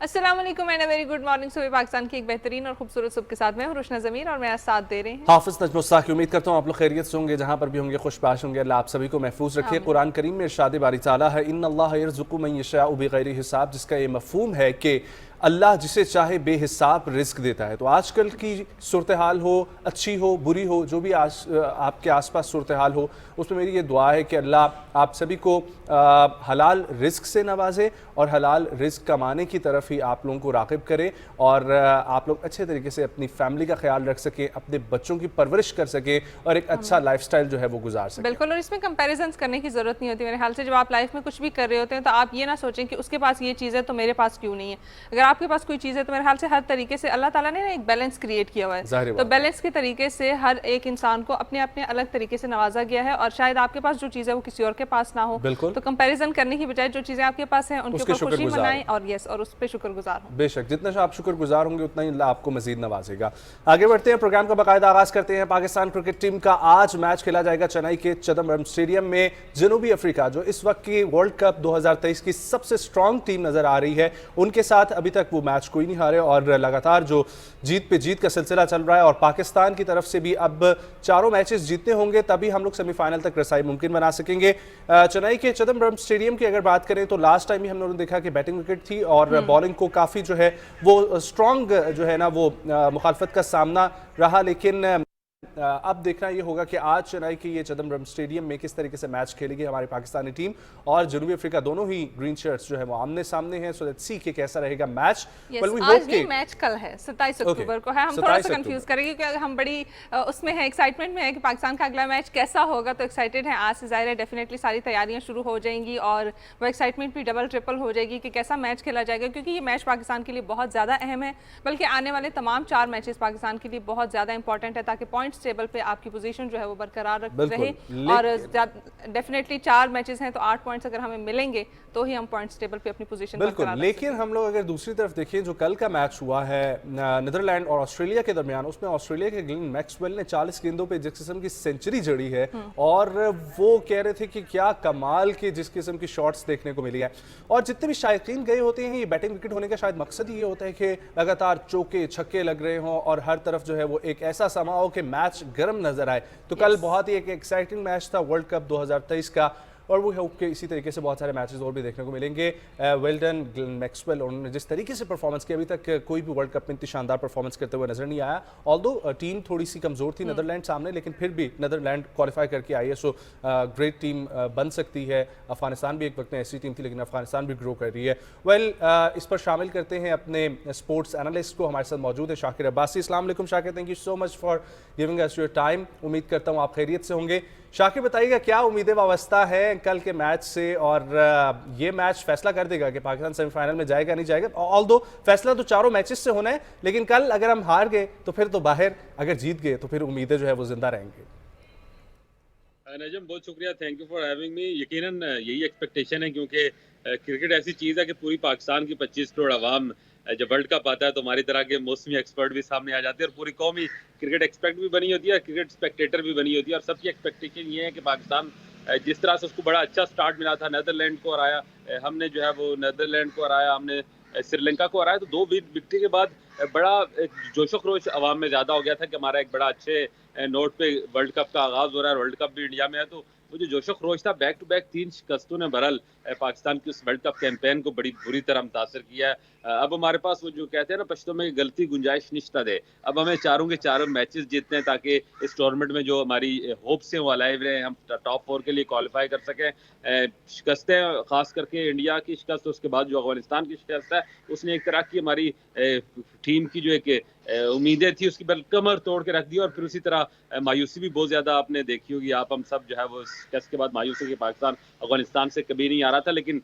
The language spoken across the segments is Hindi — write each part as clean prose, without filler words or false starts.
अस्सलाम वालेकुम एंड वेरी गुड मॉर्निंग। सुबह पाकिस्तान की एक बेहतरीन और खूबसूरत सुबह के साथ मैं हूं रुशना ज़मीर और मेरा साथ दे रहे हैं हाफिज नजमुस्ताक। उम्मीद करता हूँ आप लोग खैरियत से होंगे, जहाँ पर भी होंगे खुशबाश होंगे। अल्लाह आप सभी को महफूज रखे। आमीन। कुरान करीम में इरशाद बारी ताला है, इन्नल्लाह यर्ज़ुक़ु मन यशाउ बिग़ैरि हिसाब, जिसका ये मफहूम है कि अल्लाह जिसे चाहे बेहिसाब रिस्क देता है। तो आजकल की सूरत हाल हो, अच्छी हो बुरी हो, जो भी आपके आसपास सूरत हाल हो, उसमें मेरी ये दुआ है कि अल्लाह आप सभी को हलाल रिस्क से नवाजे और हलाल रिस्क कमाने की तरफ ही आप लोगों को राग़िब करे और आप लोग अच्छे तरीके से अपनी फैमिली का ख्याल रख सकें, अपने बच्चों की परवरिश कर सकें और एक अच्छा लाइफस्टाइल जो है वो गुजार सकें। बिल्कुल, और इसमें कंपैरिजंस करने की ज़रूरत नहीं होती मेरे ख्याल से। जब आप लाइफ में कुछ भी कर रहे होते हैं तो आप ये ना सोचें कि उसके पास ये चीज़ है तो मेरे पास क्यों नहीं है। अगर आपके पास कोई चीज़ है तो मेरे ख्याल से हर तरीके से अल्लाह ताला ने ना एक बैलेंस क्रिएट किया हुआ है। तो बैलेंस के तरीके से हर एक इंसान को अपने अपने अलग तरीके से नवाजा गया है और शायद आपके पास जो चीज़ है वो किसी और के पास ना हो। तो कंपैरिजन करने की बजाय जो चीज़ें आपके पास हैं उनके ऊपर खुशी मनाएं और उस पर शुक्रगुजार हो। बेशक जितना आप शुक्रगुजार होंगे उतना ही अल्लाह आपको मजीद नवाजेगा। आगे बढ़ते हैं, प्रोग्राम का बाकायदा आगाज करते हैं। पाकिस्तान क्रिकेट टीम का आज मैच खेला जाएगा चेन्नई के चिदम्बरम स्टेडियम में। जनूबी अफ्रीका जो इस वक्त की वर्ल्ड कप 2023 की सबसे स्ट्रॉन्ग टीम नजर आ रही है, उनके साथ अभी तक वो मैच कोई नहीं हारे और लगातार जो जीत पे जीत का सिलसिला चल रहा है। और पाकिस्तान की तरफ से भी अब चारों मैचेस जीतने होंगे तभी हम लोग सेमीफाइनल तक रसाई मुमकिन बना सकेंगे। चेन्नई के चिदम्बरम स्टेडियम की अगर बात करें तो लास्ट टाइम ही हम लोगों ने देखा कि बैटिंग विकेट थी और बॉलिंग को काफ़ी जो है वो स्ट्रॉन्ग जो है ना वो मुखालफत का सामना रहा। लेकिन अब देखना ये होगा कि आज चेन्नई के ये चिदम्बरम स्टेडियम में किस तरीके से मैच खेलेगी हमारी पाकिस्तानी टीम और जनूबी अफ्रीका। दोनों ही ग्रीन शर्ट्स जो है वो आमने सामने हैं। सो लेट्स सी कि कैसा रहेगा मैच। आज नहीं, मैच कल है 27 अक्टूबर को है। हम थोड़ा सा कंफ्यूज करेंगे क्योंकि हम बड़ी उसमें है, एक्साइटमेंट में है कि पाकिस्तान का अगला मैच कैसा होगा। तो एक्साइटेड है, आज से जाहिर है डेफिनेटली सारी तैयारियां शुरू हो जाएंगी और वो एक्साइटमेंट भी डबल ट्रिपल हो जाएगी कि कैसा मैच खेला जाएगा, क्योंकि ये मैच पाकिस्तान के लिए बहुत ज़्यादा अहम है। बल्कि आने वाले तमाम 4 मैचेस पाकिस्तान के लिए बहुत ज़्यादा इंपॉर्टेंट है ताकि पॉइंट्स टेबल पे आपकी पोजीशन जो है वो बरकरार रहे। और डेफिनेटली 4 मैचेस हैं तो 8 पॉइंट्स अगर हमें मिलेंगे तो ही हम पॉइंट्स टेबल पे अपनी पोजीशन बिल्कुल। लेकिन हम लोग अगर दूसरी तरफ देखें, जो कल का मैच हुआ है नीदरलैंड और ऑस्ट्रेलिया के दरमियान, उसमें ऑस्ट्रेलिया के ग्लेन मैक्सवेल ने 40 गेंदों पे जिस किस्म की सेंचुरी जड़ी है और वो कह रहे थे कि क्या कमाल के जिस किस्म की शॉट्स देखने को मिली है। और जितने भी शायकीन गए होते हैं, ये बैटिंग विकेट होने का शायद मकसद ही ये होता है कि लगातार चौके छक्के लग रहे हों और हर तरफ जो है वो एक ऐसा समा हो कि मैच गर्म नजर आए। तो कल बहुत ही एक एक्साइटिंग मैच था वर्ल्ड कप 2023 का और वो होप के इसी तरीके से बहुत सारे मैचेस और भी देखने को मिलेंगे। वेल डन ग्लेन मैक्सवेल, उन्होंने जिस तरीके से परफॉर्मेंस की, अभी तक कोई भी वर्ल्ड कप में इतनी शानदार परफॉर्मेंस करते हुए नजर नहीं आया। ऑल्दो टीम थोड़ी सी कमजोर थी नीदरलैंड सामने, लेकिन फिर भी नीदरलैंड क्वालिफाई करके आई है। सो ग्रेट टीम बन सकती है। अफगानिस्तान भी एक वक्त में ऐसी टीम थी लेकिन अफगानिस्तान भी ग्रो कर रही है। वेल इस पर शामिल करते हैं अपने स्पोर्ट्स एनालिस्ट को। हमारे साथ मौजूद है शाकिर अब्बासी। अस्सलाम वालेकुम Shakir, thank you so much for giving us your time. उम्मीद करता हूँ आप खैरियत से होंगे। शाकिर बताइएगा क्या उम्मीदें वाबस्ता है कल के मैच से और ये मैच फैसला कर देगा कि पाकिस्तान सेमीफाइनल में जाएगा नहीं जाएगा। ऑल्दो फैसला तो चारों मैचेस से होना है, लेकिन कल अगर हम हार गए तो फिर तो बाहर, अगर जीत गए तो फिर उम्मीदें जो है वो जिंदा रहेंगी। नजम बहुत शुक्रिया, thank you for having me. यकीनन यही एक्सपेक्टेशन है क्योंकि क्रिकेट ऐसी चीज़ है कि पूरी पाकिस्तान की 25 करोड़ आवाम जब वर्ल्ड कप आता है तो हमारी तरह के मौसमी एक्सपर्ट भी सामने आ जाते हैं और पूरी कौम ही क्रिकेट एक्सपेक्ट भी बनी होती है, क्रिकेट स्पेक्टेटर भी बनी होती है। और सबकी एक्सपेक्टेशन ये है कि पाकिस्तान जिस तरह से उसको बड़ा अच्छा स्टार्ट मिला था, नीदरलैंड को हराया हमने, जो है वो नीदरलैंड को हराया हमने, श्रीलंका को हराया, तो 2 विकेट के बाद बड़ा जोशो खरोश अवाम में ज़्यादा हो गया था कि हमारा एक बड़ा अच्छे नोट पे वर्ल्ड कप का आगाज़ हो रहा है, वर्ल्ड कप भी इंडिया में है। तो वो जो जोशो खरोश था, बैक टू बैक 3 शिकस्तों ने बहरहाल पाकिस्तान की उस वर्ल्ड कप कैंपेन को बड़ी बुरी तरह मुतासर किया है। अब हमारे पास वो जो कहते हैं ना पश्तो में, गलती गुंजाइश निश्ता दे। अब हमें चारों के चारों मैचेस जीतने हैं ताकि इस टूर्नामेंट में जो हमारी होप्स हैं वो अलाइव रहे, हम टॉप 4 के लिए क्वालिफाई कर सकें। शिकस्तें खास करके इंडिया की शिकस्त, उसके बाद जो अफगानिस्तान की शिकस्त है, उसने एक तरह की हमारी टीम की जो एक उम्मीदें थी उसकी बल कमर तोड़ के रख दी। और फिर उसी तरह मायूसी भी बहुत ज़्यादा आपने देखी होगी, आप हम सब जो है वो शिकस्त के बाद मायूसी कि पाकिस्तान अफगानिस्तान से कभी नहीं आ रहा था। लेकिन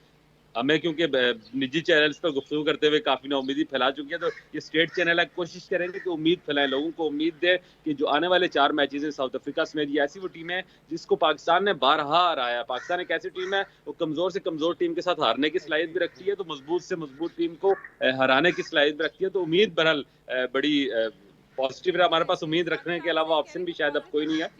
हमें क्योंकि निजी चैनल्स पर गुफ्तगू करते हुए काफ़ी नाउमीदी फैला चुकी है, तो ये स्टेट चैनल है, कोशिश करेंगे कि उम्मीद फैलाएं, लोगों को उम्मीद दें कि जो आने वाले 4 मैचेस हैं साउथ अफ्रीका समेत, ये ऐसी वो टीम है जिसको पाकिस्तान ने बारहा हराया। पाकिस्तान एक ऐसी टीम है वो कमज़ोर से कमज़ोर टीम के साथ हारने की सलाहियत भी रखती है, तो मजबूत से मजबूत टीम को हराने की सलाहियत भी रखती है। तो उम्मीद बहरहाल बड़ी पॉजिटिव है हमारे पास। उम्मीद रखने के अलावा ऑप्शन भी शायद अब कोई नहीं है।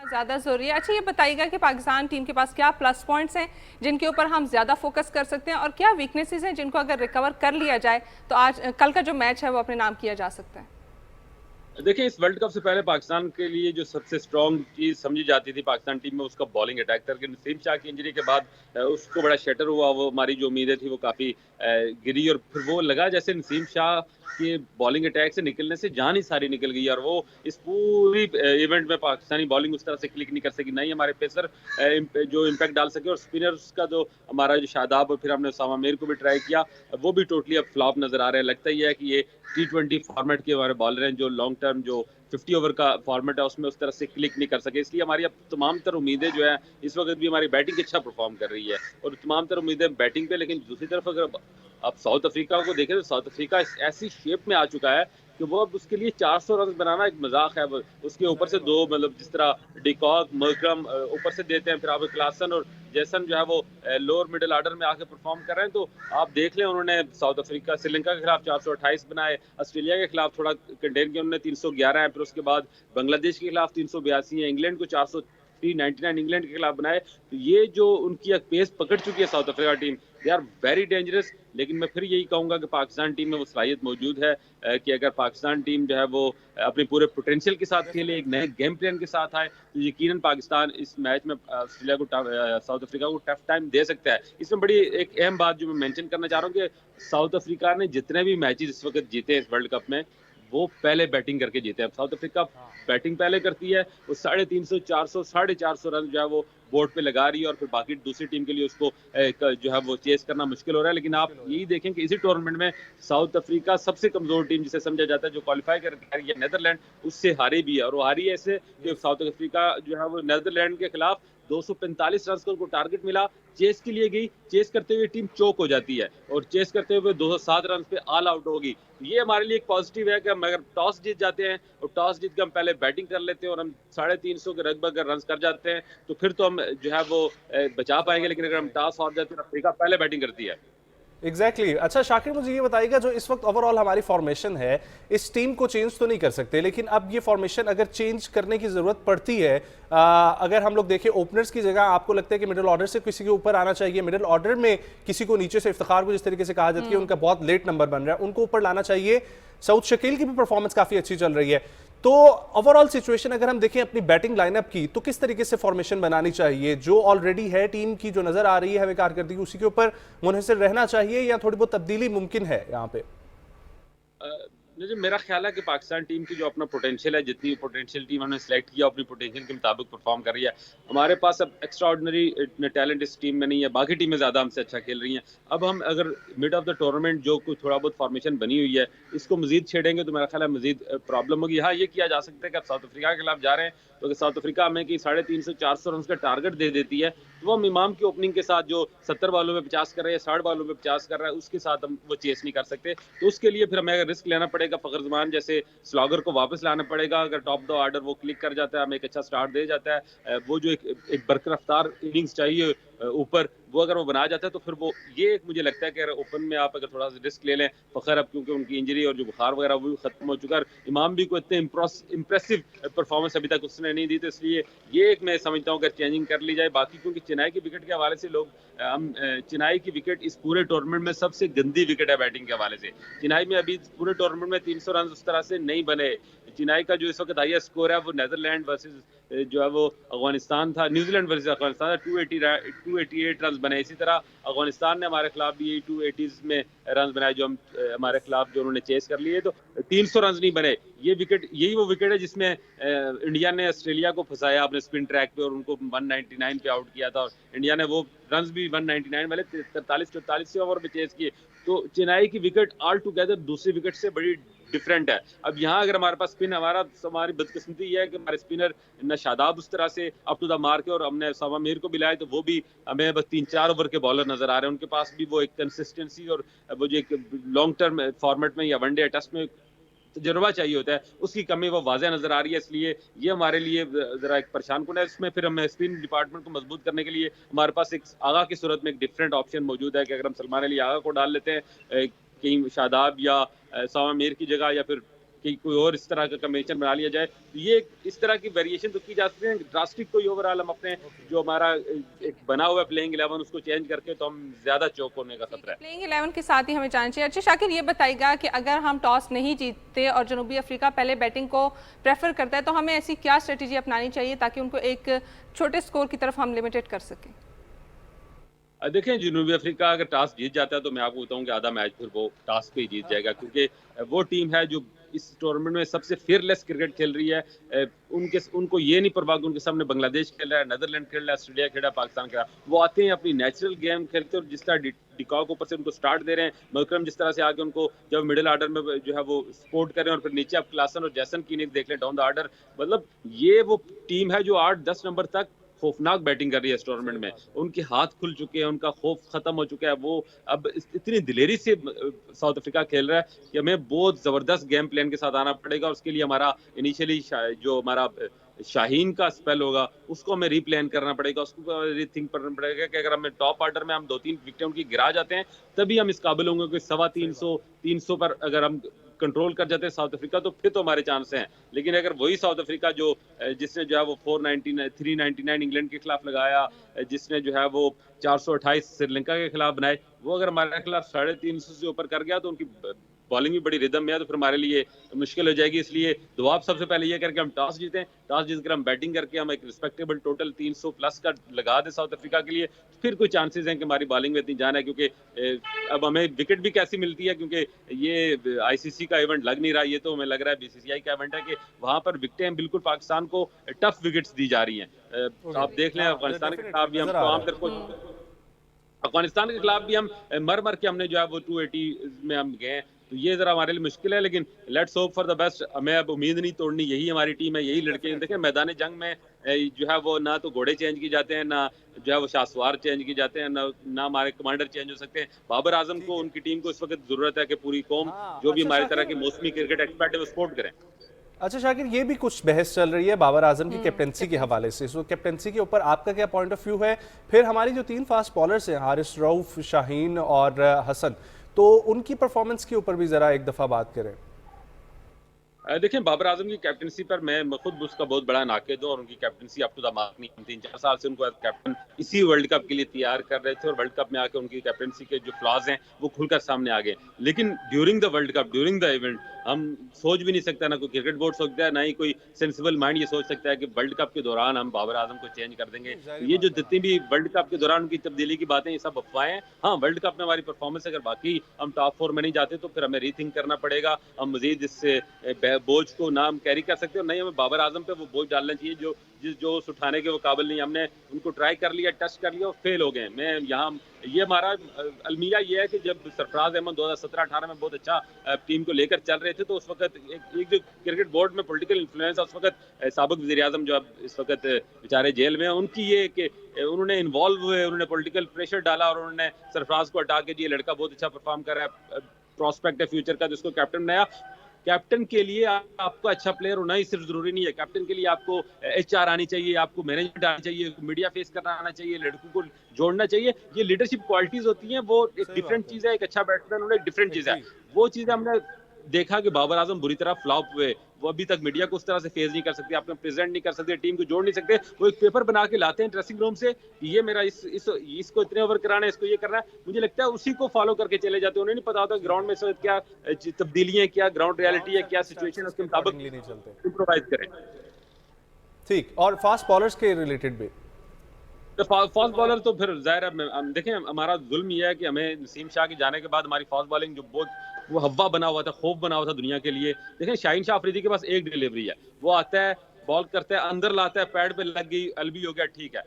ज़्यादा ज़रूरी है। अच्छा, ये बताइएगा कि पाकिस्तान टीम के पास क्या प्लस पॉइंट्स हैं जिनके ऊपर हम ज़्यादा फोकस कर सकते हैं, और क्या वीकनेसेस हैं जिनको अगर रिकवर कर लिया जाए तो आज कल का जो मैच है वो अपने नाम किया जा सकता है? देखिए, इस वर्ल्ड कप से पहले पाकिस्तान के लिए जो सबसे स्ट्रॉन्ग चीज़ समझी जाती थी पाकिस्तान टीम में, उसका बॉलिंग अटैक था। लेकिन नसीम शाह की इंजरी के बाद उसको बड़ा शटर हुआ। वो हमारी जो उम्मीदें थी वो काफ़ी गिरी, और फिर वो लगा जैसे नसीम शाह के बॉलिंग अटैक से निकलने से जान ही सारी निकल गई, और वो इस पूरी इवेंट में पाकिस्तानी बॉलिंग उस तरह से क्लिक नहीं कर सकी। नहीं हमारे पेसर जो इम्पैक्ट डाल सके, और स्पिनर्स का जो हमारा जो शादाब, और फिर हमने उसामा मीर को भी ट्राई किया, वो भी टोटली अब फ्लॉप नज़र आ रहे हैं। लगता ही है कि ये T20 फॉर्मेट के हमारे बॉलर हैं, जो लॉन्ग टर्म जो 50 ओवर का फॉर्मेट है उसमें उस तरह से क्लिक नहीं कर सके। इसलिए हमारी अब तमाम तर उम्मीदें जो है, इस वक्त भी हमारी बैटिंग अच्छा परफॉर्म कर रही है, और तमाम तर उम्मीदें बैटिंग पे। लेकिन दूसरी तरफ अगर आप साउथ अफ्रीका को देखें, तो साउथ अफ्रीका ऐसी शेप में आ चुका है कि वो अब उसके लिए 400 रन बनाना एक मजाक है। उसके ऊपर से दो, मतलब जिस तरह डिकॉक, मर्करम ऊपर से देते हैं, फिर आप क्लासन और जैसन जो है वो लोअर मिडिल ऑर्डर में आके परफॉर्म कर रहे हैं। तो आप देख लें, उन्होंने साउथ अफ्रीका, श्रीलंका के खिलाफ 428 बनाए, ऑस्ट्रेलिया के खिलाफ थोड़ा कंटेन किया उन्होंने 311 है, फिर उसके बाद बांग्लादेश के खिलाफ 382 है, इंग्लैंड को 499 इंग्लैंड के खिलाफ बनाए। तो ये जो उनकी एक पेस पकड़ चुकी है South Africa team, they are very dangerous. लेकिन मैं फिर यही कहूंगा कि पाकिस्तान टीम में वो सलाहियत मौजूद है कि अगर पाकिस्तान टीम जो है वो अपने पूरे पोटेंशियल के साथ खेले, एक नए गेम प्लान के साथ आए, तो यकीनन पाकिस्तान इस मैच में ऑस्ट्रेलिया को, साउथ अफ्रीका को टफ टाइम दे सकता है। इसमें बड़ी एक अहम बात जो मैं मेंशन करना चाह रहा हूँ कि साउथ अफ्रीका ने जितने भी मैचेस इस वक्त जीते हैं इस वर्ल्ड कप में, वो पहले बैटिंग करके जीते हैं। साउथ अफ्रीका बैटिंग पहले करती है, वो 350, 400, 450 रन जो है वो बोर्ड पे लगा रही है, और फिर बाकी दूसरी टीम के लिए उसको जो है वो चेस करना मुश्किल हो रहा है। लेकिन आप यही देखें कि इसी टूर्नामेंट में साउथ अफ्रीका सबसे कमजोर टीम जिसे समझा जाता है, जो क्वालिफाई कर रही है नीदरलैंड, उससे हारी भी है। और वो हारी है ऐसे कि साउथ अफ्रीका जो है वो नीदरलैंड के खिलाफ 245 रन को टारगेट मिला, चेस के लिए गई, चेस करते हुए टीम चोक हो जाती है, और चेस करते हुए 207 रन पे ऑल आउट होगी। ये हमारे लिए एक पॉजिटिव है कि हम अगर टॉस जीत जाते हैं, और टॉस जीत के हम पहले बैटिंग कर लेते हैं, और हम 350 के रकबा अगर रन कर जाते हैं, तो फिर तो हम जो है वो बचा पाएंगे। लेकिन अगर हम टॉस हार जाते हैं, अफ्रीका पहले बैटिंग करती है। एग्जैक्टली अच्छा शाकिर, मुझे ये बताइएगा, जो इस वक्त ओवरऑल हमारी फॉर्मेशन है, इस टीम को चेंज तो नहीं कर सकते, लेकिन अब ये फॉर्मेशन अगर चेंज करने की जरूरत पड़ती है, अगर हम लोग देखें ओपनर्स की जगह आपको लगता है कि मिडिल ऑर्डर से किसी के ऊपर आना चाहिए, मिडिल ऑर्डर में किसी को नीचे से, इफ्तिखार को जिस तरीके से कहा जाती है उनका बहुत लेट नंबर बन रहा है, उनको ऊपर लाना चाहिए। साउथ शकील की भी परफॉर्मेंस काफी अच्छी चल रही है। तो ओवरऑल सिचुएशन अगर हम देखें अपनी बैटिंग लाइनअप की, तो किस तरीके से फॉर्मेशन बनानी चाहिए? जो ऑलरेडी है टीम की, जो नजर आ रही है हमें कारकर्दगी, उसी के ऊपर मुनहसर रहना चाहिए, या थोड़ी बहुत तब्दीली मुमकिन है यहाँ पे? मुझे मेरा ख्याल है कि पाकिस्तान टीम की जो अपना पोटेंशियल है, जितनी पोटेंशियल टीम हमने सेलेक्ट किया, अपनी पोटेंशियल के मुताबिक परफॉर्म कर रही है। हमारे पास अब एक्स्ट्रा ऑर्डिनरी टैलेंट इस टीम में नहीं है, बाकी टीमें ज़्यादा हमसे अच्छा खेल रही हैं। अब हम अगर मिड ऑफ द टूर्नामेंट जो कुछ थोड़ा बहुत फॉर्मेशन बनी हुई है, इसको मजीद छेड़ेंगे तो मेरा ख्याल है मजीद प्रॉब्लम होगी। हाँ, ये किया जा सकता है कि आप साउथ अफ्रीका के खिलाफ जा रहे हैं, तो अगर साउथ अफ्रीका हमें कि 350, 400 रन का टारगेट दे देती है, तो वो हम इमाम की ओपनिंग के साथ जो 70 बॉलों में 50 कर रहे हैं, 60 बॉलों में 50 कर रहा है, उसके साथ हम वो चेस नहीं कर सकते। तो उसके लिए फिर हमें अगर रिस्क लेना पड़ेगा, फखर जमान जैसे स्लॉगर को वापस लाना पड़ेगा। अगर टॉप द ऑर्डर वो क्लिक कर जाता है, हमें एक अच्छा स्टार्ट दे जाता है, वो जो एक बरकरार इनिंग्स चाहिए ऊपर, वो अगर वो बना जाता है, तो फिर वो ये एक मुझे लगता है कि अगर ओपन में आप अगर थोड़ा सा रिस्क ले लें, फखर अब क्योंकि उनकी इंजरी और जो बुखार वगैरह वो भी खत्म हो चुका है, इमाम भी को इतने इंप्रेसिव परफॉर्मेंस अभी तक उसने नहीं दी, तो इसलिए ये एक मैं समझता हूँ अगर चेंजिंग कर ली जाए। बाकी क्योंकि चेन्नई की विकेट के हवाले से लोग हम चेन्नई की विकेट इस पूरे टूर्नामेंट में सबसे गंदी विकेट है बैटिंग के हवाले से। चेन्नई में अभी पूरे टूर्नामेंट में 300 रन उस तरह से नहीं बने। चेन्नई का जो इस वक्त हाईएस्ट स्कोर है वो नीदरलैंड वर्सेस जो है वो अफगानिस्तान था, न्यूजीलैंड वर्सेस अफगानिस्तान था, 288 रन बने। इसी तरह अफगानिस्तान ने हमारे खिलाफ भी 280s में रन बनाए, जो हम हमारे खिलाफ जो उन्होंने चेस कर लिए, तो 300 रन नहीं बने। ये विकेट, यही वो विकेट है जिसमें इंडिया ने ऑस्ट्रेलिया को फंसाया अपने स्पिन ट्रैक पे और उनको 199 पे आउट किया था, और इंडिया ने वो रन भी 199 वाले 43-44 ओवर में चेस किए। तो चेन्नई की विकेट ऑल टुगेदर दूसरी विकेट से बड़ी डिफरेंट है। अब यहाँ अगर हमारे पास स्पिन, हमारी बदकिस्मती ये है कि हमारे स्पिनर न शादाब उस तरह से अप टू द मार्क है, और हमने उसामा मीर को भी लाया, तो वो भी हमें बस 3-4 ओवर के बॉलर नजर आ रहे हैं। उनके पास भी वो एक कंसिस्टेंसी और वो जो एक लॉन्ग टर्म फॉर्मेट में या वनडे टेस्ट में तजुर्बा चाहिए होता है, उसकी कमी वो वाज़ह नजर आ रही है। इसलिए ये हमारे लिए जरा एक परेशान कुन है। इसमें फिर हमें स्पिन डिपार्टमेंट को मजबूत करने के लिए हमारे पास एक आगा की सूरत में एक डिफरेंट ऑप्शन मौजूद है कि अगर हम सलमान अली आगा को डाल लेते हैं कहीं शादाब या उसामा मीर की जगह, या फिर कि कोई और इस तरह का कॉम्बिनेशन बना लिया जाए। तो ये इस तरह की वेरिएशन तो की जा सकती है, ड्रास्टिक कोई ओवरऑल हम अपने जो हमारा एक बना हुआ है प्लेइंग 11 उसको चेंज करके तो हम ज़्यादा चौक होने का खतरा है। प्लेइंग 11 के साथ ही हमें जानना चाहिए। अच्छा शाकिर, ये बताइएगा कि अगर हम टॉस नहीं जीतते और जनूबी अफ्रीका पहले बैटिंग को प्रेफर करता है तो हमें ऐसी क्या स्ट्रेटेजी अपनानी चाहिए ताकि उनको एक छोटे स्कोर की तरफ हम लिमिटेड कर सकें? देखें, जनूबी अफ्रीका अगर टॉस जीत जाता है तो मैं आपको बताऊं कि आधा मैच फिर वो टॉस पे ही जीत जाएगा, क्योंकि वो टीम है जो इस टूर्नामेंट में सबसे फेयरलेस क्रिकेट खेल रही है। उनको ये नहीं परवाह कि उनके सामने बांग्लादेश खेल रहा है, नीदरलैंड खेल रहा है, ऑस्ट्रेलिया खेल रहा है, पाकिस्तान खेल रहा है। वो आते हैं अपनी नेचुरल गेम खेलते हैं और जिस तरह डिकॉक ऊपर से उनको स्टार्ट दे रहे हैं, मकरम जिस तरह से आके उनको जब मिडिल ऑर्डर में जो है वो सपोर्ट कर रहे हैं और फिर नीचे आप क्लासन और जैसन की देख लें डाउन द ऑर्डर, मतलब ये वो टीम है जो 8-10 नंबर तक खौफनाक बैटिंग कर रही है इस टूर्नामेंट में। उनके हाथ खुल चुके हैं, उनका खौफ खत्म हो चुका है। वो अब इतनी दिलेरी से साउथ अफ्रीका खेल रहा है कि हमें बहुत जबरदस्त गेम प्लान के साथ आना पड़ेगा। उसके लिए हमारा इनिशियली जो हमारा शाहीन का स्पेल होगा उसको हमें रीप्लान करना पड़ेगा, उसको रीथिंक करना पड़ेगा कि अगर हमें टॉप ऑर्डर में हम 2-3 विकेट उनकी गिरा जाते हैं तभी हम इस काबिल होंगे कि 350 पर अगर हम कंट्रोल कर जाते हैं साउथ अफ्रीका तो फिर तो हमारे चांस हैं। लेकिन अगर वही साउथ अफ्रीका जो जिसने जो है वो 399 इंग्लैंड के खिलाफ लगाया, जिसने जो है वो 428 श्रीलंका के खिलाफ बनाए, वो अगर हमारे खिलाफ 350 से ऊपर कर गया तो उनकी बॉलिंग भी बड़ी रिदम में है तो फिर हमारे लिए मुश्किल हो जाएगी। इसलिए दुआ आप सबसे पहले ये करके हम टॉस जीतें, टॉस जीतकर हम बैटिंग करके हम एक रिस्पेक्टेबल टोटल 300 प्लस का लगा दें साउथ अफ्रीका के लिए, फिर कोई चांसेस हैं कि हमारी बॉलिंग में इतनी जान है। क्योंकि अब हमें विकेट भी कैसी मिलती है, क्योंकि ये आईसीसी का इवेंट लग नहीं रहा, ये तो हमें लग रहा है बीसीसीआई का इवेंट है कि वहां पर विकेटें बिल्कुल पाकिस्तान को टफ विकेट्स दी जा रही हैं। आप देख लें अफगानिस्तान के खिलाफ भी हम अफगानिस्तान के खिलाफ भी हम मर के हमने जो है वो 280 में हम गए, तो ये जरा हमारे लिए मुश्किल है। लेकिन let's hope for the best. हमें अब उम्मीद नहीं तोड़नी, यही हमारी टीम है, यही लड़के देखें मैदान जंग में जो है वो ना तो घोड़े चेंज किए जाते हैं, ना जो है वो शासवार चेंज किए जाते हैं, ना हमारे कमांडर चेंज हो सकते हैं। बाबर आजम को उनकी टीम को इस वक्त जरूरत है कि पूरी कौम जो भी हमारी तरह के मौसमी क्रिकेट एक्सपर्ट है वो सपोर्ट करें। अच्छा शाकिर, ये भी कुछ बहस चल रही है बाबर आजम की कैप्टनसी के हवाले से, सो कैप्टनसी के ऊपर आपका क्या पॉइंट ऑफ व्यू है? फिर हमारी जो 3 फास्ट बॉलर्स हैं, हारिस रऊफ, शाहीन और हसन, तो उनकी परफॉर्मेंस के ऊपर भी जरा एक दफा बात करें। देखें, बाबर आजम की कैप्टनसी पर मैं खुद उसका बहुत बड़ा नाक़िद हूं और उनकी captaincy up to the mark नहीं। 3-4 साल से उनको एज कैप्टन इसी वर्ल्ड कप के लिए तैयार कर रहे थे और वर्ल्ड कप में आके उनकी कैप्टनसी के जो फ्लॉज हैं वो खुलकर सामने आ गए। लेकिन during the world cup, during the event, हम सोच भी नहीं सकता, ना कोई क्रिकेट बोर्ड सोचता है, ना ही कोई सेंसिबल माइंड ये सोच सकता है कि वर्ल्ड कप के दौरान हम बाबर आजम को चेंज कर देंगे। ये जो जितनी भी वर्ल्ड कप के दौरान उनकी तब्दीली की बातें, ये सब अफवाहें हैं। हाँ, वर्ल्ड कप में हमारी परफॉर्मेंस अगर बाकी हम टॉप 4 में नहीं जाते तो फिर हमें रीथिंक करना पड़ेगा। हम मजीद इससे बोझ को ना हम कैरी कर सकते और नहीं हमें बाबर आजम पे वो बोझ डालना चाहिए जो उस उठाने के वो काबिल नहीं। हमने उनको ट्राई कर लिया, टच कर लिया और फेल हो गए। मैं यहाँ ये हमारा अलमिया ये है कि जब सरफराज अहमद 2017-18 में बहुत अच्छा टीम को लेकर चल रहे थे तो उस वक्त एक जो क्रिकेट बोर्ड में पॉलिटिकल इन्फ्लुएंस है, उस वक्त साबिक वज़ीर आज़म जो अब इस वक्त बेचारे जेल में हैं, उनकी ये कि उन्होंने इन्वॉल्व हुए, उन्होंने पॉलिटिकल प्रेशर डाला और उन्होंने सरफराज को हटा के जी ये लड़का बहुत अच्छा परफॉर्म कर रहा है, प्रॉस्पेक्ट है फ्यूचर का, जिसको कैप्टन बनाया। कैप्टन के लिए आपको अच्छा प्लेयर होना ही सिर्फ जरूरी नहीं है, कैप्टन के लिए आपको एचआर आनी चाहिए, आपको मैनेजमेंट आनी चाहिए, मीडिया फेस करना आना चाहिए, लड़कों को जोड़ना चाहिए। ये लीडरशिप क्वालिटीज होती हैं, वो एक डिफरेंट चीज है। एक अच्छा बैट्समैन होना एक डिफरेंट चीज है। वो चीजें हमने देखा कि बाबर आजम बुरी तरह फ्लॉप हुए, वो अभी तक मीडिया को उस तरह से फेस नहीं कर सकते, आपने प्रेजेंट नहीं कर सकते, टीम को जोड़ नहीं सकते। वो एक पेपर बना के लाते हैं ड्रेसिंग रूम से कि ये मेरा इसको इतने ओवर कराना है, इसको ये करना है। मुझे लगता है उसी को फॉलो करके चले जाते हैं। उन्हें नहीं पता होता ग्राउंड में इस वक्त क्या तब्दीलियां, क्या ग्राउंड रियलिटी है, क्या सिचुएशन है, उसके मुताबिक इम्प्रोवाइज करें। ठीक, और फास्ट बॉलर्स के रिलेटेड भी तो फास्ट बॉलर तो फिर जाहिर है देखें, हमारा जुल्म यह है कि हमें नसीम शाह के जाने के बाद हमारी फास्ट बॉलिंग जो बहुत वो हवा बना हुआ था, खौफ बना हुआ था दुनिया के लिए। देखें, शाहीन शाह अफरीदी के पास एक डिलीवरी है, वो आता है, बॉल करता है, अंदर लाता है, पैड पे लग गई, अलबी हो गया, ठीक है।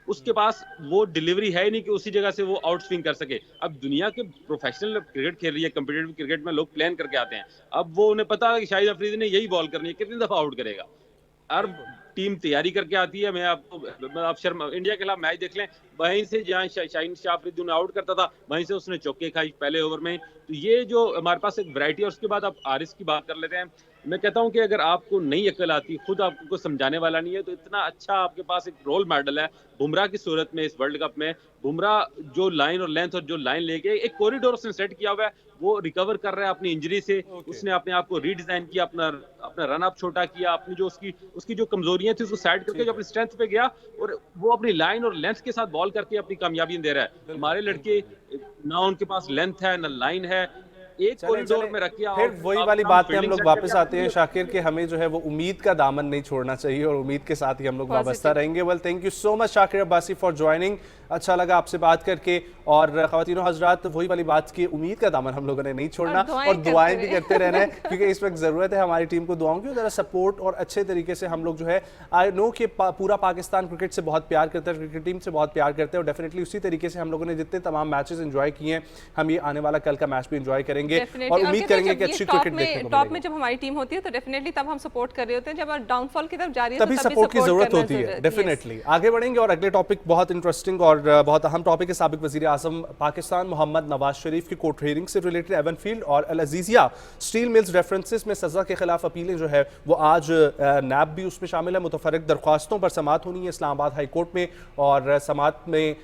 उसके पास वो डिलीवरी है ही नहीं कि उसी जगह से वो आउट स्विंग कर सके। अब दुनिया के प्रोफेशनल क्रिकेट खेल रही है, कम्पिटिटिव क्रिकेट में लोग प्लान करके आते हैं। अब वो उन्हें पता है कि शाहिद अफरीदी ने यही बॉल करनी है, कितनी दफा आउट करेगा। हर टीम तैयारी करके आती है। मैं आपको आप शर्मा इंडिया के खिलाफ मैच देख लें, वहीं से जहाँ शाहीन शाह अफरीदी उन्हें आउट करता था, वहीं से उसने चौके खाई पहले ओवर में। तो ये जो हमारे पास एक वैरायटी है। उसके बाद आप हारिस की बात कर लेते हैं। मैं कहता हूं कि अगर आपको नई अकल आती, खुद आपको कोई समझाने वाला नहीं है, तो इतना अच्छा आपके पास एक रोल मॉडल है बुमराह की सूरत में। इस वर्ल्ड कप में बुमराह जो लाइन और लेंथ और जो लाइन लेके एक कॉरिडोर उसने सेट किया हुआ है, वो रिकवर कर रहा है अपनी इंजरी से। उसने अपने आप को रीडिजाइन किया, अपना अपना रन अप छोटा किया, अपनी जो उसकी जो कमजोरियां थी उसको साइड करके जो अपनी स्ट्रेंथ पे गया, और वो अपनी लाइन और लेंथ के साथ बॉल करके अपनी कामयाबी दे रहा है। हमारे लड़के ना उनके पास लेंथ है ना लाइन है, एक कॉरिडोर में रख के फिर वही वाली बात पे हम लोग वापस आते हैं शाकिर कि हमें जो है वो उम्मीद का दामन नहीं छोड़ना चाहिए और उम्मीद के साथ ही हम लोग वाबस्ता रहेंगे। Well, thank you so much Shakir Abbasi for joining. अच्छा लगा आपसे बात करके। और ख्वातीनो हजरात, वही वाली बात की, उम्मीद का दामन हम लोगों ने नहीं छोड़ना और दुआएं भी करते रहना है, क्योंकि इस वक्त ज़रूरत है हमारी टीम को दुआओं की। ज़रा सपोर्ट और अच्छे तरीके से हम लोग जो है, आई नो कि पूरा पाकिस्तान क्रिकेट से बहुत प्यार करता है, क्रिकेट टीम से बहुत प्यार करते हैं, और डेफिनेटली उसी तरीके से हम लोगों ने जितने तमाम मैचेस एंजॉय किए हैं, हम ये आने वाला कल का मैच भी एंजॉय करेंगे और उम्मीद करेंगे कि अच्छी क्रिकेट देखने को टॉप में जब हमारी टीम होती है तो डेफिनेटली तब हम सपोर्ट कर रहे होते हैं, जब डाउनफॉल की तरफ जा रही है तभी सपोर्ट की जरूरत होती है। डेफिनेटली आगे बढ़ेंगे और अगले टॉपिक बहुत इंटरेस्टिंग और बहुत अहम टॉपिक है। साबिक वजीर आजम पाकिस्तान मोहम्मद नवाज शरीफ की कोर्ट हियरिंग से रिलेटेड एवनफील्ड और अल अजीजिया स्टील मिल्स रेफरेंसेस में सजा के खिलाफ अपीलें जो है वो आज नैब भी उसमें शामिल है। मुतफरक दरख्वास्तों पर समाअत होनी है इस्लामाबाद हाई कोर्ट में, और समाअत में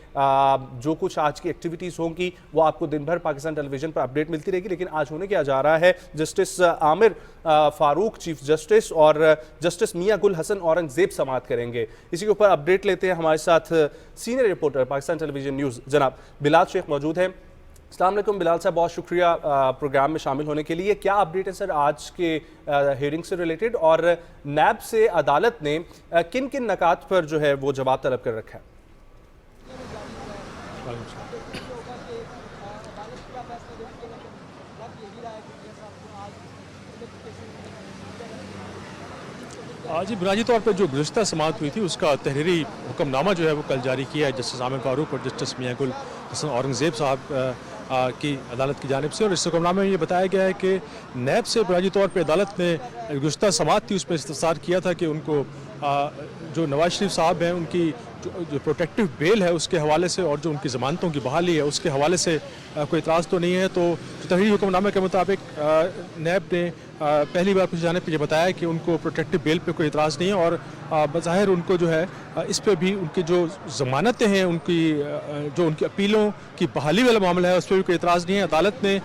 जो कुछ आज की एक्टिविटीज़ होंगी वो आपको दिन भर पाकिस्तान टेलीविजन पर अपडेट मिलती रहेगी। लेकिन आज होने क्या जा रहा है, justice Aamir Farooq chief justice और जस्टिस मियां गुल हसन औरंगजेब समाअत करेंगे। इसी के ऊपर अपडेट लेते हैं। हमारे साथ senior reporter Pakistan television news जनाब बिलाल शेख मौजूद हैं। अस्सलाम वालेकुम बिलाल साहब, बहुत शुक्रिया प्रोग्राम में शामिल होने के लिए। क्या अपडेट है सर आज के हियरिंग से रिलेटेड, और नैब से अदालत ने किन किन नकात पर जो है वो जवाब तलब कर रखा है? आज बुनियादी तौर पर जो गुज़श्ता समाअत हुई थी उसका तहरीरी हुक्मनामा जो है वो कल जारी किया है जस्टिस आमिर फारूक और जस्टिस मियां गुल हसन औरंगजेब साहब की अदालत की जानिब से। और इस हुक्मनामे में ये बताया गया है कि नैब से बुनियादी तौर पर अदालत ने गुज़श्ता समाअत थी उसमें इस्तफसार किया था कि उनको जो नवाज शरीफ साहब हैं उनकी जो प्रोटेक्टिव बेल है उसके हवाले से और जो उनकी ज़मानतों की बहाली है उसके हवाले से कोई इतराज़ तो नहीं है। तो तहरीरी हुक्मनामे के मुताबिक नैब ने पहली बार पूछे जाने पर यह बताया कि उनको प्रोटेक्टिव बेल पे कोई इतराज़ नहीं है, और बज़ाहिर उनको जो है इस पर भी उनकी जो ज़मानतें हैं उनकी जो उनकी अपीलों की बहाली वाला मामला है उस पर भी कोई इतराज़ नहीं है। अदालत ने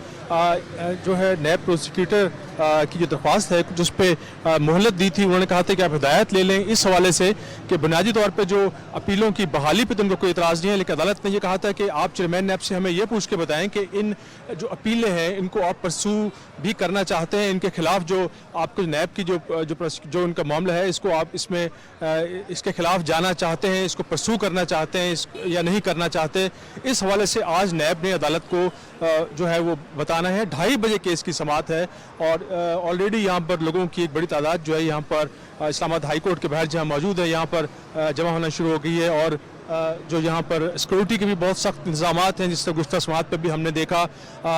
जो है नैब प्रोसिक्यूटर की जो दरख्वास्त है जिस पर मोहलत दी थी, उन्होंने कहा था कि आप हिदायत ले लें इस हवाले से कि बुनियादी तौर पर जो अपीलों की बहाली पे तो उनको कोई इतराज़ नहीं है, लेकिन अदालत ने यह कहा था कि आप चेयरमैन नैब से हमें यह पूछ के बताएं कि इन जो अपीलें हैं इनको आप परसू भी करना चाहते हैं, इनके खिलाफ जो आपको नैब की जो उनका मामला है इसको आप इसमें इसके खिलाफ जाना चाहते हैं, इसको परसू करना चाहते हैं या नहीं करना चाहते। इस हवाले से आज नैब ने अदालत को जो है वो बताना है। 2:30 बजे केस की समाअत है और ऑलरेडी यहाँ पर लोगों की एक बड़ी तादाद जो है यहाँ पर इस्लामाबाद हाई कोर्ट के बाहर जहाँ मौजूद है यहाँ पर जमा होना शुरू हो गई है, और जो यहाँ पर सिक्योरिटी के भी बहुत सख्त इंतजाम हैं, जिससे गुज़श्ता समाअत पर भी हमने देखा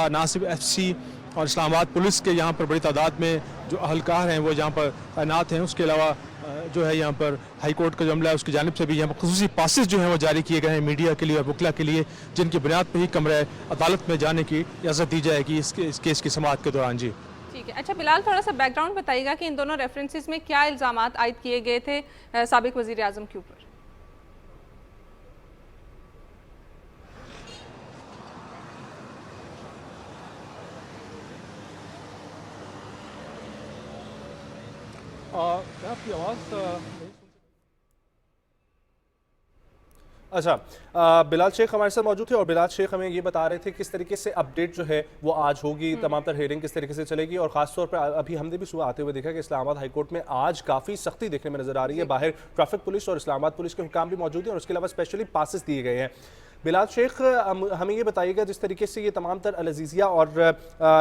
ना सिर्फ FC और इस्लामाबाद पुलिस के यहाँ पर बड़ी तादाद में जो अहलकार हैं वो यहाँ पर तैनात हैं। उसके अलावा जो है यहाँ पर हाई कोर्ट का जो अमला है उसकी जानिब से भी यहाँ पर खुसूसी पासेस जो हैं वो जारी किए गए हैं मीडिया के लिए और वकला के लिए, जिनकी बुनियाद पर ही कमरे अदालत में जाने की इजाज़त दी जाएगी इस केस की समाअत के दौरान। जी ठीक है। अच्छा बिलाल, थोड़ा सा बैकग्राउंड बताइएगा कि इन दोनों रेफरेंसेस में क्या इल्ज़ामात आयद किए गए थे साबिक वज़ीर आज़म के ऊपर? आपकी आवाज़ अच्छा, बिलाल शेख हमारे साथ मौजूद थे और बिलाल शेख हमें ये बता रहे थे किस तरीके से अपडेट जो है वो आज होगी, तमाम तर हेयरिंग किस तरीके से चलेगी, और खासतौर पर अभी हमने भी सुबह आते हुए देखा कि इस्लामाबाद हाई कोर्ट में आज काफ़ी सख्ती देखने में नजर आ रही है। बाहर ट्रैफिक पुलिस और इस्लामाबाद पुलिस के हुकाम भी मौजूद हैं और उसके अलावा स्पेशली पासेस दिए गए हैं। बिलाल शेख, हमें ये बताइएगा जिस तरीके से ये तमाम तर अल अजीजिया और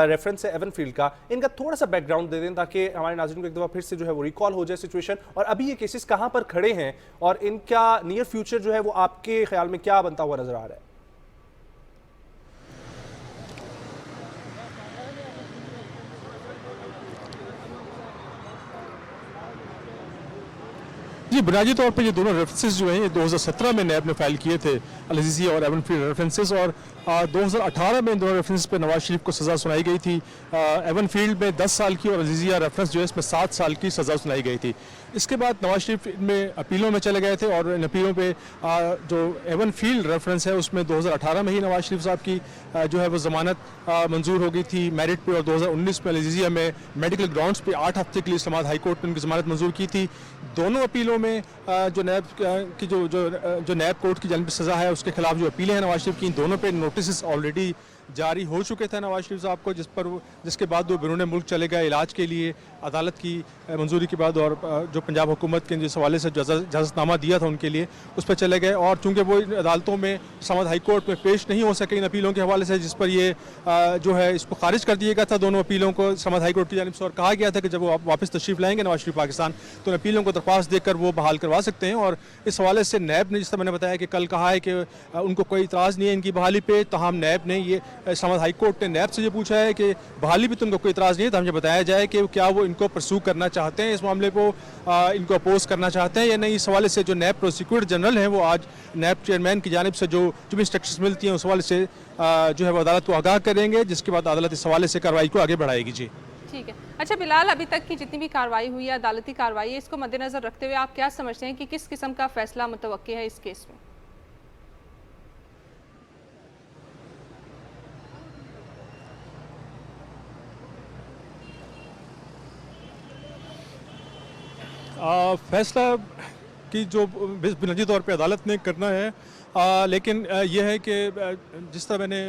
रेफरेंस है एवनफील्ड का, इनका थोड़ा सा बैकग्राउंड दे दें ताकि हमारे नाज़रीन को एक दफ़ा फिर से जो है वो रिकॉल हो जाए सिचुएशन, और अभी ये केसेस कहाँ पर खड़े हैं और इनका नियर फ्यूचर जो है वो आपके ख्याल में क्या बनता हुआ नजर आ रहा है? जी बुनियादी तौर पे ये दोनों रेफरेंसेस जो हैं ये 2017 में नैब ने फाइल किए थे, अल अज़ीज़िया और एवन फील्ड रेफरेंसेस, और 2018 में इन दोनों रेफरेंस पे नवाज शरीफ को सज़ा सुनाई गई थी। एवन फील्ड में 10 साल की और अल अज़ीज़िया रेफरेंस जो है इसमें 7 साल की सज़ा सुनाई गई थी। इसके बाद नवाज शरीफ इनमें अपीलों में चले गए थे और इन अपीलों पे जो एवन फील्ड रेफरेंस है उसमें 2018 में ही नवाज शरीफ साहब की जो है वो ज़मानत मंजूर हो गई थी मेरिट पे, और 2019 में अल अज़ीज़िया में मेडिकल ग्राउंड्स पे 8 हफ्ते के लिए इस्लामाबाद हाई कोर्ट ने उनकी ज़मानत मंजूर की थी। दोनों अपीलों में जो नैब की जो नैब कोर्ट की जानिब से सज़ा है उसके खिलाफ जो अपीलें हैं नवाज शरीफ की, दोनों पे नोटिस ऑलरेडी जारी हो चुके थे नवाज शरीफ साहब को, जिसके बाद वो बैरून मुल्क चले गए इलाज के लिए अदालत की मंजूरी के बाद, और जो पंजाब हुकूमत के जिस हवाले से इजाज़तनामा दिया था उनके लिए उस पर चले गए, और चूँकि वो अदालतों में इस्लामाबाद हाई कोर्ट में पेश नहीं हो सके इन अपीलों के हवाले से, जिस पर ये जो है इसको खारिज कर दिया गया था दोनों अपीलों को इस्लामाबाद हाई कोर्ट की जानिब से, और कहा गया था कि जब वो वापस तशरीफ़ लाएंगे नवाज शरीफ पाकिस्तान तो उन अपीलों को दरख्वास्त देकर वो बहाल करवा सकते हैं। और इस हवाले से नैब ने, जिस तरह मैंने बताया कि कल कहा है कि उनको कोई इतराज़ नहीं है इनकी बहाली पे, तमाम नैब ने ये इस्लामाबाद हाई कोर्ट ने नैब से ये पूछा है कि बहाली भी तुमको कोई इतराज़ नहीं है, तो हमें बताया जाए कि क्या वो इनको परसू करना चाहते हैं, इस मामले को इनको अपोज करना चाहते हैं या नहीं। इस हवाले से जो नैब प्रोसिक्यूटर जनरल हैं वो आज नैब चेयरमैन की जानिब से जो इंस्ट्रक्शंस मिलती हैं उस हवाले से जो है वो अदालत को आगाह करेंगे, जिसके बाद अदालत इस हवाले से कार्रवाई को आगे बढ़ाएगी। जी ठीक है। अच्छा बिलाल, अभी तक की जितनी भी कार्रवाई हुई है, अदालती कार्रवाई है, इसको मद्देनजर रखते हुए आप क्या समझते हैं कि किस किस्म का फैसला मुतवक्के है इस केस में? फैसला की जो बुनियादी तौर पे अदालत ने करना है, लेकिन यह है कि जिस तरह मैंने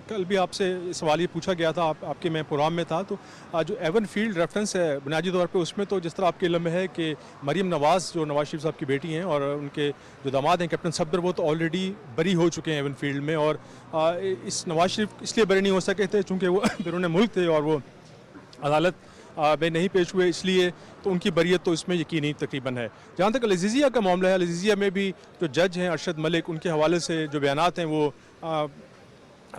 कल भी आपसे सवाल ये पूछा गया था, आपके मैं प्रोग्राम में था, तो जो एवन फील्ड रेफरेंस है बुनियादी तौर पे उसमें तो जिस तरह आपके इल्म में है कि मरीम नवाज़ जो नवाज शरीफ साहब की बेटी हैं और उनके जो दामाद हैं कैप्टन सफदर, वो तो ऑलरेडी बरी हो चुके हैं एवन फील्ड में, और इस नवाज शरीफ इसलिए बरी नहीं हो सके थे चूँकि वो बैरून मुल्क थे और वो अदालत में नहीं पेश हुए, इसलिए तो उनकी बरियत तो इसमें यकीनी तकरीबन है। जहाँ तक अल अज़ीज़िया का मामला है, अल अज़ीज़िया में भी जो जज हैं अरशद मलिक, उनके हवाले से जो बयानात हैं वो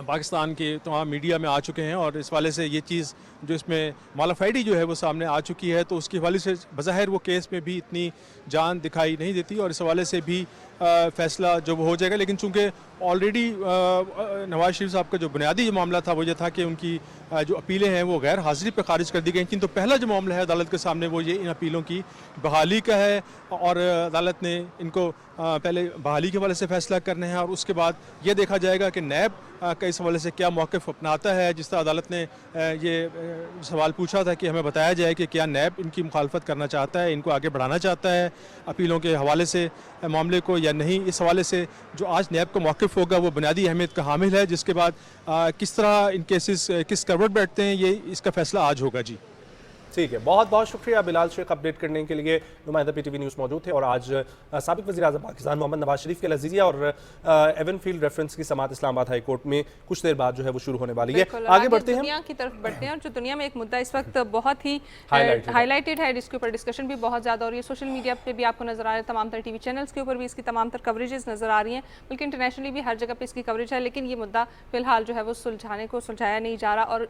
पाकिस्तान के तमाम मीडिया में आ चुके हैं, और इस वाले से ये चीज़ जो इसमें मालाफाइडी जो है वो सामने आ चुकी है, तो उसके हवाले से बज़ाहिर वो केस में भी इतनी जान दिखाई नहीं देती, और इस हवाले से भी फ़ैसला जो वो हो जाएगा। लेकिन चूँकि ऑलरेडी नवाज शरीफ साहब का जो बुनियादी मामला था वो ये था कि उनकी जो अपीलें हैं वो गैर हाज़िरी पर खारिज कर दी गई थी, तो पहला जो मामला है अदालत के सामने वो ये इन अपीलों की बहाली का है, और अदालत ने इनको पहले बहाली के हवाले से फ़ैसला करना है, और उसके बाद ये देखा जाएगा कि नैब का इस हवाले से क्या मौक़िफ़ अपनाता है। जिस तरह अदालत ने ये सवाल पूछा था कि हमें बताया जाए कि क्या नैब इनकी मुखालफत करना चाहता है, इनको आगे बढ़ाना चाहता है अपीलों के हवाले से मामले को या नहीं, इस हवाले से जो आज नैब का मौक़िफ़ होगा वो बुनियादी अहमियत का हामिल है, जिसके बाद किस तरह इन केसेस किस करवट बैठते हैं ये इसका फ़ैसला आज होगा। जी ठीक है, बहुत बहुत शुक्रिया बिलाल शेख अपडेट करने के लिए। नुमाइंदा PTV न्यूज़ मौजूद थे, और आज साबिक़ वज़ीर-ए-आज़म पाकिस्तान मोहम्मद नवाज शरीफ के अल अज़ीज़िया और एवन फील्ड रेफरेंस की समाअत इस्लामाबाद हाई कोर्ट में कुछ देर बाद जो है वो शुरू होने वाली है। आगे बढ़ते हैं, दुनिया की तरफ बढ़ते हैं, और जो दुनिया में एक मुद्दा इस वक्त बहुत ही हाईलाइटेड है, जिसके ऊपर डिस्कशन भी बहुत ज़्यादा हो रही है, सोशल मीडिया पे भी आपको नजर आ रहा है, तमाम तर TV चैनल्स के ऊपर भी इसकी तमाम तर कवरेजेस नजर आ रही हैं, बल्कि इंटरनेशनली भी हर जगह पे इसकी कवरेज है, लेकिन ये मुद्दा फिलहाल जो है वो सुलझाया नहीं जा रहा, और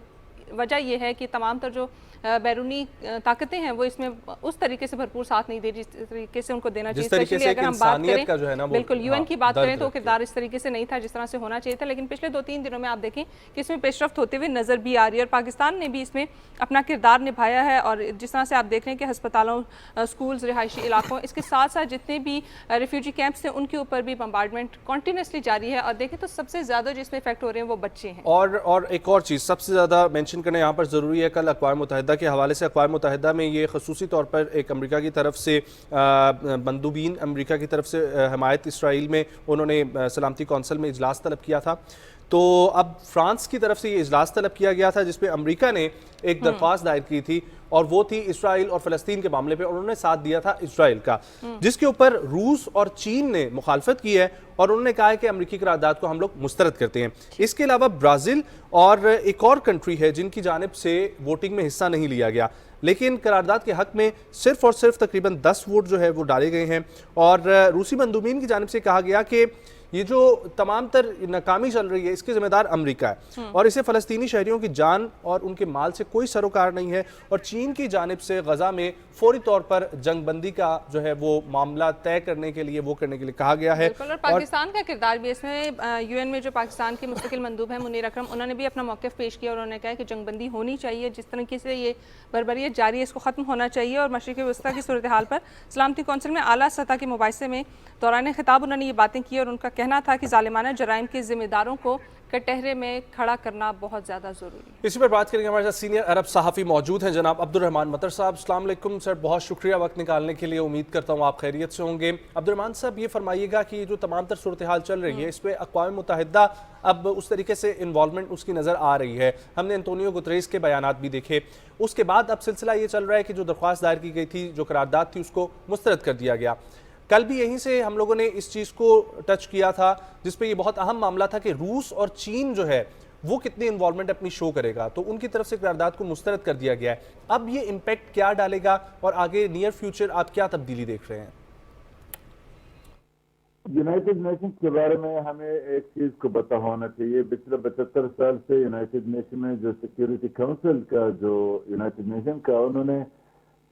वजह यह है कि तमाम तर जो बैरूनी ताकतें हैं वो इसमें उस तरीके से भरपूर साथ नहीं दे जिस तरीके से उनको देना चाहिए। स्पेशली अगर हम बात करें बिल्कुल UN की बात करें तो किरदार इस तरीके से नहीं था जिस तरह से होना चाहिए था, लेकिन पिछले 2-3 दिनों में आप देखें कि इसमें पेशरफ्त होते हुए नज़र भी आ रही है, और पाकिस्तान ने भी इसमें अपना किरदार निभाया है। और जिस तरह से आप देख रहे हैं कि अस्पतालों, स्कूल्स, रिहायशी इलाकों, इसके साथ साथ जितने भी रिफ्यूजी कैंप्स हैं उनके ऊपर भी बम्बार्डमेंट कंटिन्यूसली जारी है, और देखें तो सबसे ज़्यादा जिसमें इफेक्ट हो रहे हैं वो बच्चे हैं। और एक और चीज़ सबसे ज़्यादा मेंशन करना यहाँ पर ज़रूरी है, कल अक़वाम मुत्तहिदा के हवाले से अक़वाम मुत्तहिदा में ये ख़ुसूसी तौर पर एक अमेरिका की तरफ से बंदूबीन अमेरिका की तरफ से हमायत इसराइल में उन्होंने सलामती कौंसिल में इजलास तलब किया था, तो अब फ्रांस की तरफ से ये इजलास तलब किया गया था जिसपे अमेरिका ने एक दरख्वास्त दायर की थी, और वो थी इसराइल और फ़लस्तीन के मामले पे, और उन्होंने साथ दिया था इसराइल का, जिसके ऊपर रूस और चीन ने मुखालफत की है, और उन्होंने कहा है कि अमेरिकी करारदाद को हम लोग मुस्तरद करते हैं। इसके अलावा ब्राज़ील और एक और कंट्री है जिनकी जानिब से वोटिंग में हिस्सा नहीं लिया गया, लेकिन करारदाद के हक में सिर्फ और सिर्फ तकरीबन 10 वोट जो है वो डाले गए हैं, और रूसी बंदूबीन की जानिब से कहा गया कि ये जो तमाम तर नाकामी चल रही है इसके जिम्मेदार अमेरिका है और इसे फ़लस्तीनी शहरियों की जान और उनके माल से कोई सरोकार नहीं है और चीन की जानिब से गजा में फौरी तौर पर जंगबंदी का जो है वो मामला तय करने के लिए कहा गया है। और पाकिस्तान का किरदार भी इसमें, यूएन में जो पाकिस्तान के मुस्तकिल मंदूब हैं मुनीर अकरम, उन्होंने भी अपना मौक़िफ़ पेश किया और उन्होंने कहा कि जंगबंदी होनी चाहिए, जिस तरीके से ये बर्बरियत जारी है इसको ख़त्म होना चाहिए। और मशरिक़ वस्ता की सूरत हाल पर सलामती कौंसिल में आला सतह के मुबाहिसे में दौरान खिताब उन्होंने ये बातें की और उनका कहना था कि ज़ालिमाना जराइम के ज़िम्मेदारों को कटहरे में खड़ा करना बहुत ज़्यादा ज़रूरी है। इसी पर बात करेंगे, हमारे साथ सीनियर अरब सहाफ़ी मौजूद हैं जनाब अब्दुर्रहमान मतर साहब। अस्सलाम वालेकुम सर, बहुत शुक्रिया वक्त निकालने के लिए, उम्मीद करता हूँ आप खैरियत से होंगे। अब्दुर्रहमान साहब, ये फरमाइएगा कि जो तमाम तर सूरत हाल चल रही है इस पर अक़वाम मुत्तहिदा अब उस तरीके से इन्वॉल्वमेंट उसकी नज़र आ रही है, हमने एंटोनियो गुतरेस के बयानात भी देखे, उसके बाद अब सिलसिला ये चल रहा है कि जो दरख्वास्त दायर की गई थी, जो करारदाद थी, उसको मुस्तरद कर दिया गया। कल भी यहीं से हम लोगों ने इस चीज़ को टच किया था जिसपे ये बहुत अहम मामला था कि रूस और चीन जो है वो कितनी इन्वॉल्वमेंट अपनी शो करेगा, तो उनकी तरफ से करारदाद को मुस्तरद कर दिया गया है। अब ये इम्पैक्ट क्या डालेगा और आगे नियर फ्यूचर आप क्या तब्दीली देख रहे हैं? यूनाइटेड नेशंस के बारे में हमें एक चीज को पता होना चाहिए, पिछले 75 साल से यूनाइटेड नेशन में जो सिक्योरिटी काउंसिल का जो यूनाइटेड नेशन का उन्होंने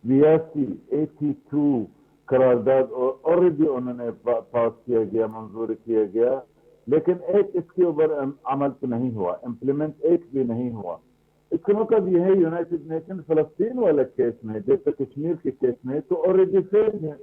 82 करारदाद ऑलरेडी उन्होंने पास किया गया, मंजूर किया गया, लेकिन एक इसके ऊपर अमल तो नहीं हुआ, इम्प्लीमेंट एक भी नहीं हुआ। इसका मतलब यह है यूनाइटेड नेशन फलस्तीन वाले केस में, जैसे कश्मीर के केस में तो ऑलरेडी फेल है।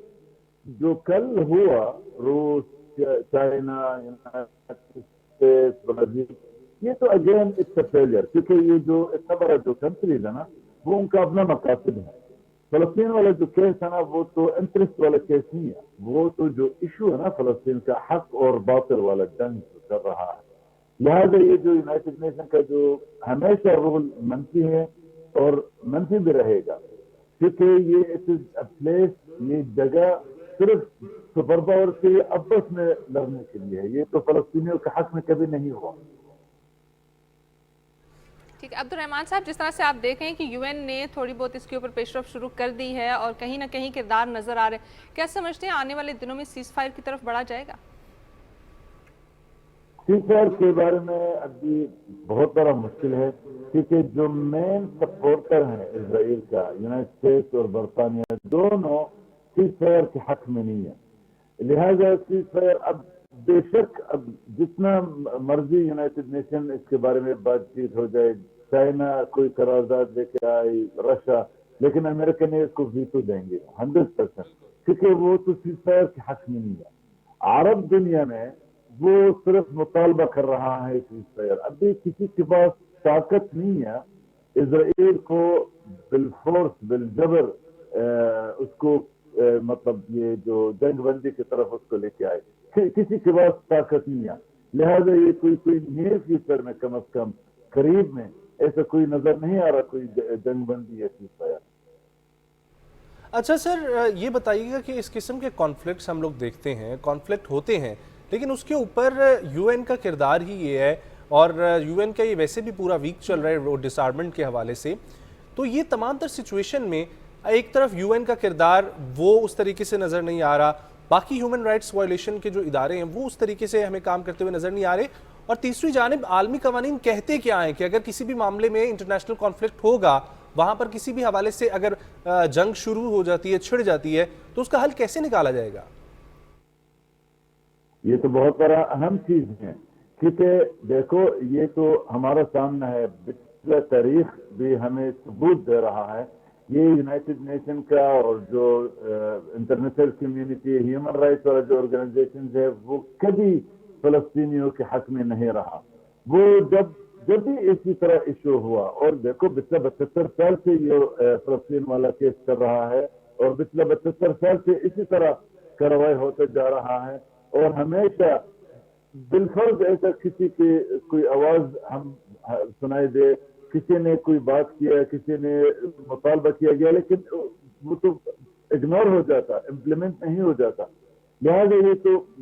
जो कल हुआ रूस, चाइना, यूनाइटेड स्टेट्स, ब्राजील, ये तो अगेन इट्स अ फेलियर, क्योंकि ये जो इतना बड़ा जो कंट्रीज है ना वो उनका अपना मकासद है। फलस्तीन वाला जो केस है ना वो तो इंटरेस्ट वाला केस नहीं है, वो तो जो इशू है ना फलस्तीन का हक और बातिल वाला जंग कर रहा है। लिहाजा ये जो यूनाइटेड नेशन का जो हमेशा रोल मनफी है और मनफी भी रहेगा, क्योंकि ये इट इज अ प्लेस, ये जगह सिर्फ सुपर पावर के आपस में लड़ने के लिए है, ये तो फलस्तीनियों के हक में कभी नहीं हुआ। ठीक है अब्दुर्रहमान साहब, जिस तरह से आप देखें कि यूएन ने थोड़ी बहुत इसके ऊपर पेशरफ शुरू कर दी है और कहीं ना कहीं किरदार नजर आ रहे हैं, क्या समझते हैं आने वाले दिनों में सीज फायर की तरफ बढ़ा जाएगा? सीज फायर के बारे में अभी बहुत बड़ा मुश्किल है, क्योंकि जो मेन सपोर्टर है इजराइल का, यूनाइटेड स्टेट्स और बरतानिया, दोनों सीज फायर के हक में नहीं है। लिहाजा सीज फायर अब बेशक अब जितना मर्जी यूनाइटेड नेशन इसके बारे में बातचीत हो जाए, चाइना कोई करारदाद लेके आई, रशिया, लेकिन अमेरिका ने इसको वीटो देंगे 100%, क्योंकि वो तो सीज फायर के हक में नहीं है। अरब दुनिया में वो सिर्फ मुतालबा कर रहा है सीज फायर, अभी किसी के पास ताकत नहीं है इजराइल को बिलफोर्स बिलजबर उसको मतलब ये जो जंगबंदी की तरफ उसको लेके आए, किसी के पास ताकत नहीं है। लिहाजा ये कोई नियर फ्यूचर में कम से कम करीब में ऐसा कोई नजर नहीं आ रहा कोई जंगबंदी या सीज फायर। अच्छा सर, ये बताइएगा कि इस किस्म के कॉन्फ्लिक्ट्स हम लोग देखते हैं, कॉन्फ्लिक्ट होते हैं, लेकिन उसके ऊपर यूएन का किरदार ही ये है और यूएन का ये वैसे भी पूरा वीक चल रहा है वो डिसआर्ममेंट के हवाले से, तो ये तमाम तर सिचुएशन में एक तरफ यूएन का किरदार वो उस तरीके से नज़र नहीं आ रहा, बाकी ह्यूमन राइट्स वायलेशन के जो इदारे हैं वो उस तरीके से हमें काम करते हुए नज़र नहीं आ रहे, और तीसरी जानिब आलमी कवानीन कहते क्या हैं कि अगर किसी भी मामले में इंटरनेशनल कॉन्फ्लिक्ट होगा, वहाँ पर किसी भी हवाले से अगर जंग शुरू हो जाती है, छिड़ जाती है, तो उसका हल कैसे निकाला जाएगा? ये तो बहुत बड़ा अहम चीज है, क्योंकि देखो ये तो हमारा सामना है, पिछला तारीख भी हमें सबूत दे रहा है, ये यूनाइटेड नेशन का और जो इंटरनेशनल कम्युनिटी, ह्यूमन राइट्स वाला जो ऑर्गेनाइजेशन है, वो कभी फलस्तीनियों के हक में नहीं रहा। वो जब भी इसी तरह इशू हुआ, और देखो पिछले 72 साल से ये फलस्तीन वाला केस कर रहा है और पिछले 72 साल से इसी तरह कार्रवाई होते जा रहा है, और हमेशा बिलफर्ज ऐसा किसी की कोई आवाज हम सुनाई दे, किसी ने कोई बात किया, किसी ने मुतालबा किया गया, लेकिन वो तो इग्नोर हो जाता, इम्प्लीमेंट नहीं हो जाता। लिहाजा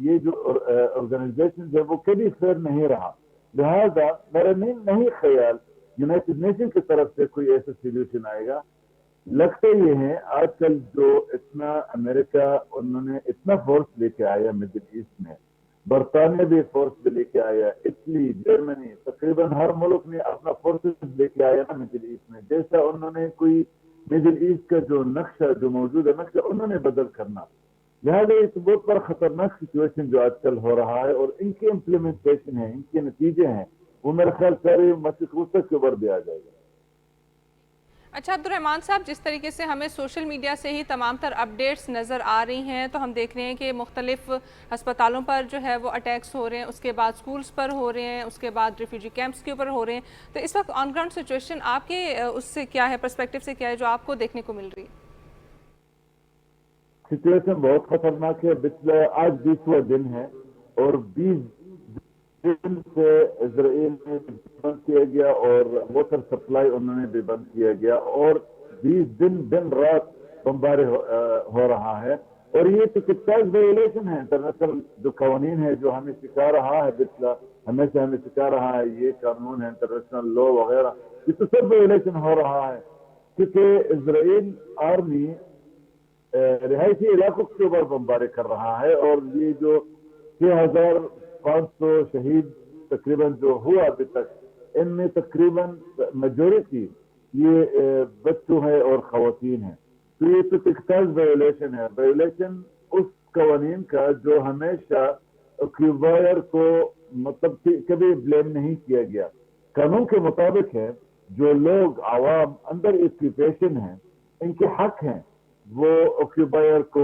ये जो ऑर्गेनाइजेशन है वो कभी फेयर नहीं रहा। लिहाजा मेरा नहीं ख्याल यूनाइटेड नेशन की तरफ से कोई ऐसा सोल्यूशन आएगा। लगता ये है आजकल जो इतना अमेरिका उन्होंने इतना फोर्स लेके आया मिडिल ईस्ट में, बरतानिया भी फोर्स लेके आया, इटली, जर्मनी, तकरीबन हर मुल्क ने अपना फोर्सेस लेके आया ना मिडिल ईस्ट में। जैसा उन्होंने कोई मिडिल ईस्ट का जो नक्शा, जो मौजूदा नक्शा, उन्होंने बदल करना। लिहाजा एक बहुत बड़ा खतरनाक सिचुएशन जो आजकल हो रहा है, और इनकी इम्प्लीमेंटेशन है, इनके नतीजे हैं, वो मेरे ख्याल सारे मशरिक वसत के ऊपर भी आ जाएगा। अच्छा अब्दुर्रहमान साहब, जिस तरीके से हमें सोशल मीडिया से ही तमाम तर अपडेट्स नज़र आ रही हैं, तो हम देख रहे हैं कि मुख्तलिफ अस्पतालों पर जो है वो अटैक्स हो रहे हैं, उसके बाद स्कूल्स पर हो रहे हैं, उसके बाद रिफ्यूजी कैंप्स के ऊपर हो रहे हैं। तो इस वक्त ऑन ग्राउंड सिचुएशन आपके उससे क्या है, पर्सपेक्टिव से क्या है जो आपको देखने को मिल रही है? सिचुएशन बहुत खतरनाक है। पिछले आज 20वां दिन है, और 20 दिन से इजराइल में बंद किया गया, और वाटर सप्लाई उन्होंने भी बंद किया गया, और 20 दिन दिन रात बमबारी हो रहा है। और ये तो कितना वायोलेशन है, इंटरनेशनल जो कानून है, जो हमें सिखा रहा है, पिछला हमेशा हमें सिखा रहा है, ये कानून है, इंटरनेशनल लॉ वगैरह, ये तो सब वायोलेशन हो रहा है। क्योंकि इजराइल आर्मी रिहायशी इलाकों के ऊपर बमबारी कर रहा है, और ये जो 6500 शहीद तकरीबन जो हुआ अभी तक, इनमें तकरीबन मेजोरिटी ये बच्चों है और खवातीन है। तो ये तो टेक्सटाइल वायोलेशन है, वायोलेशन उस कवानीन का जो हमेशा ऑक्यूपायर को मतलब कभी ब्लेम नहीं किया गया। कानून के मुताबिक है, जो लोग आवाम अंदर ऑक्यूपेशन है, इनके हक हैं वो ऑक्यूपायर को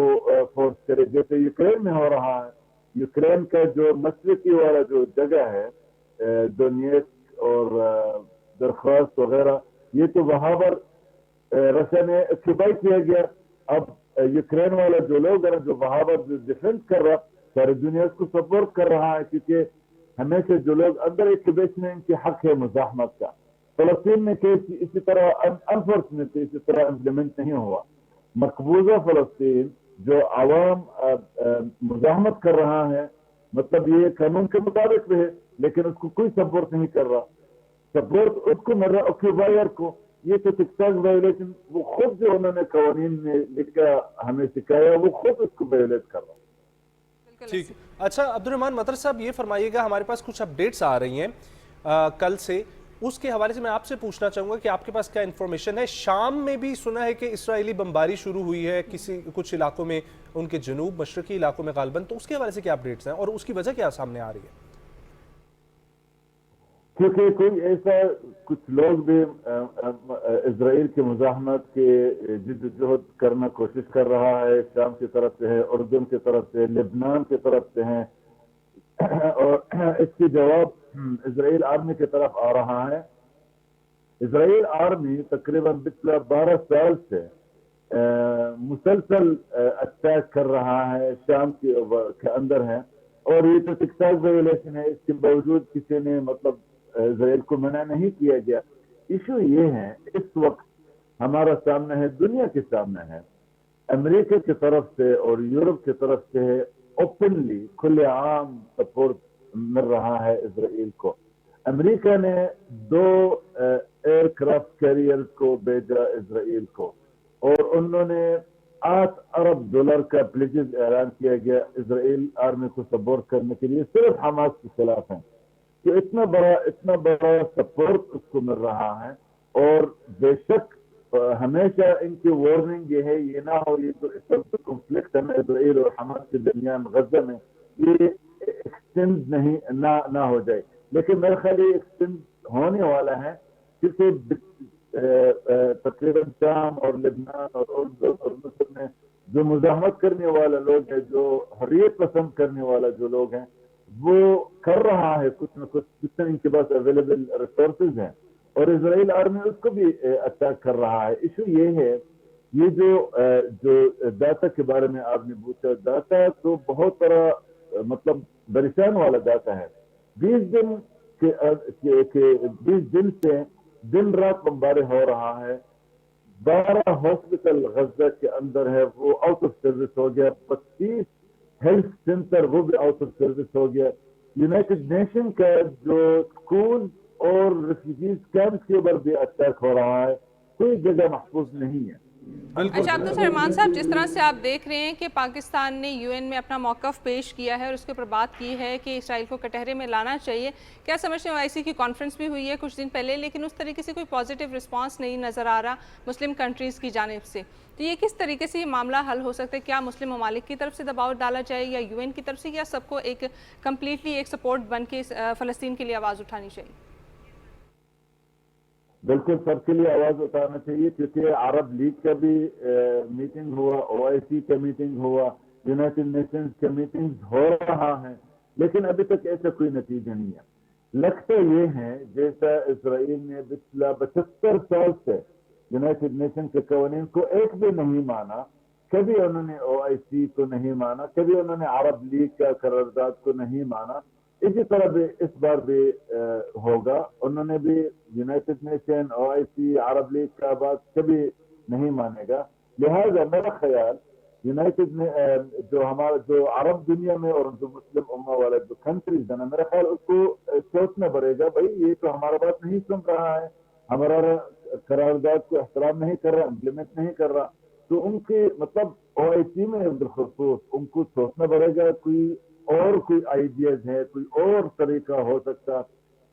फोर्स करे। जैसे यूक्रेन में हो रहा है, यूक्रेन का जो मशरकी वाला जो जगह है, दोनेत्स्क और दरख्वास्त वगैरह, ये तो वहां पर रशिया ने ऑक्यूपाई किया गया। अब यूक्रेन वाला जो लोग है, जो वहां पर डिफेंस कर रहा, सारी दुनिया उसको सपोर्ट कर रहा है, क्योंकि हमेशा जो लोग अंदर ऑक्यूपेशन है, इनके हक है मुजाहमत का। फलस्तीन में केस इसी तरह अनफॉर्चुनेटली इसी तरह इम्प्लीमेंट नहीं हुआ। मकबूजा फलस्तीन जो आवाम मुजाहमत कर रहा है, मतलब ये कानून के मुताबिक भी है, लेकिन उसको कोई सपोर्ट नहीं कर रहा, सपोर्ट उसको मिल रहा ऑक्यूपायर को। ये तो टेक्सटाइल वायोलेशन, वो खुद जो उन्होंने कवानीन में लिखा हमें सिखाया, वो खुद उसको वायोलेट कर रहा है। ठीक। अच्छा अब्दुर्रहमान मतर साहब, ये फरमाइएगा, हमारे पास कुछ अपडेट्स आ रही हैं कल से, उसके हवाले से मैं आपसे पूछना चाहूंगा कि आपके पास क्या इन्फॉर्मेशन है। शाम में भी सुना है कि इस्राएली बमबारी शुरू हुई है कुछ इलाकों में, उनके जनूब मशरकी इलाकों में गालबन, तो उसके हवाले से क्या अपडेट्स हैं और उसकी वजह क्या सामने आ रही है? क्योंकि कोई ऐसा कुछ लोग भी इजराइल की मुजाहमत के जिद्दोजहद करना कोशिश कर रहा है, शाम की तरफ से है, उर्दन की तरफ से, लेबनान की तरफ से है, और इसकी जवाब इजराइल आर्मी की तरफ आ रहा है। इजराइल आर्मी तकरीबन पिछले 12 साल से मुसलसल अटैक कर रहा है, शाम के अंदर है, और ये तो टेक्सटाइल वायोलेशन है। इसके बावजूद किसी ने मतलब इजराइल को मना नहीं किया गया। इशू ये है, इस वक्त हमारा सामने है, दुनिया के सामने है, अमेरिका की तरफ से और यूरोप की तरफ से ओपनली खुलेआम सपोर्ट मिल रहा है इजराइल को। अमेरिका ने 2 एयरक्राफ्ट कैरियर को भेजा इजराइल को, और उन्होंने $8 अरब का प्लेजेस ऐलान किया गया इजराइल आर्मी को सपोर्ट करने के लिए, सिर्फ हमास के खिलाफ है। तो इतना बड़ा सपोर्ट उसको मिल रहा है, और बेशक हमेशा इनकी वार्निंग ये है, ये ना हो, ये तो कॉन्फ्लिक्ट है ना इजराइल और हमास के दरमियान गजा में, ये एक्सटेंड नहीं ना हो जाए। लेकिन मेरे ख्याल ये एक्सटेंड होने वाला है, क्योंकि तकरीबन शाम और लेबनान और उर्दू और मिस्र में जो मुजाहमत करने वाला लोग हैं, जो हर्रियत पसंद करने वाला जो लोग हैं, वो कर रहा है कुछ न कुछ, जितने इनके पास अवेलेबल रिसोर्सेज हैं, और इजराइल आर्मी उसको भी अटैक कर रहा है। इशू ये है, ये जो डाटा के बारे में आपने पूछा, डाटा तो बहुत बड़ा मतलब परेशान वाला डाटा है। 20 दिन से दिन रात बमबारी हो रहा है। 12 हॉस्पिटल गजा के अंदर है, वो आउट ऑफ सर्विस हो गया। 25 हेल्थ सेंटर वो भी आउट ऑफ सर्विस हो गया। यूनाइटेड नेशन का जो स्कूल और रिफ्यूजीज कैंप के ऊपर भी अटैक हो रहा है, कोई जगह महफूज नहीं है। अच्छा अब्दुल रहमान साहब, जिस तरह से आप देख रहे हैं कि पाकिस्तान ने यूएन में अपना मौक़िफ़ पेश किया है और उसके ऊपर बात की है कि इसराइल को कटहरे में लाना चाहिए, क्या समझते हैं? OIC की कॉन्फ्रेंस भी हुई है कुछ दिन पहले, लेकिन उस तरीके से कोई पॉजिटिव रिस्पांस नहीं नज़र आ रहा मुस्लिम कंट्रीज़ की जानिब से। तो ये किस तरीके से ये मामला हल हो सकता है? क्या मुस्लिम ममालिक की तरफ से दबाव डाला जाए या यूएन की तरफ से, या सबको एक कम्प्लीटली एक सपोर्ट बन के फ़लस्तीन के लिए आवाज़ उठानी चाहिए? बिल्कुल सबके लिए आवाज उठाना चाहिए, क्योंकि अरब लीग का भी मीटिंग हुआ, OIC का मीटिंग हुआ, यूनाइटेड नेशंस का मीटिंग हो रहा है, लेकिन अभी तक ऐसा कोई नतीजा नहीं है। लगता ये है जैसा इसराइल ने पिछला 75 साल से यूनाइटेड नेशन के कवानीन को एक भी नहीं माना, कभी उन्होंने OIC को नहीं माना, कभी उन्होंने अरब लीग का करारदाद को नहीं माना, इसी तरह भी इस बार भी होगा। उन्होंने भी यूनाइटेड नेशन, OIC, अरब लीग का बात कभी नहीं मानेगा। लिहाजा मेरा ख्याल यूनाइटेड ने जो हमारा जो अरब दुनिया में और जो मुस्लिम उम्मा वाले जो कंट्रीज है ना, मेरा ख्याल उसको सोचना पड़ेगा, भाई ये तो हमारा बात नहीं सुन रहा है, हमारा करारदाद को एहतराम नहीं कर रहा, इम्प्लीमेंट नहीं कर रहा, तो उनके मतलब OIC में बिलखुसूस उनको सोचना पड़ेगा, कोई आइडियाज है, कोई और तरीका हो सकता,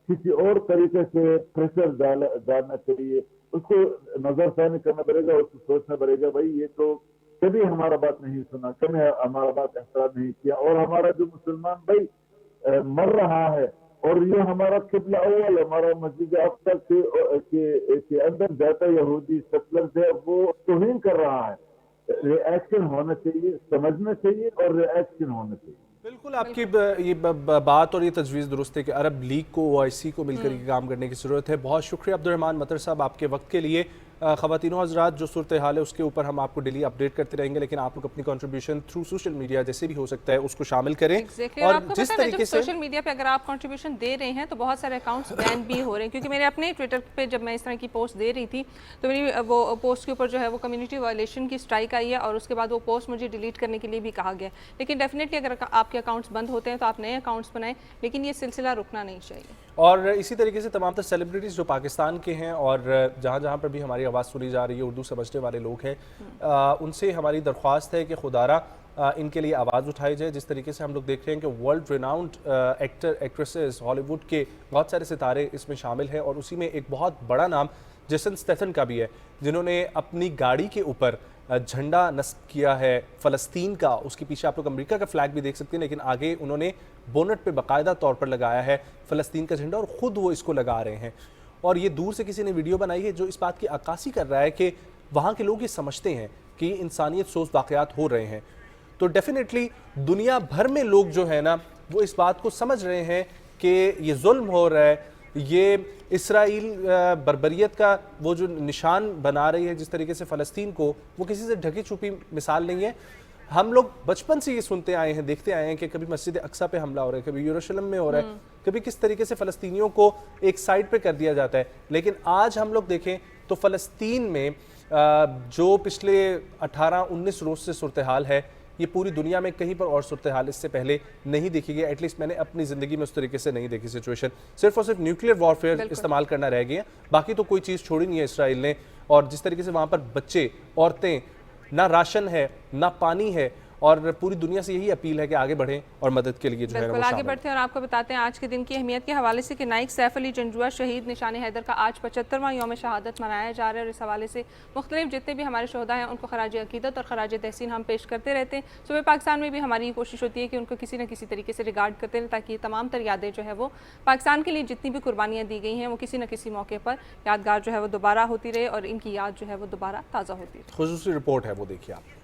किसी और तरीके से प्रेशर डालना चाहिए, उसको नजरसानी करना पड़ेगा, उसको सोचना पड़ेगा, भाई ये तो कभी हमारा बात नहीं सुना, कभी हमारा बात एहतराम नहीं किया, और हमारा जो मुसलमान भाई मर रहा है, और ये हमारा किबला अव्वल, हमारा मस्जिद अक्सा के अंदर जाता यहूदी सेटलर्स है, वो तौहीन कर रहा है। रिएक्शन होना चाहिए, समझना चाहिए और रिएक्शन होना चाहिए। बिल्कुल आपकी ये बात और ये तजवीज़ दुरुस्त है कि अरब लीग को OIC को मिलकर ये काम करने की ज़रूरत है। बहुत शुक्रिया अब्दुल रहमान मतर साहब आपके वक्त के लिए। ख़वातीनो हज़रात, जो सूरत हाल है उसके ऊपर हम आपको डेली अपडेट करते रहेंगे, लेकिन आप लोग अपनी कंट्रीब्यूशन थ्रू सोशल मीडिया जैसे भी हो सकता है उसको शामिल करें। और जिस तरीके से सोशल मीडिया पे अगर आप कंट्रीब्यूशन दे रहे हैं तो बहुत सारे अकाउंट्स बैन भी हो रहे हैं, क्योंकि मेरे अपने ट्विटर पे जब मैं इस तरह की पोस्ट दे रही थी तो मेरी वो पोस्ट के ऊपर जो है वो कम्युनिटी वायलेशन की स्ट्राइक आई है, और उसके बाद वो पोस्ट मुझे डिलीट करने के लिए भी कहा गया। लेकिन डेफिनेटली अगर आपके अकाउंट्स बंद होते हैं तो आप नए अकाउंट्स बनाएं, लेकिन ये सिलसिला रुकना नहीं चाहिए। और इसी तरीके से तमाम तर सेलिब्रिटीज़ जो पाकिस्तान के हैं और जहाँ जहाँ पर भी हमारी आवाज़ सुनी जा रही है, उर्दू समझने वाले लोग हैं, उनसे हमारी दरख्वास्त है कि खुदारा इनके लिए आवाज़ उठाई जाए। जिस तरीके से हम लोग देख रहे हैं कि world renowned actor actresses Hollywood के बहुत सारे सितारे इसमें शामिल हैं, और उसी में एक बहुत बड़ा नाम जेसन स्टेथन का भी है, जिन्होंने अपनी गाड़ी के ऊपर झंडा नस्ब किया है फ़लस्तीन का। उसके पीछे आप लोग अमेरिका का फ्लैग भी देख सकते हैं, लेकिन आगे उन्होंने बोनट पे बाकायदा तौर पर लगाया है फ़लस्तीन का झंडा, और ख़ुद वो इसको लगा रहे हैं। और ये दूर से किसी ने वीडियो बनाई है जो इस बात की अक्कासी कर रहा है कि वहाँ के लोग ये समझते हैं कि इंसानियत सोच वाक़यात हो रहे हैं। तो डेफिनेटली दुनिया भर में लोग जो है ना वो इस बात को समझ रहे हैं कि ये जुल्म हो रहा है, ये इसराइल बर्बरियत का वो जो निशान बना रही है जिस तरीके से फ़लस्तीन को, वो किसी से ढकी छुपी मिसाल नहीं है। हम लोग बचपन से ये सुनते आए हैं, देखते आए हैं कि कभी मस्जिद अक्सा पे हमला हो रहा है, कभी यरूशलेम में हो रहा है, कभी किस तरीके से फ़लस्तीनियों को एक साइड पे कर दिया जाता है। लेकिन आज हम लोग देखें तो फ़लस्तीन में जो पिछले 18-19 रोज़ से सूरत हाल है, ये पूरी दुनिया में कहीं पर और सूरत हाल इससे पहले नहीं देखी गई। एटलीस्ट मैंने अपनी ज़िंदगी में उस तरीके से नहीं देखी सिचुएशन। सिर्फ और सिर्फ न्यूक्लियर वॉरफेयर इस्तेमाल करना रह गया, बाकी तो कोई चीज़ छोड़ी नहीं है इसराइल ने। और जिस तरीके से वहाँ पर बच्चे, औरतें, ना राशन है ना पानी है, और पूरी दुनिया से यही अपील है कि आगे बढ़ें और मदद के लिए जो है आगे बढ़ते हैं। और आपको बताते हैं आज के दिन की अहमियत के हवाले से कि नाइक सैफ अली जंजुआ शहीद निशान हैदर का आज 75वां यौम शहादत मनाया जा रहा है, और इस हवाले से मुख्तलिफ जितने भी हमारे शोहदा हैं उनको खराज अकीदत और खराज तहसीन हम पेश करते रहते हैं। सुबह पाकिस्तान में भी हमारी कोशिश होती है कि उनको किसी न किसी तरीके से रिगार्ड करते रहें, ताकि तमाम तर यादें जो है वो पाकिस्तान के लिए जितनी भी कुर्बानियाँ दी गई हैं वो किसी न किसी मौके पर यादगार जो है वो दोबारा होती रहे और इनकी याद जो है वो दोबारा ताज़ा होती रहे। खुसूसी रिपोर्ट है वो, देखिए आप।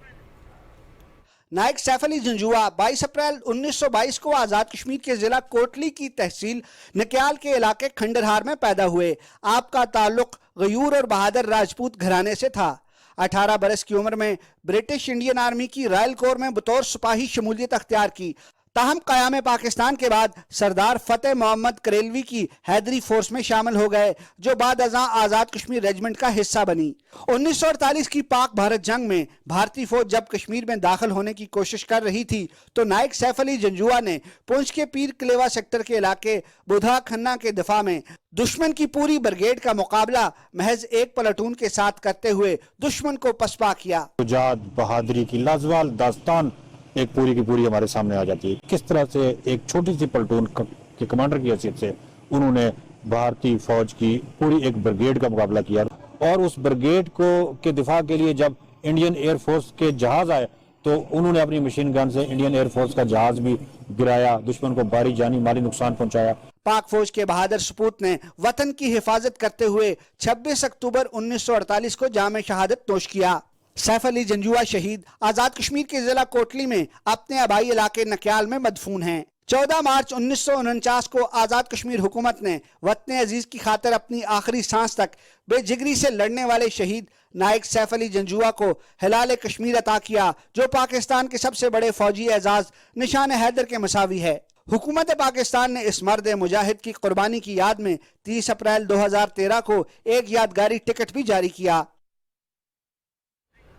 नाइक सैफ अली जंजुआ 22 अप्रैल 1922 को आज़ाद कश्मीर के ज़िला कोटली की तहसील नक्याल के इलाके खंडरहार में पैदा हुए। आपका ताल्लुक गयूर और बहादुर राजपूत घराने से था। 18 बरस की उम्र में ब्रिटिश इंडियन आर्मी की रॉयल कोर में बतौर सिपाही शमूलियत अख्तियार की। ताहम क़याम पाकिस्तान के बाद सरदार फतेह मोहम्मद करेलवी की हैदरी फोर्स में शामिल हो गए, जो बाद अज़ां आज़ाद कश्मीर रेजिमेंट का हिस्सा बनी। 1948 की पाक भारत जंग में भारतीय फौज जब कश्मीर में दाखिल होने की कोशिश कर रही थी तो नाइक सैफ अली जंजुआ ने पुंछ के पीर कलेवा सेक्टर के इलाके बुधा खन्ना के दिफा में दुश्मन की पूरी ब्रिगेड का मुकाबला महज एक प्लाटून के साथ करते हुए दुश्मन को पसपा किया। शुजाअत, बहादुरी की लाजवाब दास्तान एक पूरी की पूरी हमारे सामने आ जाती है। किस तरह से एक छोटी सी प्लाटून के कमांडर की हैसियत से उन्होंने भारतीय फौज की पूरी एक ब्रिगेड का मुकाबला किया, और उस ब्रिगेड को के दिफा के लिए जब इंडियन एयरफोर्स के जहाज आए तो उन्होंने अपनी मशीन गन से इंडियन एयरफोर्स का जहाज भी गिराया, दुश्मन को भारी जानी माली नुकसान पहुंचाया। पाक फौज के बहादुर सपूत ने वतन की हिफाजत करते हुए 26 अक्टूबर 1948 को जाम शहादत नोश किया। सैफ अली जंजुआ शहीद आजाद कश्मीर के जिला कोटली में अपने आबाई इलाके नक्याल में मदफून हैं। 14 मार्च 1949 को आजाद कश्मीर हुकूमत ने वतन अजीज की खातिर अपनी आखिरी सांस तक बेजिगरी से लड़ने वाले शहीद नाइक सैफ अली जंजुआ को हिलाल कश्मीर अता किया, जो पाकिस्तान के सबसे बड़े फौजी एजाज निशान हैदर के मसावी है। हुकूमत पाकिस्तान ने इस मर्द मुजाहिद की कुर्बानी की याद में 30 अप्रैल 2013 को एक यादगारी टिकट भी जारी किया।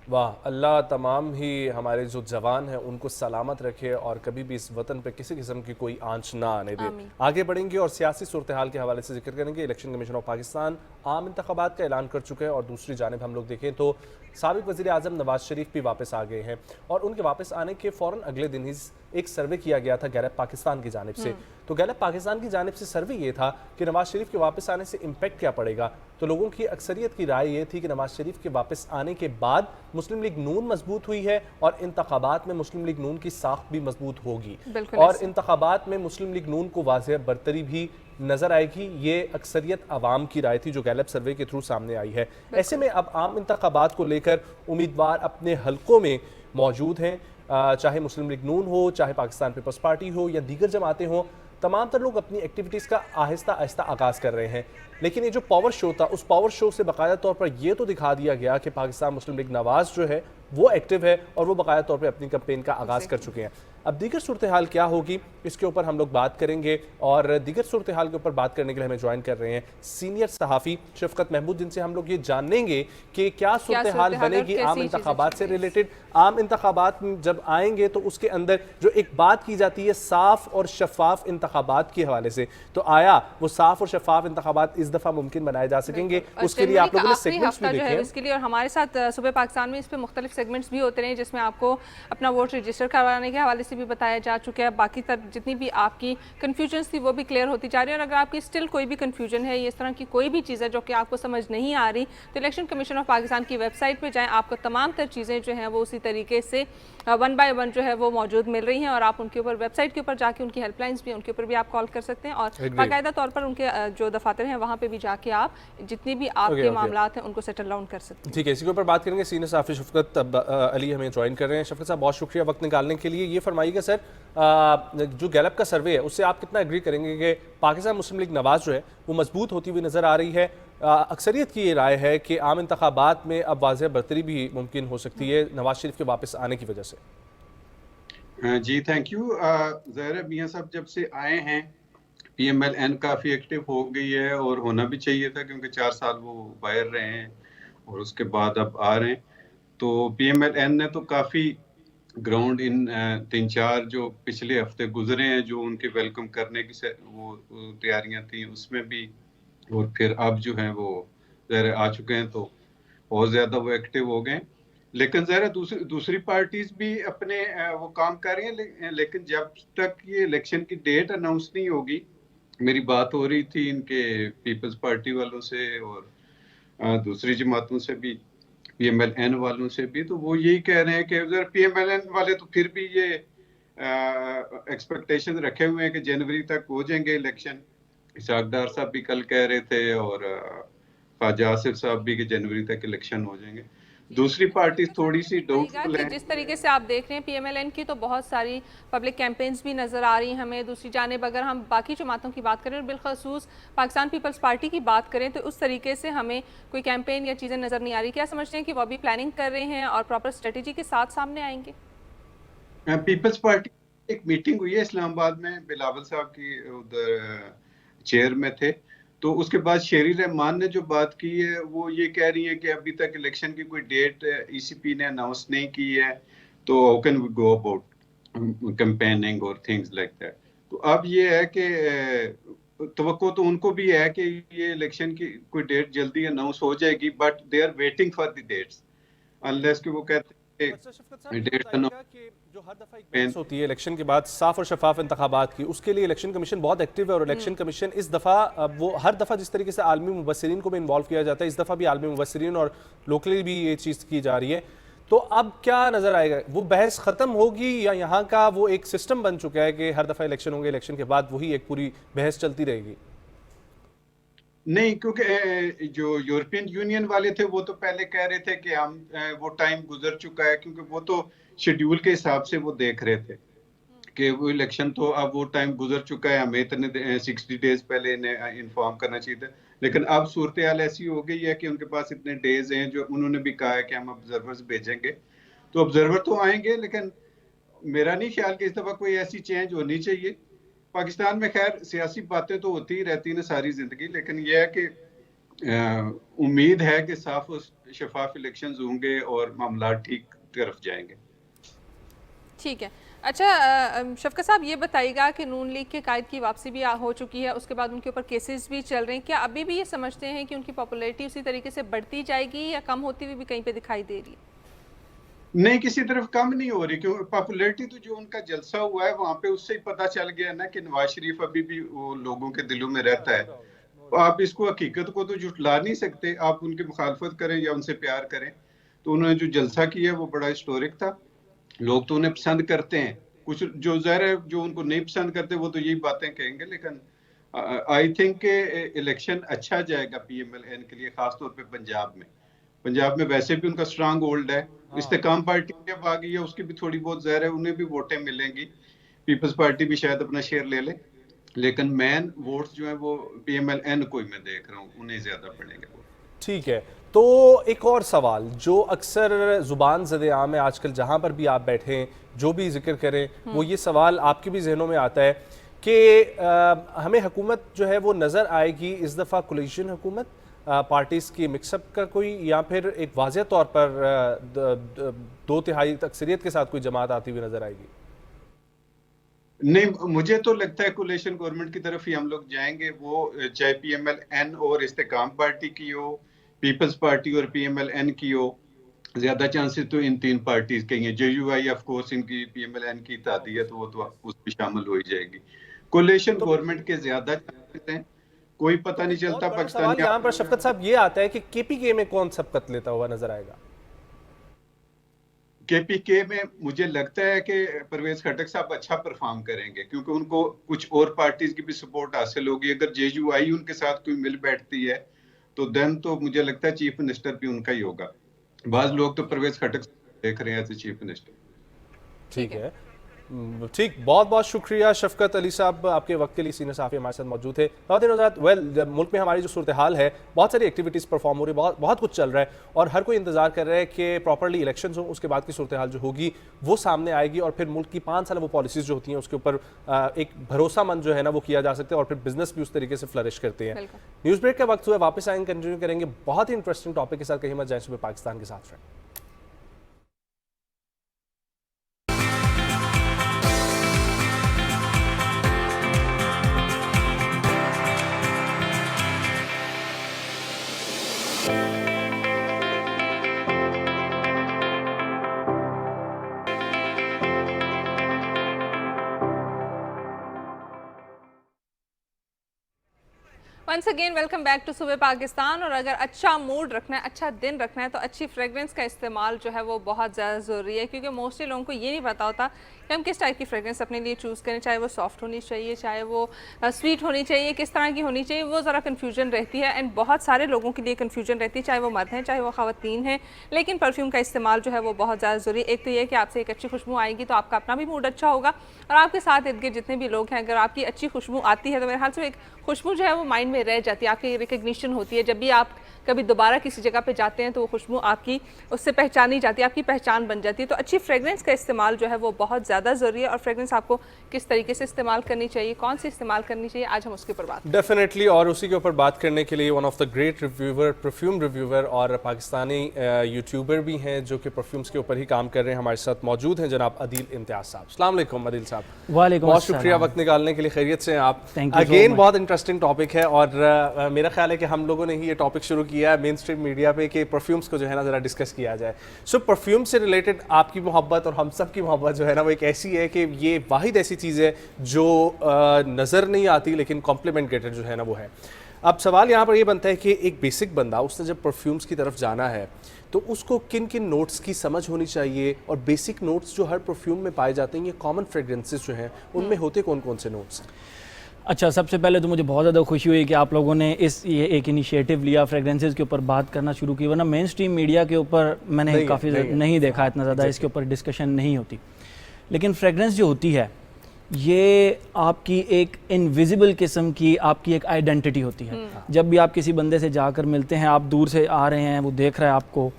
वाह, अल्लाह तमाम ही हमारे जो जवान हैं उनको सलामत रखे और कभी भी इस वतन पे किसी किस्म की कोई आंच ना आने दे। आगे बढ़ेंगे और सियासी सूरत हाल के हवाले से जिक्र करेंगे। इलेक्शन कमीशन ऑफ पाकिस्तान आम इंतखाबात का ऐलान कर चुके हैं और दूसरी जानिब हम लोग देखें तो साबिक वज़ीर आज़म नवाज शरीफ भी वापस आ गए हैं और उनके वापस आने के फ़ौरन अगले दिन ही एक सर्वे किया गया था गैलप पाकिस्तान की जानिब से। तो गैलप पाकिस्तान की जानिब से सर्वे ये था कि नवाज शरीफ के वापस आने से इम्पैक्ट क्या पड़ेगा। तो लोगों की अक्सरियत की राय ये थी कि नवाज शरीफ के वापस आने के बाद मुस्लिम लीग नून मजबूत हुई है और इंतखाबात में मुस्लिम लीग नून की साख भी मजबूत होगी और इंतखाबात में मुस्लिम लीग नून को वाज़ेह बरतरी भी नजर आएगी। ये अक्सरियत आवाम की राय थी जो गैलप सर्वे के थ्रू सामने आई है। ऐसे में अब आम इंतखाबात को लेकर उम्मीदवार अपने हलकों में मौजूद हैं, चाहे मुस्लिम लीग नून हो, चाहे पाकिस्तान पीपल्स पार्टी हो या दीगर जमातें हों, तमाम तर लोग अपनी एक्टिविटीज़ का आहिस्ता आहिस्ता आगाज़ कर रहे हैं। लेकिन ये जो पावर शो था, उस पावर शो से बाकायदा तौर पर यह तो दिखा दिया गया कि पाकिस्तान मुस्लिम लीग नवाज जो है वो एक्टिव है और वो बाकायदा तौर पर अपनी कैंपेन का आगाज़ कर चुके हैं। अब दीगर सूरत हाल क्या होगी इसके ऊपर हम लोग बात करेंगे और दीगर सूरत हाल के ऊपर बात करने के लिए हमें ज्वाइन कर रहे हैं सीनियर सहाफ़ी शफकत महमूद, जिनसे हम लोग ये जानेंगे कि क्या सूरत हाल बनेगी आम इंतखाबात से रिलेटेड। आम इंतखाबात जब आएंगे तो उसके अंदर जो एक बात की जाती है साफ और शफाफ इंतखाबात के हवाले से, तो आया वो साफ और शफाफ इंतखाबात इस दफ़ा मुमकिन बनाए जा सकेंगे? उसके लिए आप लोगों ने सेगमेंट्स भी देखे हैं इसके लिए, और हमारे साथ सुबह पाकिस्तान में इस पे मुख्तलिफ सेगमेंट्स भी होते रहे जिसमें आपको अपना वोट रजिस्टर करवाने के हवाले से भी बताया जा चुका है। बाकी तक जितनी भी आपकी कन्फ्यूजन्स थी वो भी क्लियर होती जा रही है और अगर आपकी स्टिल कोई भी कन्फ्यूजन है, इस तरह की कोई भी चीज़ है जो कि आपको समझ नहीं आ रही, तो इलेक्शन कमीशन ऑफ पाकिस्तान की वेबसाइट पे जाएं। आपको तमाम तर चीज़ें जो हैं वो उसी तरीके से 1 बाय 1 जो है वो मौजूद मिल रही हैं और आप उनके ऊपर वेबसाइट के ऊपर जाके उनकी हेल्पलाइंस भी उनके ऊपर भी आप कॉल कर सकते हैं और बाकायदा तौर पर उनके जो दफातर हैं वहाँ पे भी जाके आप जितनी भी आपके मामलात हैं उनको सेटल डाउन कर सकते हैं। ठीक है, इसी के ऊपर बात करेंगे। सीनियर साफ़ी शफकत अली हमें ज्वाइन कर रहे हैं। शफकत साहब, बहुत शुक्रिया वक्त निकालने के लिए। ये फरमाइएगा सर, जो गैलप का सर्वे है उससे आप कितना एग्री करेंगे कि पाकिस्तान मुस्लिम लीग नवाज जो है वो मजबूत होती हुई नज़र आ रही है? अक्सरियत की ये राय है कि आम इंतखाबात में अब वाज़ेह बरतरी भी मुमकिन हो सकती है नवाज शरीफ के वापस आने की वजह से। जी थैंक यू। ज़ाहिर मियाँ साहब जब से आए हैं PMLN काफ़ी एक्टिव हो गई है और होना भी चाहिए था क्योंकि 4 साल वो बाहर रहे हैं और उसके बाद अब आ रहे हैं। तो PMLN ने तो काफ़ी ग्राउंड इन 3-4 जो पिछले हफ्ते गुजरे हैं जो उनके वेलकम करने की वो तैयारियां थी उसमें भी, और फिर अब जो है वो ज़ाहिर आ चुके हैं तो बहुत ज़्यादा वो एक्टिव हो गए। लेकिन ज़रा दूसरी पार्टीज भी अपने वो काम कर रही हैं, लेकिन जब तक ये इलेक्शन की डेट अनाउंस नहीं होगी, मेरी बात हो रही थी इनके पीपल्स पार्टी वालों से और दूसरी जमातों से भी, PMLN वालों से भी, तो वो यही कह रहे हैं कि अगर PMLN वाले तो फिर भी ये एक्सपेक्टेशन रखे हुए हैं कि जनवरी तक हो जाएंगे इलेक्शन। इसाक डार साहब भी कल कह रहे थे और ख्वाजा आसिफ साहब भी कि जनवरी तक इलेक्शन हो जाएंगे। दूसरी पार्टी थोड़ी सी डाउटफुल है। जिस तरीके से आप देख रहे हैं PMLN की तो बहुत सारी पब्लिक कैंपेन्स भी नज़र आ रही हैं हमें। दूसरी जानिब अगर हम बाकी जमातों की बात करें और बिलखसूस पाकिस्तान पीपल्स पार्टी की बात करें तो उस तरीके से हमें कोई कैंपेन या चीज़ें नज़र नहीं आ रही। क्या समझते हैं कि वो अभी प्लानिंग कर रहे हैं और प्रॉपर स्ट्रेटेजी के साथ सामने आएंगे? पीपल्स पार्टी एक मीटिंग हुई है इस्लामाबाद में, बिलावल साहब की उधर चेयर में थे, तो उसके बाद शेरी रहमान ने जो बात की है वो ये कह रही है कि अभी तक इलेक्शन की कोई डेट ईसीपी ने अनाउंस नहीं की है, तो how can we go about campaigning और थिंग्स लाइक दैट। तो अब ये है कि तवक्को तो उनको भी है कि ये इलेक्शन की कोई डेट जल्दी अनाउंस हो जाएगी, but they are waiting for the dates unless कि वो कहते हैं जो हर दफा एक बहस होती है इलेक्शन के बाद साफ और शफाफ इंतखाबात की, उसके लिए इलेक्शन कमीशन बहुत एक्टिव है और इलेक्शन कमीशन इस दफा वो हर दफा जिस तरीके से आलमी मुबस्सिरीन को भी इन्वॉल्व किया जाता है, इस दफा भी आलमी मुबस्सिरीन और लोकली भी ये चीज़ की जा रही है। तो अब क्या नजर आएगा, वो बहस खत्म होगी या यहाँ का वो एक सिस्टम बन चुका है कि हर दफा इलेक्शन होंगे, इलेक्शन के बाद वही एक पूरी बहस चलती रहेगी? नहीं, क्योंकि जो यूरोपियन यूनियन वाले थे वो तो पहले कह रहे थे कि हम वो टाइम गुजर चुका है, क्योंकि वो तो शेड्यूल के हिसाब से वो देख रहे थे कि वो इलेक्शन तो अब वो टाइम गुजर चुका है, हमें इतने 60 डेज पहले इन्हें इन्फॉर्म करना चाहिए था। लेकिन अब सूरत हाल ऐसी हो गई है कि उनके पास इतने डेज हैं, जो उन्होंने भी कहा है कि हम ऑब्जर्वर्स भेजेंगे, तो ऑब्जर्वर तो आएंगे, लेकिन मेरा नहीं ख्याल कि इस दफा कोई ऐसी चेंज होनी चाहिए। पाकिस्तान में खैर सियासी बातें तो होती ही रहती हैं सारी जिंदगी, लेकिन यह है कि उम्मीद है कि साफ और शफाफ इलेक्शंस होंगे और मामला ठीक तरफ जाएंगे। ठीक है। अच्छा शफकत साहब, ये बताइएगा कि नून लीग के कायद की वापसी भी हो चुकी है, उसके बाद उनके ऊपर केसेस भी चल रहे हैं, क्या अभी भी ये समझते हैं कि उनकी पॉपुलैरिटी उसी तरीके से बढ़ती जाएगी या कम होती हुई भी कहीं पे दिखाई दे रही है? नहीं, किसी तरफ कम नहीं हो रही, क्योंकि पॉपुलैरिटी तो जो उनका जलसा हुआ है वहां पे उससे ही पता चल गया ना कि नवाज शरीफ अभी भी वो लोगों के दिलों में रहता है। तो आप इसको हकीकत को तो झुठला नहीं सकते, आप उनकी मुखालफत करें या उनसे प्यार करें। तो उन्होंने जो जलसा किया वो बड़ा हिस्टोरिक था, लोग तो उन्हें पसंद करते हैं, कुछ जो ज़ाहिर है जो उनको नहीं पसंद करते वो तो यही बातें कहेंगे, लेकिन आई थिंक के इलेक्शन अच्छा जाएगा PMLN के लिए, खासतौर पे पंजाब में वैसे भी उनका स्ट्रांग होल्ड है। इस्तेकाम पार्टी जब आ गई है उसकी भी थोड़ी बहुत ज़ाहिर है उन्हें भी वोटें मिलेंगी, पीपल्स पार्टी भी शायद अपना शेयर ले ले, लेकिन मैन वोट्स जो है वो PMLN को ही मैं देख रहा हूँ, उन्हें ज़्यादा पड़ेंगे। ठीक है, तो एक और सवाल जो अक्सर ज़ुबान ज़द-ए-आम है आजकल, जहाँ पर भी आप बैठे जो भी जिक्र करें, वो ये सवाल आपके भी जहनों में आता है कि हमें हुकूमत जो है वो नज़र आएगी इस दफ़ा कोलिशन हुकूमत, पार्टीज़ की मिक्सअप का कोई, या फिर एक वाज़ेह तौर पर 2/3 अक्सरियत के साथ कोई जमात आती हुई नज़र आएगी? नहीं, मुझे तो लगता है कोलिशन गवर्नमेंट की तरफ ही हम लोग जाएंगे, वो चाहे PMLN और इस्तेकाम पार्टी की हो, पीपल्स पार्टी और PMLN की हो, ज्यादा चांसेस तो इन तीन पार्टीज के हैं। JUI ऑफ कोर्स इनकी PMLN की इत्तेहादी है तो वो तो उसमें शामिल हो ही जाएगी। कोलिशन गवर्नमेंट के ज्यादा चांसेस हैं, कोई पता नहीं चलता पाकिस्तान यहाँ पर शफकत साहब ये आता है कि KPK में कौन सबकत लेता हुआ नजर आएगा? KPK में मुझे लगता है कि परवेज खटक साहब अच्छा परफॉर्म करेंगे, क्योंकि उनको कुछ और पार्टीज की भी सपोर्ट हासिल होगी। अगर JUI उनके साथ कोई मिल बैठती है तो देन तो मुझे लगता है चीफ मिनिस्टर भी उनका ही होगा। बाज लोग तो परवेज खटक देख रहे हैं चीफ मिनिस्टर। ठीक है, ठीक, बहुत बहुत शुक्रिया शफकत अली साहब, आपके वक्त के लिए सीनियर साहब हमारे साथ मौजूद थे। वेल, मुल्क में हमारी जो सूरत हाल है, बहुत सारी एक्टिविटीज़ परफॉर्म हो रही है, बहुत कुछ चल रहा है और हर कोई इंतजार कर रहा है कि प्रॉपरली इलेक्शंस हो, उसके बाद की सूरत हाल जो होगी वो सामने आएगी और फिर मुल्क की 5 साल वो पॉलिसीज़ जो होती हैं उसके ऊपर एक भरोसामंद जो है ना वो किया जा सकता है और फिर बिजनेस भी उस तरीके से फ्लरिश करते हैं। न्यूज़ ब्रेक का वक्त हुआ, वापस आएंगे, कंटिन्यू करेंगे बहुत ही इंटरेस्टिंग टॉपिक के साथ। कहीं मत जाएं, सुबह पाकिस्तान के साथ रहें। Once again welcome back to Subah Pakistan. और अगर अच्छा मूड रखना है, अच्छा दिन रखना है, तो अच्छी फ्रेगरेंस का इस्तेमाल जो है वो बहुत ज़्यादा ज़रूरी है, क्योंकि मोस्टली लोगों को ये नहीं पता होता कि हम किस टाइप की फ्रेगरेंस अपने लिए चूज़ करें, चाहे वो सॉफ्ट होनी चाहिए, चाहे वो स्वीट होनी चाहिए, किस तरह की होनी चाहिए, वो ज़रा कन्फ्यूजन रहती है। एंड बहुत सारे लोगों के लिए कन्फ्यूजन रहती है, चाहे वो मर्द हैं चाहे वो ख़वातीन हैं, लेकिन परफ्यूम का इस्तेमाल जो है वो बहुत ज़्यादा ज़रूरी है। एक तो ये कि आपसे एक अच्छी खुशबू आएगी तो आपका अपना भी मूड अच्छा होगा और आपके साथ इर्द गिर्द जितने भी लोग हैं, अगर आपकी अच्छी खुशबू आती है तो मेरे ख्याल से एक खुशबू जो है वो माइंड में रह जाती है, आपकी रिकग्निशन होती है। जब भी आप कभी दोबारा किसी जगह पे जाते हैं तो वो खुशबू आपकी उससे पहचानी जाती है, आपकी पहचान बन जाती है। तो अच्छी फ्रेगरेंस का इस्तेमाल जो है वो बहुत ज़्यादा ज़रूरी है। और फ्रेगरेंस आपको किस तरीके से इस्तेमाल करनी चाहिए, कौन सी इस्तेमाल करनी चाहिए, आज हम उसके ऊपर बात डेफिनेटली। और उसी के ऊपर बात करने के लिए one of the great reviewer, perfume reviewer और पाकिस्तानी यूट्यूबर भी हैं जो कि परफ्यूम्स के ऊपर ही काम कर रहे हैं, हमारे साथ मौजूद हैं जनाब अदील इम्तियाज साहब। अस्सलाम वालेकुम अदील साहब। वालेकुम बहुत शुक्रिया वक्त निकालने के लिए, खैरियत से हैं आप? Thank you so again much. बहुत इंटरेस्टिंग टॉपिक है और मेरा ख्याल है कि हम लोगों ने ही ये टॉपिक शुरू किया है मेन स्ट्रीम मीडिया पे कि परफ्यूम्स को जो है ना ज़रा डिस्कस किया जाए। सो परफ्यूम से रिलेटेड आपकी मोहब्बत और हम सब की मोहब्बत जो है ना वो एक ऐसी है कि ये वाहिद ऐसी चीज़ है जो नज़र नहीं आती लेकिन कॉम्प्लीमेंट गेटर जो है ना वो है। अब सवाल यहाँ पर ये बनता है कि एक बेसिक बंदा उसने जब परफ्यूम्स की तरफ जाना है तो उसको किन किन नोट्स की समझ होनी चाहिए और बेसिक नोट्स जो हर परफ्यूम में पाए जाते हैं, ये कॉमन फ्रेग्रेंसेस जो हैं उनमें होते कौन कौन से नोट्स हैं? अच्छा, सबसे पहले तो मुझे बहुत ज़्यादा खुशी हुई कि आप लोगों ने ये एक इनिशिएटिव लिया, फ्रेग्रेंसेस के ऊपर बात करना शुरू की, वरना मेन स्ट्रीम मीडिया के ऊपर मैंने काफ़ी नहीं देखा इतना ज़्यादा, इसके ऊपर डिस्कशन नहीं होती। लेकिन फ्रेग्रेंस जो होती है ये आपकी एक इनविजिबल किस्म की आपकी एक आइडेंटिटी होती है। जब भी आप किसी बंदे से जाकर मिलते हैं, आप दूर से आ रहे हैं, वो देख रहा है आपको,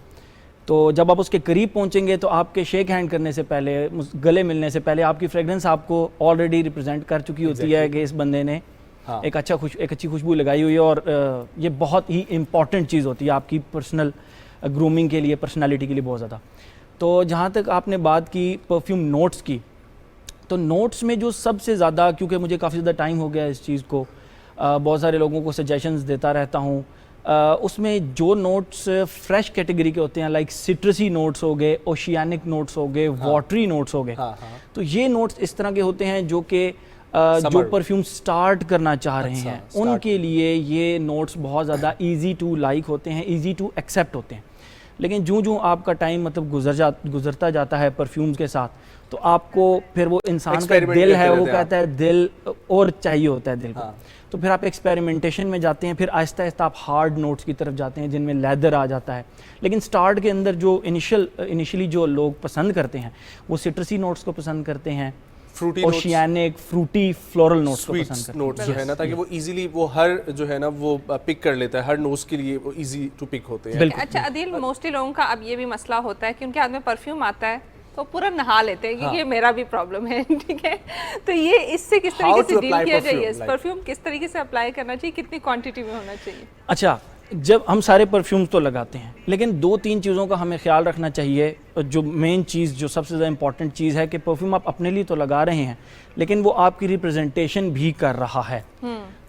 तो जब आप उसके करीब पहुंचेंगे तो आपके शेक हैंड करने से पहले, गले मिलने से पहले आपकी फ्रेग्रेंस आपको ऑलरेडी रिप्रेजेंट कर चुकी होती है कि इस बंदे ने एक अच्छी खुशबू लगाई हुई है। और ये बहुत ही इंपॉर्टेंट चीज़ होती है आपकी पर्सनल ग्रूमिंग के लिए, पर्सनालिटी के लिए बहुत ज़्यादा। तो जहाँ तक आपने बात की परफ्यूम नोट्स की, तो नोट्स में जो सबसे ज़्यादा, क्योंकि मुझे काफ़ी ज़्यादा टाइम हो गया इस चीज़ को, बहुत सारे लोगों को सजेशंस देता रहता हूँ, उसमें जो नोट्स फ्रेश कैटेगरी के होते हैं, लाइक सिट्रसी नोट्स हो गए, ओशियानिक नोट्स हो गए, वाटरी नोट्स हो गए, तो ये नोट्स इस तरह के होते हैं जो कि जो परफ्यूम स्टार्ट करना चाह रहे हैं उनके लिए ये नोट्स बहुत ज़्यादा इजी टू लाइक होते हैं, इजी टू एक्सेप्ट होते हैं। लेकिन जो आपका टाइम मतलब गुजरता जाता है परफ्यूम्स के साथ, तो आपको फिर वो इंसान का दिल है, वो कहता है दिल और चाहिए होता है दिल को, तो फिर आप एक्सपेरिमेंटेशन में जाते हैं, फिर आहिस्ता आहिस्ता आप हार्ड नोट्स की तरफ जाते हैं जिनमें लेदर आ जाता है। लेकिन स्टार्ट के अंदर जो इनिशियली जो लोग पसंद करते हैं वो सिट्रसी नोट्स को पसंद करते हैं, fruity, oceanic, fruity, floral notes को पसंद करते हैं, नोट्स जो है ना, ताकि वो इजीली वो हर जो है ना वो पिक कर लेता है, हर नोज के लिए वो इजी टू पिक होते हैं। अच्छा अदील, मोस्टली लोगों का अब ये भी मसला होता है कि उनके हाथ में परफ्यूम आता है तो पूरा नहा लेते हैं, क्योंकि ये मेरा भी प्रॉब्लम है, ठीक है? तो ये इससे किस तरीके से डील किया जाए? परफ्यूम किस तरीके से अप्लाई करना चाहिए, कितनी क्वांटिटी में होना चाहिए? अच्छा, जब हम सारे परफ्यूम्स तो लगाते हैं, लेकिन 2-3 चीज़ों का हमें ख्याल रखना चाहिए। जो मेन चीज़, जो सबसे ज़्यादा इंपॉर्टेंट चीज़ है कि परफ्यूम आप अपने लिए तो लगा रहे हैं, लेकिन वो आपकी रिप्रेजेंटेशन भी कर रहा है।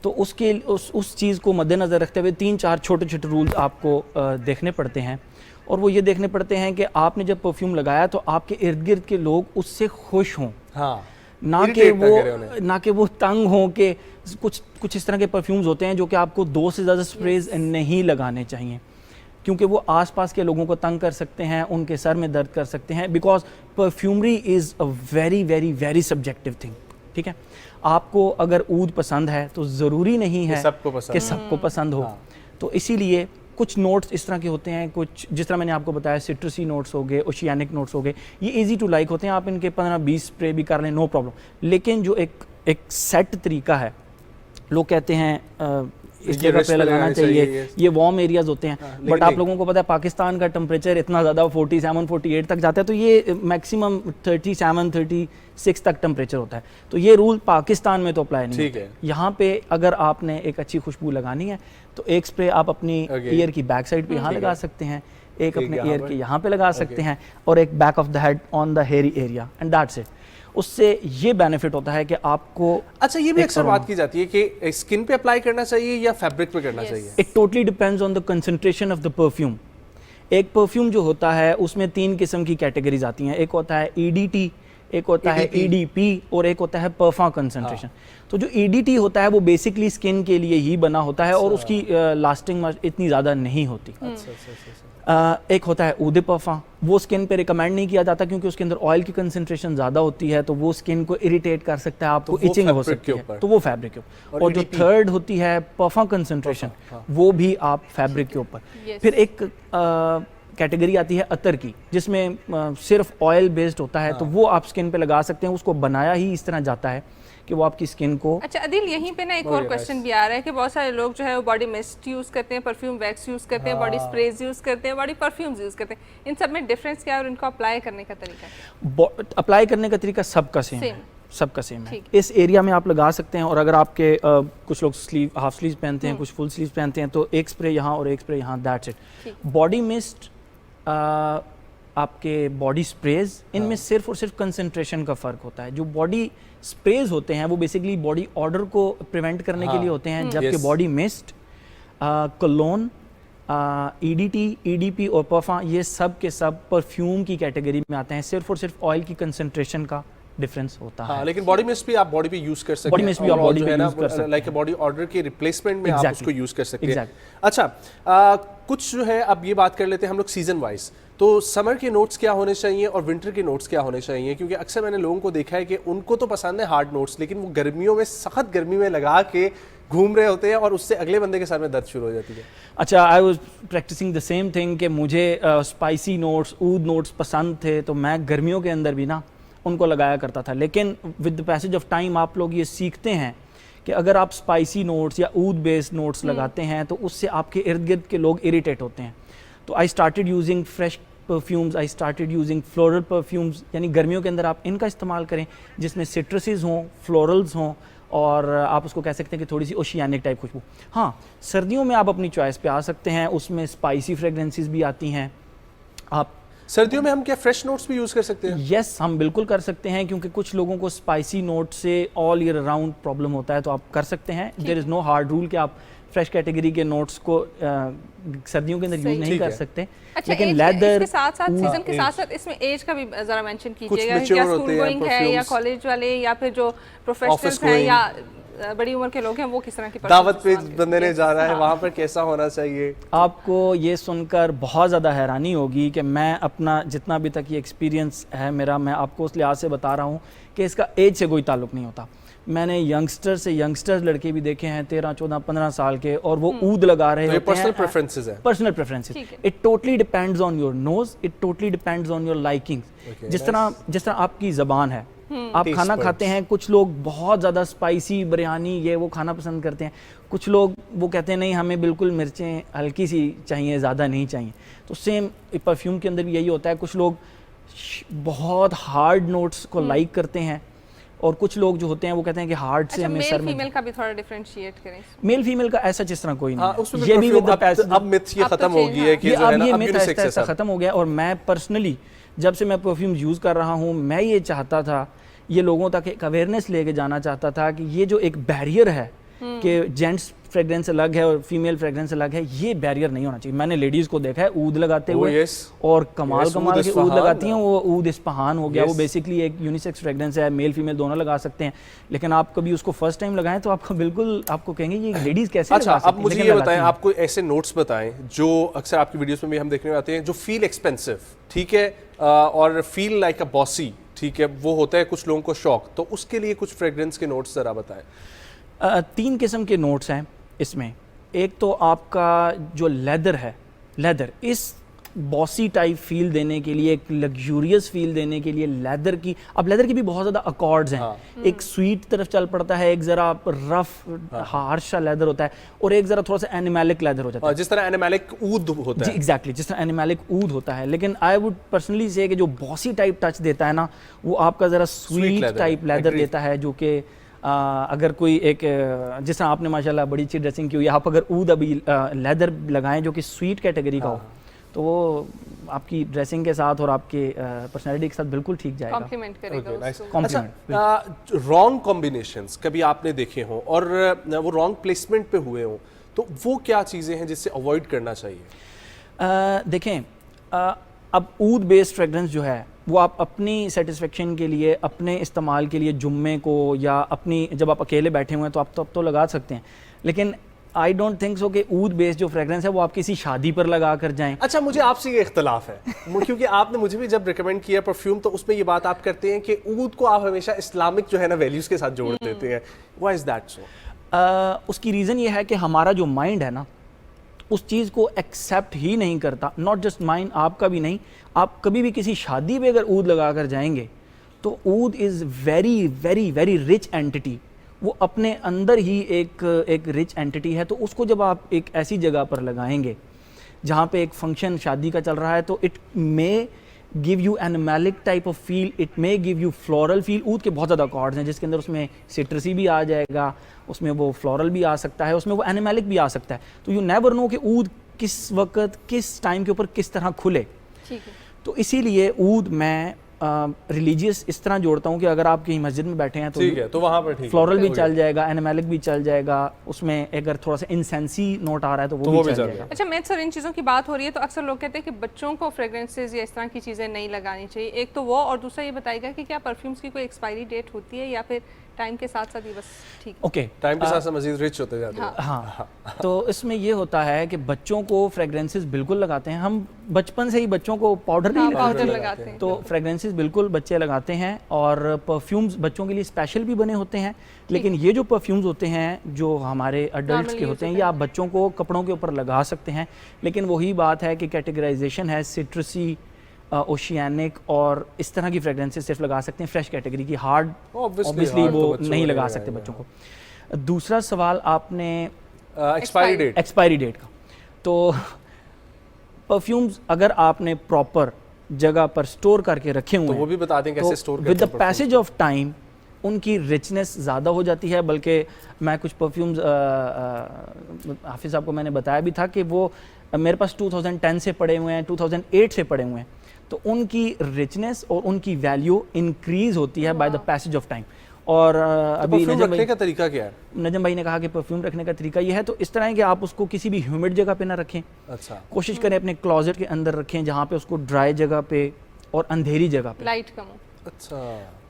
तो उसके उस चीज़ को मद्देनज़र रखते हुए 3-4 छोटे छोटे रूल्स आपको देखने पड़ते हैं। और वो ये देखने पड़ते हैं कि आपने जब परफ्यूम लगाया तो आपके इर्द गिर्द के लोग उससे खुश हों, ना कि वो तंग हों कि कुछ इस तरह के परफ्यूम्स होते हैं जो कि आपको 2 से ज़्यादा स्प्रेज नहीं लगाने चाहिए, क्योंकि वो आसपास के लोगों को तंग कर सकते हैं, उनके सर में दर्द कर सकते हैं, because perfumery is a very very very subjective thing. ठीक है, आपको अगर ऊद पसंद है तो ज़रूरी नहीं है कि सबको पसंद हो। तो इसीलिए कुछ नोट्स इस तरह के होते हैं, कुछ जिस तरह मैंने आपको बताया सिट्रसी नोट्स हो गए, ओशियानिक नोट्स हो गए, ये इजी टू लाइक होते हैं, आप इनके 15-20 स्प्रे भी कर लें, नो प्रॉब्लम। लेकिन जो एक सेट तरीका है, लोग कहते हैं इस जगह पे लगाना चाहिए, ये वार्म एरियाज होते हैं, बट आप लोगों को पता है पाकिस्तान का टेम्परेचर इतना ज़्यादा 47-48 तक जाता है, तो ये मैक्सिमम 37-36 तक टेम्परेचर होता है। तो ये रूल पाकिस्तान में तो अप्लाई नहीं है। यहाँ पे अगर आपने एक अच्छी खुशबू लगानी है तो एक स्प्रे आप अपनी ईयर की बैक साइड पे यहाँ लगा सकते हैं, एक अपने ईयर के यहाँ पे लगा सकते हैं, और एक back of the head on the hairy area, and that's it. उससे ये बेनिफिट होता है कि आपको, अच्छा ये भी अक्सर बात की जाती है कि स्किन पे अप्लाई करना चाहिए या फैब्रिक पे करना चाहिए? It totally depends on the concentration of the perfume. एक परफ्यूम जो होता है उसमें 3 किस्म की कैटेगरीज आती हैं, एक होता है EDT, एक होता है EDP और एक होता है परफा कंसंट्रेशन। तो जो EDT होता है वो बेसिकली स्किन के लिए ही बना होता है और उसकी लास्टिंग इतनी ज़्यादा नहीं होती। एक होता है ऊदे परफा, वो स्किन पे रिकमेंड नहीं किया जाता क्योंकि उसके अंदर ऑयल की कंसंट्रेशन ज़्यादा होती है, तो वो स्किन को इरिटेट कर सकता है, आपको इचिंग हो सकती है, तो वो फैब्रिक के ऊपर। और जो थर्ड होती है परफा कंसंट्रेशन, वो भी आप फैब्रिक के ऊपर। फिर एक कैटेगरी आती है अतर की, जिसमें सिर्फ ऑयल बेस्ड होता है, तो वो आप स्किन पे लगा सकते हैं। उसको बनाया ही इस तरह जाता है कि वो आपकी स्किन को। अच्छा अदिल, यहीं पे ना एक और क्वेश्चन भी आ रहा है कि बहुत सारे लोग जो है वो बॉडी मिस्ट यूज़ करते हैं, परफ्यूम वैक्स यूज़ करते हैं, बॉडी स्प्रेज यूज़ करते हैं, बॉडी परफ्यूम्स यूज़ करते हैं, इन सब में डिफरेंस क्या है और इनको अप्लाई करने का तरीका? अप्लाई करने का तरीका सबका सेम है, सबका सेम है। इस एरिया में आप लगा सकते हैं, और अगर आपके कुछ लोग स्लीव हाफ स्लीव पहनते हैं, कुछ फुल स्लीव पहनते हैं, तो एक स्प्रे यहाँ और एक स्प्रे यहाँ, दैट्स इट। बॉडी मिस्ट, आपके बॉडी स्प्रेज, इनमें सिर्फ और सिर्फ कंसंट्रेशन का फ़र्क होता है। जो बॉडी स्प्रेज होते हैं वो बेसिकली बॉडी ऑडर को प्रिवेंट करने के लिए होते हैं, जबकि body mist, cologne, EDT, EDP और परफा, ये सब के सब परफ्यूम की कैटेगरी में आते हैं। सिर्फ और सिर्फ ऑयल की कंसंट्रेशन का डिफरेंस होता है। लेकिन बॉडी मिस्ट भी आप बॉडी पे यूज कर सकते हैं, बॉडी मिस्ट भी आप बॉडी पे यूज कर सकते हैं, लाइक बॉडी ऑर्डर के रिप्लेसमेंट में आप उसको यूज कर सकते हैं। Exactly. अच्छा, कुछ जो है अब ये बात कर लेते हैं हम लोग सीजन वाइज, तो समर के नोट्स क्या होने चाहिए और विंटर के नोट्स क्या होने चाहिए? क्योंकि अक्सर मैंने लोगों को देखा है कि उनको तो पसंद है हार्ड नोट्स, लेकिन वो गर्मियों में सख्त गर्मी में लगा के घूम रहे होते हैं और उससे अगले बंदे के सर में दर्द शुरू हो जाती है। अच्छा, I was practising the same thing कि मुझे स्पाइसी नोट्स, ऊद नोट्स पसंद थे, तो मैं गर्मियों के अंदर भी ना उनको लगाया करता था। लेकिन with the passage of time आप लोग ये सीखते हैं कि अगर आप स्पाइसी नोट्स या ऊद बेस्ड नोट्स लगाते हैं तो उससे आपके इर्द गिर्द के लोग इरिटेट होते हैं। तो I started using fresh perfumes, I started using floral perfumes, यानी गर्मियों के अंदर आप इनका इस्तेमाल करें जिसमें सिट्रसेस हों, फ्लोरल्स हों, और आप उसको कह सकते हैं कि थोड़ी सी ओशियानिक टाइप खुशबू। हाँ, सर्दियों में आप अपनी चॉइस पे आ सकते हैं, उसमें स्पाइसी फ्रेगरेंसेस भी आती हैं। आप सर्दियों में हम क्या फ्रेश नोट्स भी यूज कर सकते हैं? यस, हम बिल्कुल कर सकते हैं, क्योंकि कुछ लोगों को स्पाइसी नोट से ऑल ईयर अराउंड प्रॉब्लम होता है, तो आप कर सकते हैं। There is no hard rule कि आप फ्रेश कैटेगरी के नोट्स को सर्दियों के अंदर यूज नहीं कर सकते। अच्छा, लेकिन लेदर के साथ साथ सीजन के साथ साथ इसमें एज का भी जरा मेंशन कीजिएगा, क्या स्कूल गोइंग है या कॉलेज वाले या फिर जो प्रोफेशनल्स हैं या बड़ी उम्र के लोग हैं, वो किस तरह की दावत पे बंदे ने जा रहा है, वहाँ पर कैसा होना चाहिए? आपको ये सुनकर बहुत ज़्यादा हैरानी होगी कि मैं अपना जितना भी तक ये एक्सपीरियंस है मेरा, मैं आपको उस लिहाज से बता रहा हूँ कि इसका एज से कोई ताल्लुक नहीं होता। मैंने यंगस्टर से यंगस्टर्स लड़के भी देखे हैं 13, 14, 15 साल के, और वो ऊद लगा रहे होते हैं। पर्सनल प्रेफरेंसेस है, personal preferences. It totally depends on your nose, it totally depends on your liking. जिस तरह आपकी ज़बान है, आप खाना खाते हैं, कुछ लोग बहुत ज़्यादा स्पाइसी बिरयानी ये वो खाना पसंद करते हैं, कुछ लोग वो कहते हैं नहीं हमें बिल्कुल मिर्चें हल्की सी चाहिए, ज़्यादा नहीं चाहिए। तो सेम परफ्यूम के अंदर भी यही होता है, कुछ लोग बहुत हार्ड नोट्स को लाइक करते हैं, और कुछ लोग जो होते हैं वो कहते हैं कि हार्ड से हमें सर में। फीमेल का भी थोड़ा डिफरेंशिएट करें। मेल फीमेल का ऐसा जिस तरह कोई नहीं है, ये भी अब मिथ ये खत्म हो गई है कि जो है ना, अब ये मिथ ऐसा खत्म हो गया। और मैं पर्सनली जब से मैं परफ्यूम यूज़ कर रहा हूँ, मैं ये चाहता था, ये लोगों तक एक अवेयरनेस लेके जाना चाहता था कि ये जो एक बैरियर है कि जेंट्स फ्रेग्रेंस अलग है और फीमेल फ्रेग्रेंस अलग है, ये बैरियर नहीं होना चाहिए। मैंने लेडीज़ को देखा है ऊद लगाते हुए, और कमाल कमाल के ऊद लगाती हैं। वो ऊद इस्पहान हो गया, वो बेसिकली एक यूनिसेक्स फ्रेग्रेंस है, मेल फीमेल दोनों लगा सकते हैं। लेकिन आप कभी उसको फर्स्ट टाइम लगाएं तो आपको बिल्कुल, आपको कहेंगे ये लेडीज़ कैसे लगा सकती हैं। अब मुझे ये बताएं, आपको ऐसे नोट्स बताएं जो अक्सर आपकी वीडियोस में भी हम देखने में आते हैं, जो फील एक्सपेंसिव, ठीक है, और फील लाइक अ बॉसी, ठीक है, वो होता है कुछ लोगों को शौक, तो उसके लिए कुछ फ्रेग्रेंस के नोट्स जरा बताएं। 3 किस्म के नोट्स हैं इसमें। एक तो आपका जो लेदर है, लेदर इस बॉसी टाइप फील देने के लिए, एक लग्जूरियस फील देने के लिए लेदर की, अब लेदर की भी बहुत ज़्यादा अकॉर्ड्स हैं। एक स्वीट तरफ चल पड़ता है, एक ज़रा रफ हार्श लेदर होता है, और एक ज़रा थोड़ा सा एनिमैलिक लेदर हो जाता है, जिस तरह एनिमैलिक ऊद होता है। एग्जैक्टली, जिस तरह एनिमैलिक ऊद होता है। लेकिन आई वुड पर्सनली से कि जो बॉसी टाइप टच देता है ना, वो आपका ज़रा स्वीट टाइप लेदर देता है, जो कि अगर कोई एक, जिस तरह आपने माशाल्लाह बड़ी अच्छी ड्रेसिंग की हुई है, आप अगर ऊद अभी लेदर लगाएं जो कि स्वीट कैटेगरी का हो, तो वो आपकी ड्रेसिंग के साथ और आपके पर्सनैलिटी के साथ बिल्कुल ठीक जाएगा, कॉम्प्लीमेंट करेगा उसको। कॉम्प्लीमेंट। रॉन्ग कॉम्बिनेशंस कभी आपने देखे हों और वो रॉन्ग प्लेसमेंट पे हुए हों, तो वो क्या चीज़ें हैं जिससे अवॉइड करना चाहिए? देखें, अब ऊद बेस्ड फ्रेग्रेंस जो है वो आप अपनी सेटिस्फेक्शन के लिए, अपने इस्तेमाल के लिए, जुम्मे को या अपनी, जब आप अकेले बैठे हुए हैं तो आप तो लगा सकते हैं। लेकिन आई डोंट थिंक सो कि ऊद बेस्ड जो फ्रेग्रेंस है वो आप किसी शादी पर लगा कर जाएं। अच्छा, मुझे आपसे ये इख्तलाफ है क्योंकि आपने मुझे भी जब रिकमेंड किया परफ्यूम, तो उसमें ये बात आप करते हैं कि ऊद को आप हमेशा इस्लामिक जो है ना वैल्यूज़ के साथ जोड़ देते हैं। Why is that so? उसकी रीज़न ये है कि हमारा जो माइंड है ना, उस चीज़ को एक्सेप्ट ही नहीं करता। नॉट जस्ट माइंड, आपका भी नहीं। आप कभी भी किसी शादी पे अगर ऊद लगा कर जाएंगे तो ऊद is very very very rich entity, वो अपने अंदर ही एक रिच एंटिटी है। तो उसको जब आप एक ऐसी जगह पर लगाएंगे जहाँ पे एक फंक्शन शादी का चल रहा है, तो it may give you animalic type of feel, it may give you floral feel. ऊद के बहुत ज़्यादा कॉर्ड्स हैं जिसके अंदर उसमें सिट्रसी भी आ जाएगा, उसमें वो फ्लोरल भी आ सकता है, उसमें वो एनिमैलिक भी आ सकता है। तो यू नेवर नो कि ऊद किस वक्त किस टाइम के ऊपर किस तरह खुले। ठीक है। तो इसीलिए ऊद मैं रिलीजियस इस तरह जोड़ता हूँ कि अगर आप कहीं मस्जिद में बैठे हैं तो ठीक है, तो वहाँ पर ठीक फ्लोरल भी चल जाएगा, एनिमैलिक भी चल जाएगा, उसमें अगर थोड़ा सा इंसेंसी नोट आ रहा है तो वो भी चल जाएगा। अच्छा, मैं सर इन चीज़ों की बात हो रही है तो अक्सर लोग कहते हैं कि बच्चों को फ्रेग्रेंसेज या इस तरह की चीज़ें नहीं लगानी चाहिए। एक तो वो, और दूसरा ये बताएगा कि क्या परफ्यूम्स की कोई एक्सपायरी डेट होती है या फिर टाइम के साथ साथ ही बस ठीक? ओके, टाइम के साथ साथ मजीद रिच होते जाते हैं। हाँ, तो इसमें ये होता है कि बच्चों को फ्रेग्रेंसेस बिल्कुल लगाते हैं। हम बचपन से ही बच्चों को पाउडर नहीं लगाते हैं, तो फ्रेग्रेंसेस बिल्कुल बच्चे लगाते हैं। और परफ्यूम्स बच्चों के लिए स्पेशल भी बने होते हैं, लेकिन ये जो परफ्यूम्स होते हैं जो हमारे अडल्ट्स के होते हैं, ये आप बच्चों को कपड़ों के ऊपर लगा सकते हैं। लेकिन वही बात है कि कैटेगराइजेशन है, सिट्रसी, ओशियानिक और इस तरह की फ्रेग्रेंसेस सिर्फ लगा सकते हैं। फ्रेश कैटेगरी की हार्ड ऑब्वियसली वो नहीं लगा सकते बच्चों को। दूसरा सवाल आपने एक्सपायरी डेट का, तो परफ्यूम्स अगर आपने प्रॉपर जगह पर स्टोर करके रखे हुए तो वो भी बता दें कैसे स्टोर करते हैं। With the passage of time उनकी रिचनेस ज़्यादा हो जाती है। बल्कि मैं कुछ परफ्यूम्स हाफिज़ साहब को मैंने बताया भी था कि वो मेरे पास 2010 से पड़े हुए हैं, 2008 से पड़े हुए हैं, तो उनकी रिचनेस और उनकी वैल्यू इंक्रीज होती है by the passage of time. और अभी परफ्यूम रखने का तरीका क्या है? नजम भाई ने कहा कि परफ्यूम रखने का तरीका ये है, तो इस तरह है कि आप उसको किसी भी ह्यूमिड जगह पे ना रखें। अच्छा, कोशिश करें अपने क्लोजेट के अंदर रखें जहाँ पे उसको ड्राई जगह पे और अंधेरी जगह पे, लाइट कम हो। अच्छा,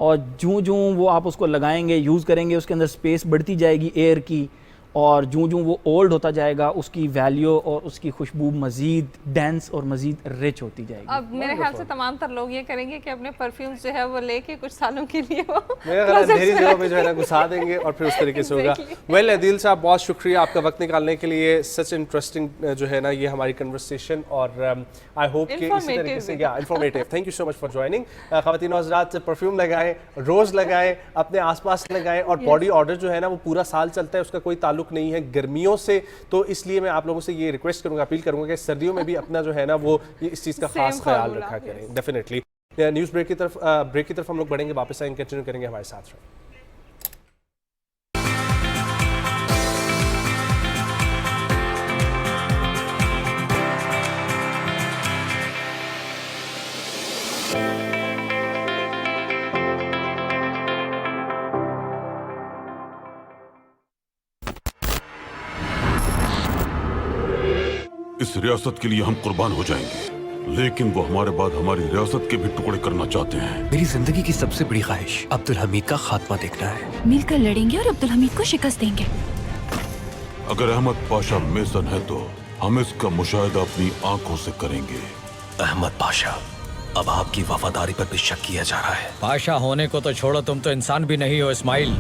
और जूं वो आप उसको लगाएंगे, यूज़ करेंगे, उसके अंदर स्पेस बढ़ती जाएगी एयर की, और जूं वो ओल्ड होता जाएगा उसकी वैल्यू और उसकी खुशबू मज़ीद डेंस और मज़ीद रिच होती जाएगी। अब मेरे ख्याल से तमाम तर लोग ये करेंगे कि अपने परफ्यूम्स जो है वो लेके कुछ सालों के लिए वो अंधेरी जगह पे जो है ना घुसा देंगे और फिर उस तरीके से होगा। वेल अदील साहब, बहुत शुक्रिया आपका वक्त निकालने के लिए। सच इंटरेस्टिंग जो है ना ये हमारी कन्वर्सेशन, और आई होप कि इसी तरीके से informative. Thank you so much for joining. ख़वातीन और हज़रात, परफ्यूम लगाएं, रोज़ लगाएं, अपने आसपास लगाएं, और बॉडी ऑर्डर जो है ना वो पूरा साल चलता है, उसका कोई ताल्लुक नहीं है गर्मियों से। तो इसलिए मैं आप लोगों से ये रिक्वेस्ट करूंगा, अपील करूंगा कि सर्दियों में भी अपना जो है ना वो इस चीज़ का खास ख्याल रखा करें। डेफिनेटली। न्यूज़ ब्रेक की तरफ हम लोग बढ़ेंगे, वापस आएंगे, कंटिन्यू करेंगे हमारे साथ। इस रियासत के लिए हम कुर्बान हो जाएंगे, लेकिन वो हमारे बाद हमारी रियासत के भी टुकड़े करना चाहते हैं। मेरी जिंदगी की सबसे बड़ी ख्वाहिश अब्दुल हमीद का खात्मा देखना है। मिलकर लड़ेंगे और अब्दुल हमीद को शिकस्त देंगे। अगर अहमद पाशा मेसन है तो हम इसका मुशाहिदा अपनी आंखों से करेंगे। अहमद पाशा, अब आपकी वफादारी पर भी शक किया जा रहा है। पाशा होने को तो छोड़ो, तुम तो इंसान भी नहीं हो इस्माइल।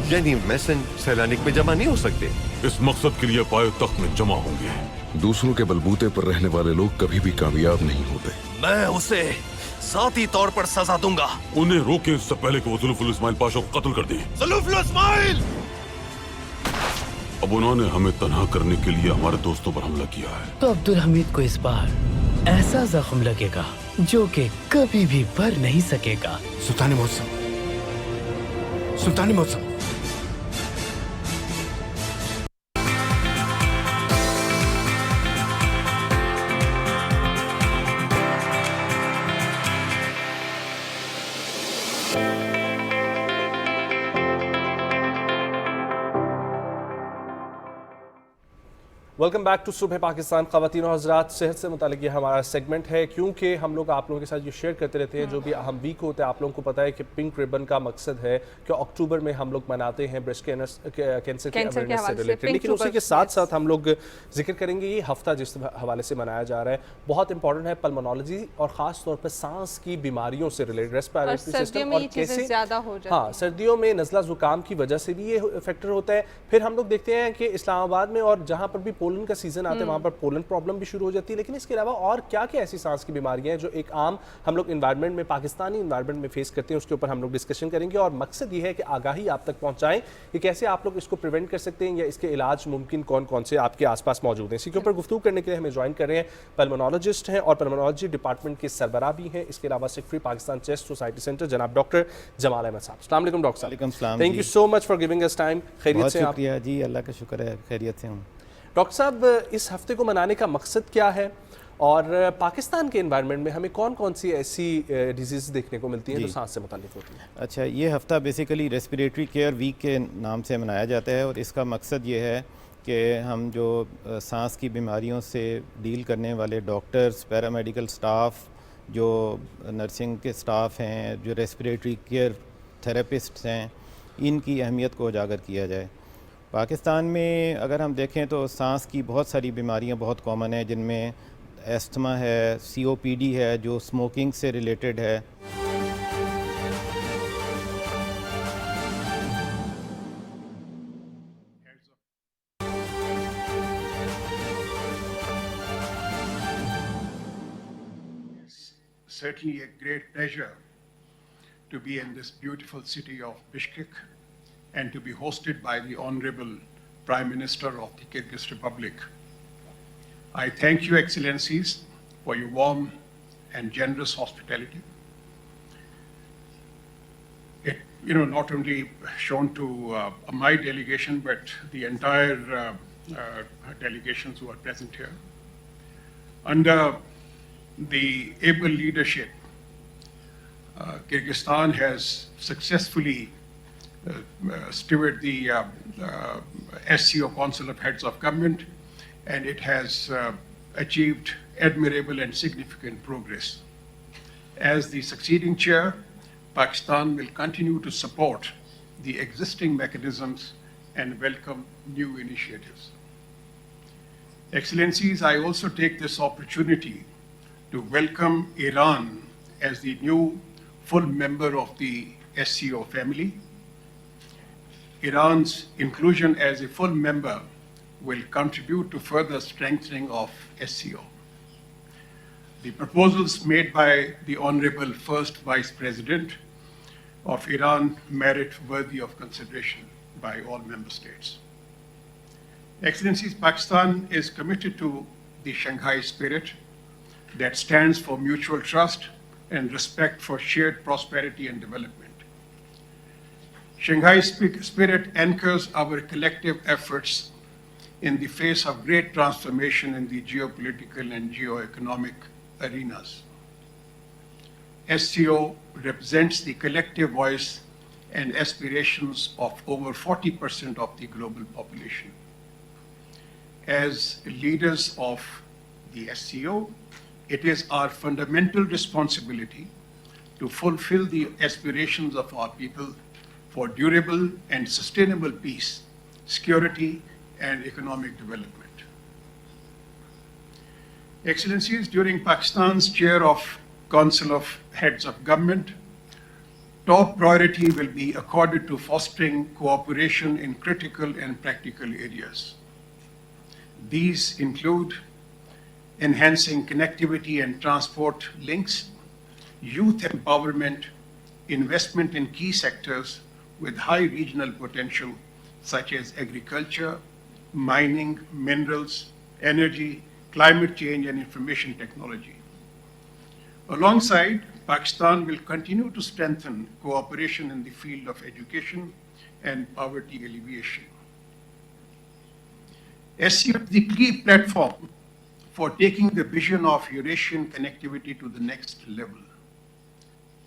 यानी मेसन सैलानिक में जमा नहीं हो सकते? इस मकसद के लिए पाए तख्त में जमा होंगे। दूसरों के बलबूते पर रहने वाले लोग कभी भी कामयाब नहीं होते। मैं उसे ज़ाती तौर पर सजा दूंगा। उन्हें रोके इससे पहले कि वो जुल्फुल इस्माइल पाशा को कत्ल कर दे। जुल्फुल इस्माइल! अब उन्होंने हमें तन्हा करने के लिए हमारे दोस्तों पर हमला किया है। तो अब्दुल हमीद को इस बार ऐसा जख्म लगेगा जो कि कभी भी भर नहीं सकेगा। सुल्तान मौसम, सुल्तान मौसम। Welcome back to Subah Pakistan. ख़वातीन और हज़रात, सेहत से मुतालिक ये हमारा सेगमेंट है, क्योंकि हम लोग आप लोगों के साथ ये शेयर करते रहते हैं जो भी अहम वीक होता है। आप लोगों को पता है कि पिंक रिबन का मकसद है कि अक्टूबर में हम लोग मनाते हैं ब्रेस्ट कैंसर के अवेयरनेस से रिलेटेड, लेकिन उसी के साथ साथ हम लोग जिक्र करेंगे ये हफ्ता जिस हवाले से मनाया जा रहा है बहुत इंपॉर्टेंट है, पल्मोनोलॉजी और ख़ास तौर पर सांस की बीमारियों से रिलेटेड, रेस्पिरेटरी सिस्टम, और कैसे हाँ सर्दियों में नज़ला ज़ुकाम की वजह से भी ये फैक्टर होता है। फिर हम लोग देखते हैं कि इस्लामाबाद में और जहाँ पर भी पोलन का सीजन आता है वहाँ पर पोलन प्रॉब्लम भी शुरू हो जाती है। लेकिन इसके अलावा और क्या क्या ऐसी सांस की बीमारियाँ हैं जो एक आम हम लोग इन्वायरमेंट में, पाकिस्तानी इन्वायरमेंट में फेस करते हैं, उसके ऊपर हम लोग डिस्कशन करेंगे। और मकसद ये है कि आगाही आप तक पहुँचाएं कि कैसे आप लोग इसको प्रिवेंट कर सकते हैं या इसके इलाज मुमकिन कौन कौन से आपके आसपास मौजूद हैं। इसी के ऊपर गुफ्तगू करने के लिए हमें ज्वाइन कर रहे हैं पल्मोनोलॉजिस्ट हैं और पल्मोनोलॉजी डिपार्टमेंट के सरबराह भी हैं, इसके अलावा secretary Pakistan chest society centre जनाब डॉक्टर जमाल अहमद साहब। अस्सलाम वालेकुम डॉक्टर साहब, thank you so much for giving us time. खैरियत से आप? जी अल्लाह का शुक्र है, खैरियत से हूँ। डॉक्टर साहब, इस हफ्ते को मनाने का मकसद क्या है और पाकिस्तान के एनवायरनमेंट में हमें कौन कौन सी ऐसी डिजीज़ देखने को मिलती हैं जो सांस से मुताल्लिक़ होती हैं? अच्छा, ये हफ़्ता बेसिकली रेस्पिरेटरी केयर वीक के नाम से मनाया जाता है और इसका मकसद ये है कि हम जो सांस की बीमारियों से डील करने वाले डॉक्टर्स, पैरामेडिकल स्टाफ, जो नर्सिंग के स्टाफ हैं, जो रेस्पिरेटरी केयर थेरेपिस्ट्स हैं, इनकी अहमियत को उजागर किया जाए। पाकिस्तान में अगर हम देखें तो सांस की बहुत सारी बीमारियां बहुत कॉमन हैं, जिनमें एस्थमा है, COPD है जो स्मोकिंग से रिलेटेड है, Certainly a great pleasure to be in this beautiful city of Bishkek and to be hosted by the Honorable Prime Minister of the Kyrgyz Republic. I thank you, Excellencies, for your warm and generous hospitality. It, not only shown to my delegation, but the entire delegations who are present here. Under the able leadership, Kyrgyzstan has successfully stewarded the SCO Council of Heads of Government, and it has achieved admirable and significant progress. As the succeeding chair, Pakistan will continue to support the existing mechanisms and welcome new initiatives. Excellencies, I also take this opportunity to welcome Iran as the new full member of the SCO family. Iran's inclusion as a full member will contribute to further strengthening of SCO. The proposals made by the Honorable First Vice President of Iran merit worthy of consideration by all member states. Excellencies, Pakistan is committed to the Shanghai spirit that stands for mutual trust and respect for shared prosperity and development. Shanghai spirit anchors our collective efforts in the face of great transformation in the geopolitical and geoeconomic arenas. SCO represents the collective voice and aspirations of over 40% of the global population. As leaders of the SCO, it is our fundamental responsibility to fulfill the aspirations of our people for durable and sustainable peace, security, and economic development. Excellencies, during Pakistan's chair of Council of Heads of Government, top priority will be accorded to fostering cooperation in critical and practical areas. These include enhancing connectivity and transport links, youth empowerment, investment in key sectors with high regional potential such as agriculture, mining, minerals, energy, climate change, and information technology. Alongside, Pakistan will continue to strengthen cooperation in the field of education and poverty alleviation. SCO is the key platform for taking the vision of Eurasian connectivity to the next level.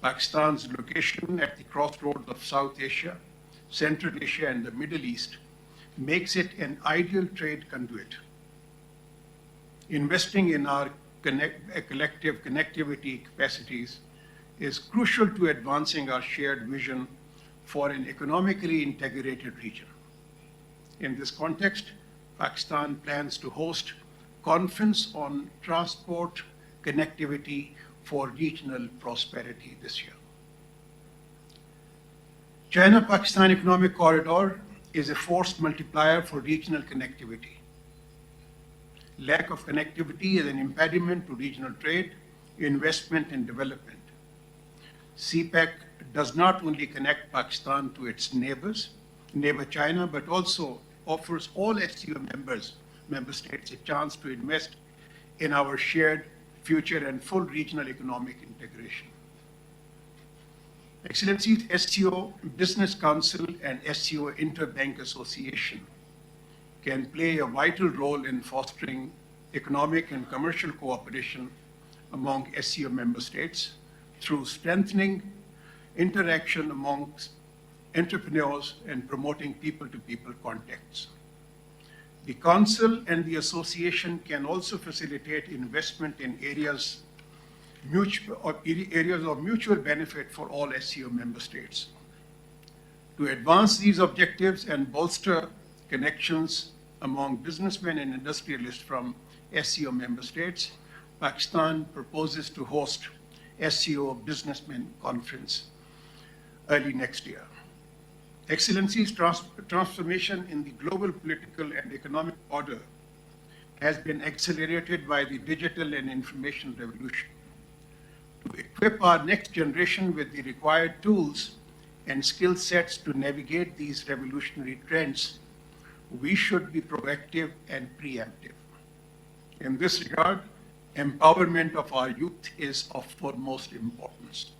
Pakistan's location at the crossroads of South Asia, Central Asia, and the Middle East makes it an ideal trade conduit. Investing in our collective connectivity capacities is crucial to advancing our shared vision for an economically integrated region. In this context, Pakistan plans to host Conference on Transport Connectivity for Regional Prosperity this year. China-Pakistan Economic Corridor is a force multiplier for regional connectivity. Lack of connectivity is an impediment to regional trade, investment, and development. CPEC does not only connect Pakistan to its neighbor China, but also offers all SCO member states a chance to invest in our shared future and full regional economic integration. Excellencies, SCO Business Council and SCO Interbank Association can play a vital role in fostering economic and commercial cooperation among SCO member states through strengthening interaction amongst entrepreneurs and promoting people-to-people contacts. The Council and the Association can also facilitate investment in areas of mutual benefit for all SCO member states. To advance these objectives and bolster connections among businessmen and industrialists from SCO member states, Pakistan proposes to host SCO Businessmen Conference early next year. Excellencies, transformation in the global political and economic order has been accelerated by the digital and information revolution. To equip our next generation with the required tools and skill sets to navigate these revolutionary trends, we should be proactive and preemptive. In this regard, empowerment of our youth is of foremost importance.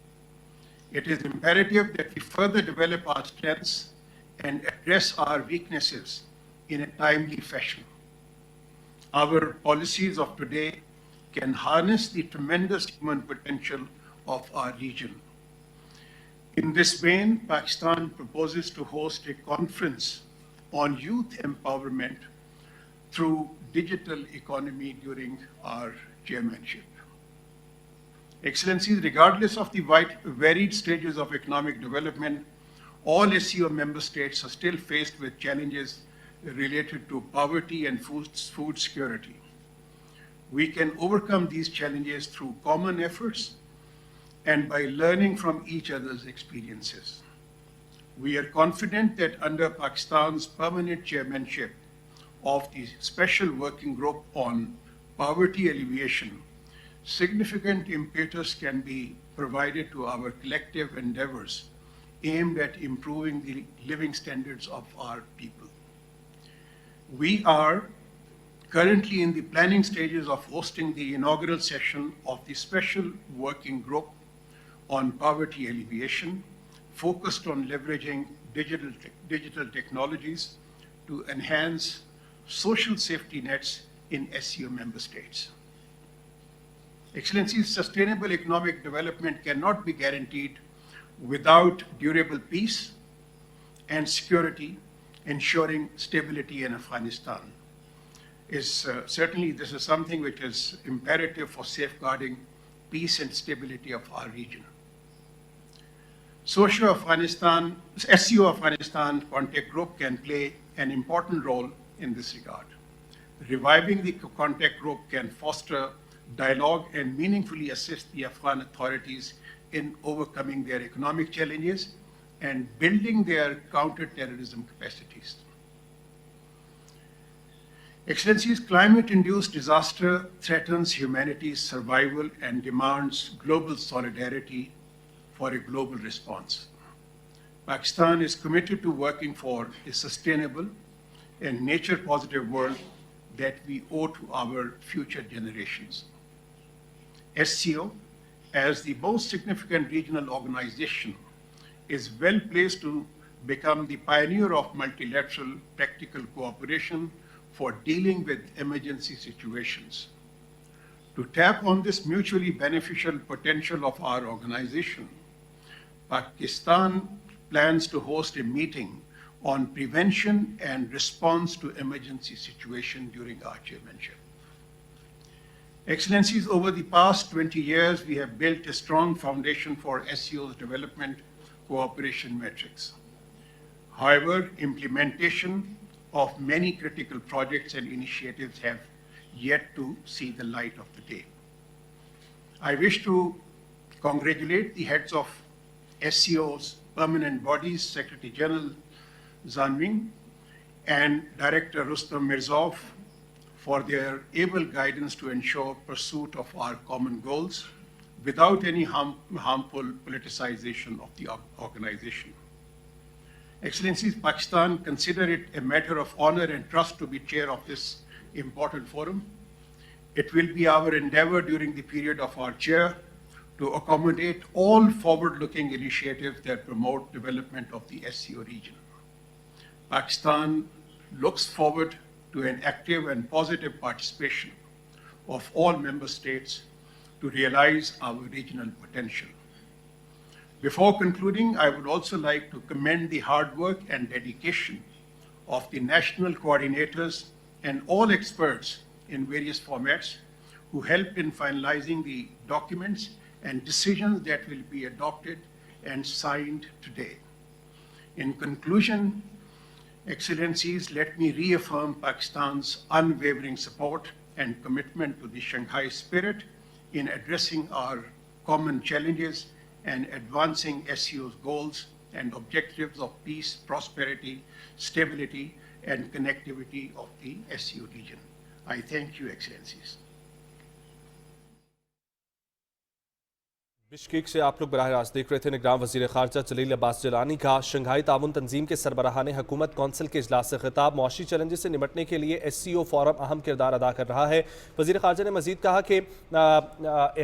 It is imperative that we further develop our strengths and address our weaknesses in a timely fashion. Our policies of today can harness the tremendous human potential of our region. In this vein, Pakistan proposes to host a conference on youth empowerment through digital economy during our chairmanship. Excellencies, regardless of the varied stages of economic development, all SCO member states are still faced with challenges related to poverty and food security. We can overcome these challenges through common efforts and by learning from each other's experiences. We are confident that under Pakistan's permanent chairmanship of the Special Working Group on Poverty Alleviation, significant impetus can be provided to our collective endeavors aimed at improving the living standards of our people. We are currently in the planning stages of hosting the inaugural session of the Special Working Group on Poverty Alleviation, focused on leveraging digital technologies to enhance social safety nets in SCO member states. Excellencies, sustainable economic development cannot be guaranteed without durable peace and security, ensuring stability in Afghanistan. Certainly, this is something which is imperative for safeguarding peace and stability of our region. SCO Afghanistan Contact Group can play an important role in this regard. Reviving the contact group can foster dialogue and meaningfully assist the Afghan authorities in overcoming their economic challenges and building their counter-terrorism capacities. Excellencies, climate-induced disaster threatens humanity's survival and demands global solidarity for a global response. Pakistan is committed to working for a sustainable and nature-positive world that we owe to our future generations. SCO, as the most significant regional organization, is well placed to become the pioneer of multilateral practical cooperation for dealing with emergency situations. To tap on this mutually beneficial potential of our organization, Pakistan plans to host a meeting on prevention and response to emergency situation during our chairmanship. Excellencies, over the past 20 years, we have built a strong foundation for SCO's development cooperation metrics. However, implementation of many critical projects and initiatives have yet to see the light of the day. I wish to congratulate the heads of SCO's permanent bodies, Secretary General Zanwing and Director Rustam Mirzov, for their able guidance to ensure pursuit of our common goals without any harmful politicization of the organization. Excellencies, Pakistan consider it a matter of honor and trust to be chair of this important forum. It will be our endeavor during the period of our chair to accommodate all forward-looking initiatives that promote development of the SCO region. Pakistan looks forward to an active and positive participation of all member states to realize our regional potential. Before concluding, I would also like to commend the hard work and dedication of the national coordinators and all experts in various formats who helped in finalizing the documents and decisions that will be adopted and signed today. In conclusion, Excellencies, let me reaffirm Pakistan's unwavering support and commitment to the Shanghai spirit in addressing our common challenges and advancing SCO's goals and objectives of peace, prosperity, stability, and connectivity of the SCO region. I thank you, Excellencies. Bishkek से आप लोग बराह रास्त देख रहे थे निगरान वज़ीर ख़ारजा जलील अब्बास जिलानी का शंघाई ताउन तंजीम के सरबराहान हुकूमत कौंसिल के इजलास से खिताब। मौशी चैलेंजेस से निपटने के लिए SCO फोरम अहम किरदार अदा कर रहा है। वज़ीर ख़ारजा ने मज़ीद कहा कि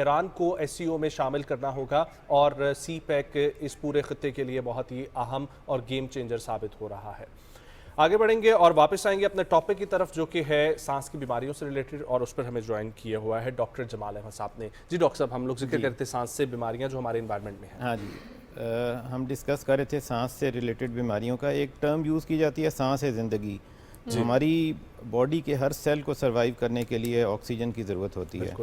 ईरान को SCO में शामिल करना होगा और CPEC इस पूरे खत्ते के लिए बहुत ही अहम और गेम चेंजर साबित हो रहा है। आगे बढ़ेंगे और वापस आएंगे अपने टॉपिक की तरफ जो कि है सांस की बीमारियों से रिलेटेड, और उस पर हमें ज्वाइन किया हुआ है डॉक्टर जमाल अहमद साहब ने। जी डॉक्टर साहब, हम लोग जिक्र करते हैं सांस से बीमारियां जो हमारे इन्वायरमेंट में हैं। हाँ जी, हम डिस्कस कर रहे थे सांस से रिलेटेड बीमारियों का। एक टर्म यूज़ की जाती है सांस है ज़िंदगी। हमारी बॉडी के हर सेल को सर्वाइव करने के लिए ऑक्सीजन की ज़रूरत होती है,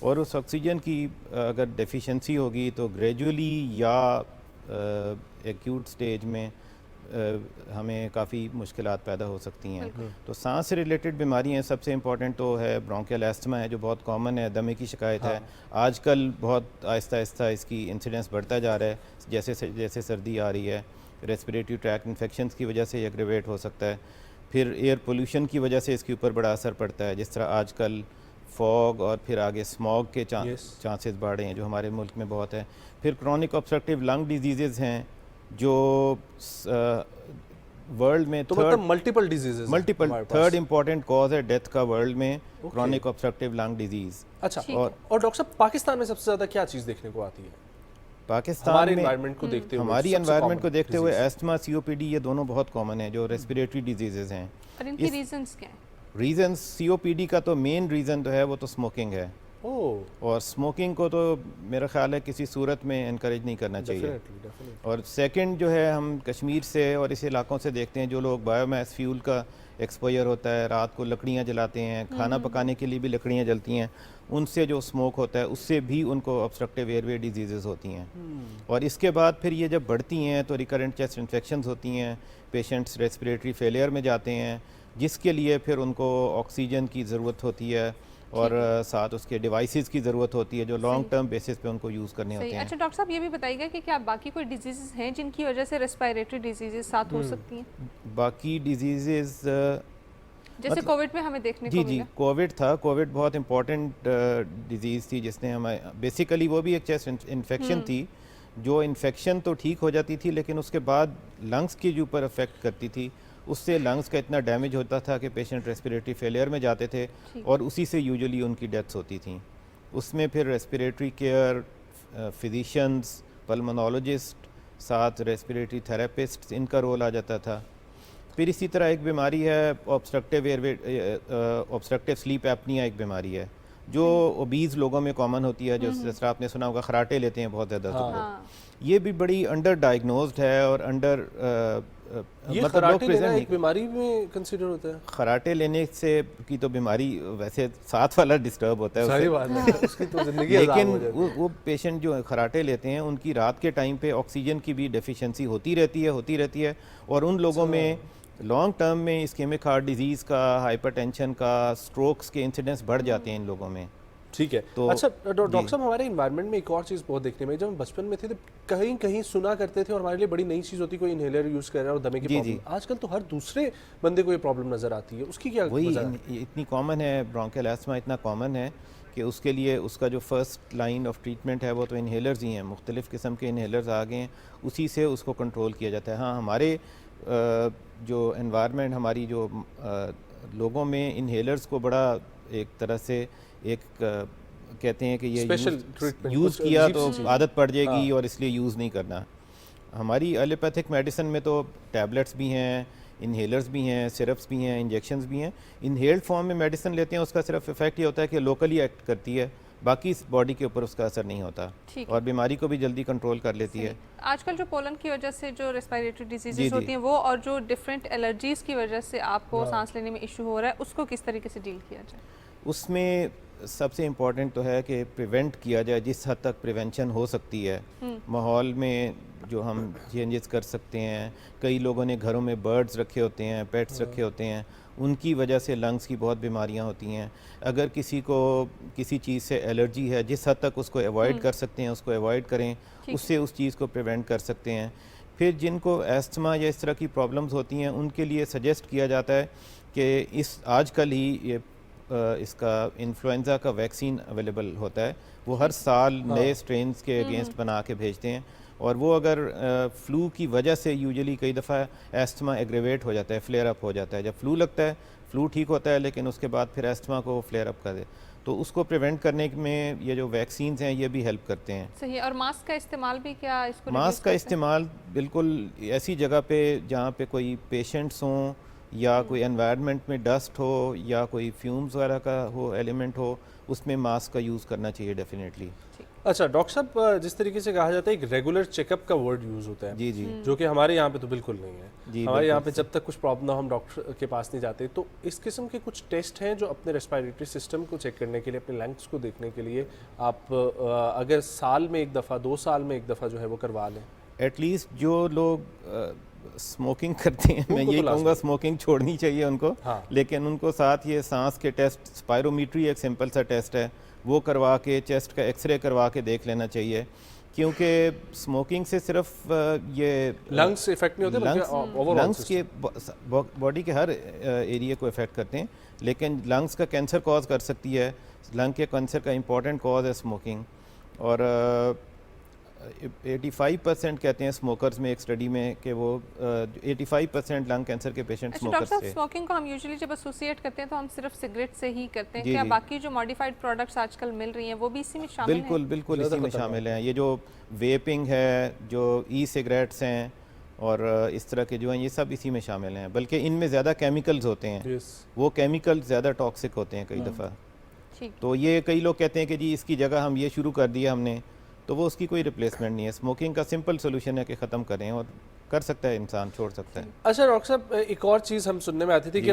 और उस ऑक्सीजन की अगर डेफिशिएंसी होगी तो ग्रेजुअली या एक्यूट स्टेज में हमें काफ़ी मुश्किलात पैदा हो सकती हैं। तो सांस से रिलेटेड बीमारियाँ सबसे इम्पॉर्टेंट तो है ब्रोंकियल एस्थमा है, जो बहुत कॉमन है, दमे की शिकायत है। आजकल बहुत आहिस्ता आहिस्ता इसकी इंसिडेंस बढ़ता जा रहा है जैसे जैसे सर्दी आ रही है। रेस्पिरेटरी ट्रैक्ट इन्फेक्शंस की वजह से एग्रेवेट हो सकता है। फिर एयर पोल्यूशन की वजह से इसके ऊपर बड़ा असर पड़ता है, जिस तरह आजकल फॉग और फिर आगे स्मॉग के चांसेस बढ़ रहे हैं जो हमारे मुल्क में बहुत है। फिर क्रॉनिक ऑब्स्ट्रक्टिव लंग डिजीज़ हैं जो वर्ल्ड में तो मतलब multiple diseases, multiple third important cause है डेथ का वर्ल्ड में, क्रॉनिक ऑब्स्ट्रक्टिव लंग डिजीज। अच्छा, और डॉक्टर साहब पाकिस्तान में सबसे ज्यादा क्या चीज देखने को आती है? पाकिस्तान हमारे में एनवायरनमेंट को देखते हुए, हमारी एनवायरनमेंट को देखते हुए एस्थमा, COPD ये दोनों बहुत कॉमन है जो रेस्पिरेटरी डिजीजेज हैं। और इनकी रीजंस क्या हैं? रीजंस COPD का तो मेन रीज़न जो है वो तो स्मोकिंग है, और स्मोकिंग को तो मेरा ख्याल है किसी सूरत में इनकरेज नहीं करना चाहिए। और सेकंड जो है, हम कश्मीर से और इस इलाकों से देखते हैं जो लोग बायोमास फ्यूल का एक्सपोजर होता है, रात को लकड़ियाँ जलाते हैं, खाना पकाने के लिए भी लकड़ियाँ जलती हैं, उनसे जो स्मोक होता है उससे भी उनको ऑब्स्ट्रक्टिव एयरवे डिजीज़ होती हैं। और इसके बाद फिर ये जब बढ़ती हैं तो रिकरेंट चेस्ट इन्फेक्शंस होती हैं, पेशेंट्स रेस्पिरेटरी फेलियर में जाते हैं, जिसके लिए फिर उनको ऑक्सीजन की ज़रूरत होती है और साथ उसके डिवाइसेस की ज़रूरत होती है जो लॉन्ग टर्म बेसिस पे उनको यूज़ करने होते हैं। अच्छा डॉक्टर साहब, ये भी बताइएगा कि क्या बाकी कोई डिजीज़ हैं जिनकी वजह से रेस्पिरेटरी डिजीज़ साथ हो सकती हैं? बाकी डिजीज़ जैसे कोविड में हमें देखने को मिला। जी, कोविड था। कोविड बहुत इंपॉर्टेंट डिजीज़ थी जिसने हमें बेसिकली, वो भी एक चेस्ट इन्फेक्शन थी जो इन्फेक्शन तो ठीक हो जाती थी लेकिन उसके बाद लंग्स के ऊपर अफेक्ट करती थी। उससे लंग्स का इतना डैमेज होता था कि पेशेंट रेस्पिरेटरी फेलियर में जाते थे और उसी से यूजुअली उनकी डेथ्स होती थी। उसमें फिर रेस्पिरेटरी केयर, फिजिशियंस, पल्मोनोलॉजिस्ट, साथ रेस्पिरेटरी थेरेपिस्ट, इनका रोल आ जाता था। फिर इसी तरह एक बीमारी है obstructive airway, obstructive sleep apnoea एक बीमारी है जो ओबीज लोगों में कॉमन होती है, जो जैसा आपने सुना होगा खराटे लेते हैं बहुत ज़्यादा। ये भी बड़ी अंडर डायग्नोज्ड है और अंडर मतलब लोग प्रेजेंट एक बीमारी में कंसीडर होता है। खराटे लेने से की तो बीमारी वैसे साथ वाला डिस्टर्ब होता है, सही बात है, उसकी तो जिंदगी लेकिन वो पेशेंट जो खराटे लेते हैं उनकी रात के टाइम पे ऑक्सीजन की भी डेफिशिएंसी होती रहती है और उन लोगों में लॉन्ग टर्म में इस्केमिक हार्ट डिजीज़ का, हाइपरटेंशन का, स्ट्रोक्स के इंसिडेंट्स बढ़ जाते हैं इन लोगों में। ठीक है। तो अच्छा डॉक्टर साहब, हमारे इन्वायरमेंट में एक और चीज़ बहुत देखने में, जब हम बचपन में थे तो कहीं कहीं सुना करते थे और हमारे लिए बड़ी नई चीज़ होती, कोई इनहेलर यूज़ कर रहा है और दमे की प्रॉब्लम। आजकल तो हर दूसरे बंदे को ये प्रॉब्लम नज़र आती है, उसकी क्या वही वजह है? इतनी कॉमन है, ब्रोंकियल एस्थमा इतना कॉमन है कि उसके लिए उसका जो फर्स्ट लाइन ऑफ ट्रीटमेंट है वो तो इनहेलर्स ही हैं। मुख्तलिफ़ किस्म के इनहेलर्स आ गए हैं, उसी से उसको कंट्रोल किया जाता है। हाँ, हमारे जो एनवायरनमेंट, हमारी जो लोगों में इनहेलर्स को बड़ा एक तरह से एक कहते हैं कि ये यूज़ किया तो आदत पड़ जाएगी और इसलिए यूज़ नहीं करना। हमारी एलोपैथिक मेडिसिन में तो टैबलेट्स भी हैं, इनहेलर्स भी हैं, सिरप्स भी हैं, इंजेक्शंस भी हैं। इनहेल्ड फॉर्म में मेडिसिन लेते हैं, उसका सिर्फ इफेक्ट ये होता है कि लोकली एक्ट करती है, बाकी बॉडी के ऊपर उसका असर नहीं होता और बीमारी को भी जल्दी कंट्रोल कर लेती है। आजकल जो पोलन की वजह से जो रेस्पिरेटरी डिजीजेस होती हैं वो, और जो डिफरेंट एलर्जीज की वजह से आपको सांस लेने में इशू हो रहा है, उसको किस तरीके से डील किया जाए? उसमें सबसे इम्पॉर्टेंट तो है कि प्रिवेंट किया जाए, जिस हद तक प्रिवेंशन हो सकती है। माहौल में जो हम चेंजेस कर सकते हैं, कई लोगों ने घरों में बर्ड्स रखे होते हैं, पेट्स रखे होते हैं, उनकी वजह से लंग्स की बहुत बीमारियां होती हैं। अगर किसी को किसी चीज़ से एलर्जी है, जिस हद तक उसको अवॉइड कर सकते हैं उसको अवॉइड करें, उससे उस चीज़ को प्रिवेंट कर सकते हैं। फिर जिनको एस्थमा या इस तरह की प्रॉब्लम्स होती हैं, उनके लिए सजेस्ट किया जाता है कि इस आजकल ही ये इसका इन्फ्लुएंज़ा का वैक्सीन अवेलेबल होता है, वो हर साल नए स्ट्रेन्स के अगेंस्ट बना के भेजते हैं। और वो अगर फ्लू की वजह से यूजुअली कई दफ़ा एस्थमा एग्रेवेट हो जाता है, फ्लेयर अप हो जाता है। जब फ्लू लगता है, फ्लू ठीक होता है, लेकिन उसके बाद फिर एस्थमा को फ्लेयर अप कर दे, तो उसको प्रिवेंट करने में ये जो वैक्सीन्स हैं ये भी हेल्प करते हैं। सही है। और मास्क का इस्तेमाल भी क्या इसको? मास्क का इस्तेमाल बिल्कुल ऐसी जगह पे जहाँ पे कोई पेशेंट्स हों या कोई एनवायरनमेंट में डस्ट हो या कोई फ्यूम्स वगैरह का हो, एलिमेंट हो, उसमें मास्क का यूज़ करना चाहिए डेफिनेटली। अच्छा डॉक्टर साहब, जिस तरीके से कहा जाता है एक रेगुलर चेकअप का वर्ड यूज़ होता है, जी, जो कि हमारे यहाँ पे तो बिल्कुल नहीं है। जी, हमारे यहाँ पे जब तक कुछ प्रॉब्लम ना हम डॉक्टर के पास नहीं जाते। तो इस किस्म के कुछ टेस्ट हैं जो अपने रेस्पिरेटरी सिस्टम को चेक करने के लिए, अपने लंग्स को देखने के लिए आप अगर साल में एक दफ़ा, 2 साल में एक दफ़ा जो है वो करवा लें। एटलीस्ट जो लोग स्मोकिंग करते हैं, मैं यही कहूँगा स्मोकिंग छोड़नी चाहिए उनको। लेकिन उनको साथ ये सांस के टेस्ट, स्पायरोमीट्री एक सिंपल सा टेस्ट है, वो करवा के, चेस्ट का एक्सरे करवा के देख लेना चाहिए। क्योंकि स्मोकिंग से सिर्फ ये लंग्स इफेक्ट नहीं होते, लंग्स के बॉडी के हर एरिया को इफेक्ट करते हैं, लेकिन लंग्स का कैंसर कॉज कर सकती है। लंग के कैंसर का इंपॉर्टेंट कॉज है स्मोकिंग। और 85% कहते हैं स्मोकर्स में एक स्टडी में कि वो 85% लंग कैंसर के पेशेंट स्मोकर्स थे। स्मोकिंग को हम यूजुअली जब एसोसिएट करते हैं तो हम सिर्फ सिगरेट से ही करते हैं। क्या बाकी जो मॉडिफाइड प्रोडक्ट्स आजकल मिल रही हैं वो भी इसी में शामिल हैं? बिल्कुल इसी में शामिल हैं। ये जो वेपिंग है, जो ई सिगरेट्स हैं और इस तरह के जो हैं, ये सब इसी में शामिल हैं। बल्कि इनमें ज़्यादा केमिकल्स होते हैं, वो केमिकल्स ज़्यादा टॉक्सिक होते हैं कई दफ़ा। तो ये कई लोग कहते हैं कि जी इसकी जगह हम ये शुरू कर दिया हमने, तो वो उसकी कोई रिप्लेसमेंट नहीं है। स्मोकिंग का सिंपल सोल्यूशन है कि ख़त्म करें, और कर सकता है इंसान, छोड़ सकता है। अच्छा डॉक्टर साहब, एक और चीज़ हम सुनने में आती थी कि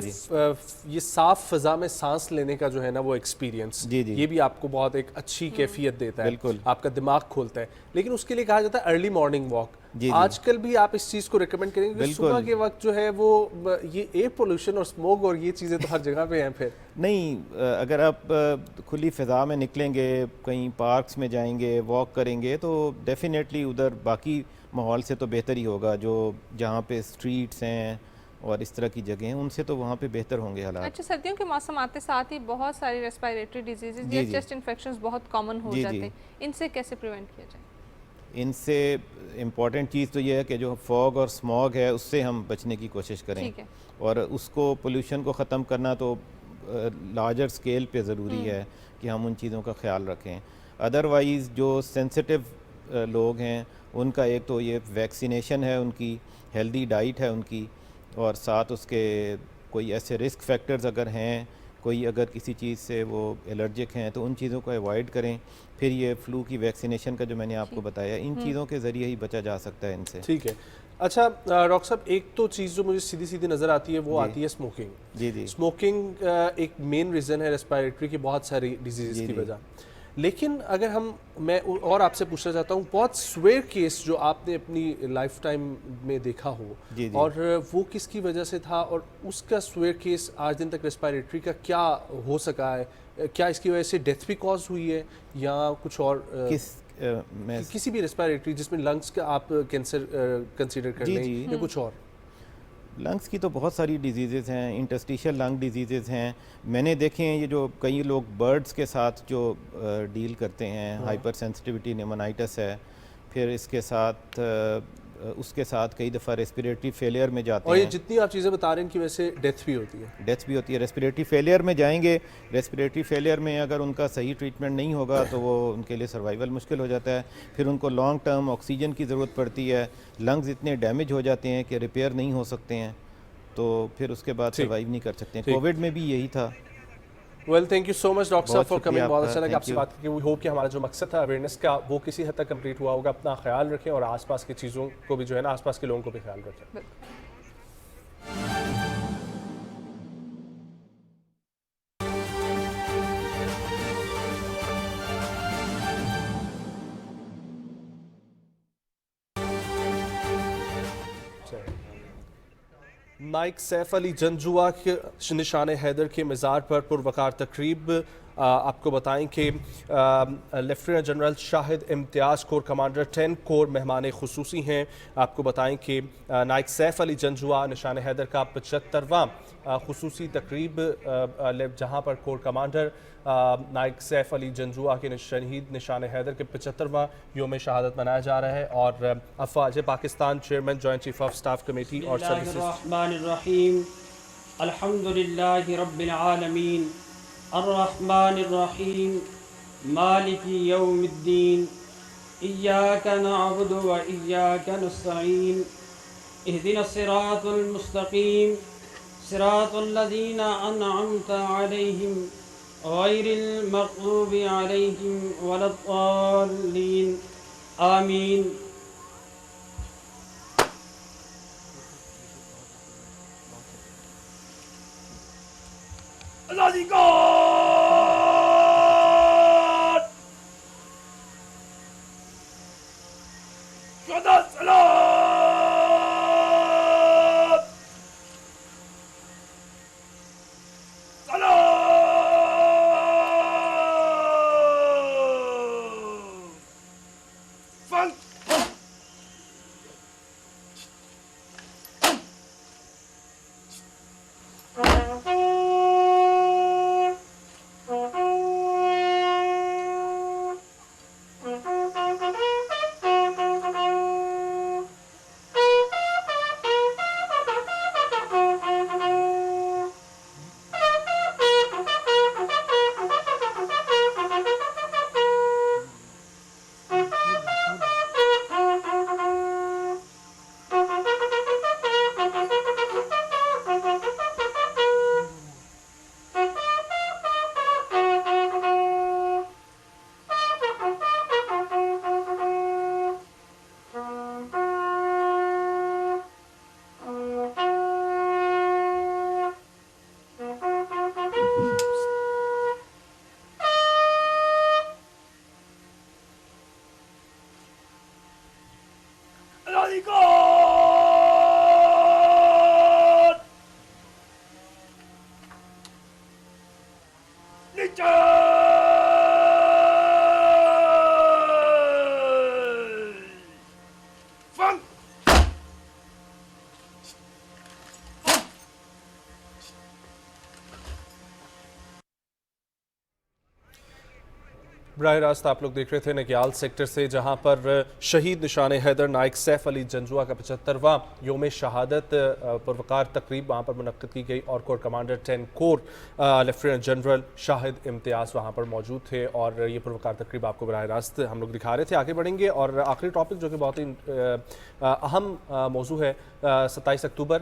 ये साफ फिजा में सांस लेने का जो है ना वो एक्सपीरियंस, ये भी आपको बहुत एक अच्छी कैफियत देता है, बिल्कुल आपका दिमाग खोलता है। लेकिन उसके लिए कहा जाता है अर्ली मॉर्निंग वॉक। आजकल भी आप इस चीज़ को रिकमेंड करेंगे? सुबह के वक्त जो है वो ये एयर पोल्यूशन और स्मोक और ये चीज़ें तो हर जगह पे हैं। फिर नहीं, अगर आप खुली फ़िज़ा में निकलेंगे, कहीं पार्क्स में जाएंगे, वॉक करेंगे, तो डेफिनेटली उधर बाकी माहौल से तो बेहतर ही होगा। जो जहाँ पे स्ट्रीट्स हैं और इस तरह की जगह हैं, उनसे तो वहाँ पे बेहतर होंगे हालात। अच्छा, सर्दियों के मौसम आते साथ ही बहुत सारी रेस्पिरेटरी डिजीजेज या चेस्ट इन्फेक्शंस बहुत कॉमन हो जाते हैं, इनसे कैसे प्रिवेंट किया जाए? इनसे इम्पॉर्टेंट चीज़ तो ये है कि जो फॉग और स्मॉग है उससे हम बचने की कोशिश करें, और उसको पोल्यूशन को ख़त्म करना तो लार्जर स्केल पे ज़रूरी है कि हम उन चीज़ों का ख्याल रखें। अदरवाइज़ जो सेंसिटिव लोग हैं उनका एक तो ये वैक्सीनेशन है, उनकी हेल्दी डाइट है उनकी, और साथ उसके कोई ऐसे रिस्क फैक्टर्स अगर हैं, कोई अगर किसी चीज़ से वो एलर्जिक हैं, तो उन चीज़ों को अवॉइड करें। फिर ये फ्लू की वैक्सीनेशन का जो मैंने आपको बताया, इन चीज़ों के ज़रिए ही बचा जा सकता है इनसे। ठीक है। अच्छा डॉक्टर साहब, एक तो चीज़ जो मुझे सीधी सीधी नज़र आती है वो आती है स्मोकिंग। जी। स्मोकिंग एक मेन रीज़न है रेस्पिरेटरी की बहुत सारी डिजीज़ की वजह। लेकिन अगर मैं और आपसे पूछना चाहता हूँ, बहुत स्वेयर केस जो आपने अपनी लाइफ टाइम में देखा हो, जी। और वो किसकी वजह से था, और उसका स्वेयर केस आज दिन तक रेस्पिरेटरी का क्या हो सका है? क्या इसकी वजह से डेथ भी कॉज हुई है या कुछ और? किसी भी रेस्पिरेटरी जिसमें लंग्स का आप कैंसर कंसीडर कर लें या कुछ और? लंग्स की तो बहुत सारी डिजीज़ेज़ हैं, इंटरस्टिशियल लंग डिजीज़ेज़ हैं। मैंने देखे हैं ये जो कई लोग बर्ड्स के साथ जो डील करते हैं, हाइपर सेंसिटिविटी निमोनाइटिस है, फिर इसके साथ उसके साथ कई दफ़ा रेस्पिरेटरी फेलियर में जाते हैं। और ये जितनी आप चीज़ें बता रहे हैं इनकी वजह से डेथ भी होती है। डेथ भी होती है, रेस्पिरेटरी फेलियर में जाएंगे। रेस्पिरेटरी फेलियर में अगर उनका सही ट्रीटमेंट नहीं होगा तो वो उनके लिए सर्वाइवल मुश्किल हो जाता है। फिर उनको लॉन्ग टर्म ऑक्सीजन की ज़रूरत पड़ती है। लंग्स इतने डैमेज हो जाते हैं कि रिपेयर नहीं हो सकते हैं, तो फिर उसके बाद सर्वाइव नहीं कर सकते हैं। कोविड में भी यही था। Well, thank you so much doctor साहब फॉर कमिंग। बहुत अच्छा लगा आपसे बात करके। वी होप कि हमारा जो मकसद था अवेयरनेस का वो किसी हद तक कंप्लीट हुआ होगा। अपना ख्याल रखें और आसपास की चीज़ों को भी जो है ना, आसपास के लोगों को भी ख्याल रखें। नाइक सैफ अली जंजुआ के निशान हैदर के मज़ार पर पुरवकार तकरीब। आपको बताएं कि लेफ्टिनेंट जनरल शाहिद इम्तियाज़ कोर कमांडर 10 कोर मेहमान खुसूसी हैं। आपको बताएं कि नाइक सैफ अली जंजुआ निशान हैदर का 75वां खुसूसी तकरीब, जहां पर कोर कमांडर नाइक सैफ अली जंजुआ के शहीद निशान हैदर के 75वां योम शहादत मनाया जा रहा है। और अफवाज Pakistan chairman joint chief of staff committee और सर्विसेज। अल्हम्दुलिल्लाहि रब्बिल आलमीन अर्रहमानिर्रहीम मालिकी यौमिद्दीन इय्याका नअबुदु व इय्याका नस्तईन इहदिनस सिरातल मुस्तकीम सिरातल लज़ीना अनअमता अलैहिम गैरिल मग़ज़ूबि अलैहिम वलद्दाल्लीन आमीन। बराह रास्त आप लोग देख रहे थे नग्याल सेक्टर से, जहां पर शहीद निशान हैदर नाइक सैफ अली जंजुआ का 75वां योम शहादत पुरवकार तकरीब वहां पर मुनक्किद की गई। और core commander 10 core lieutenant general Shahid Imtiaz वहां पर मौजूद थे और ये पुरवकार तकरीब आपको बराह रास्त हम लोग दिखा रहे थे। आगे बढ़ेंगे और आखिरी टॉपिक जो कि बहुत ही अहम मौजू है, 27 अक्टूबर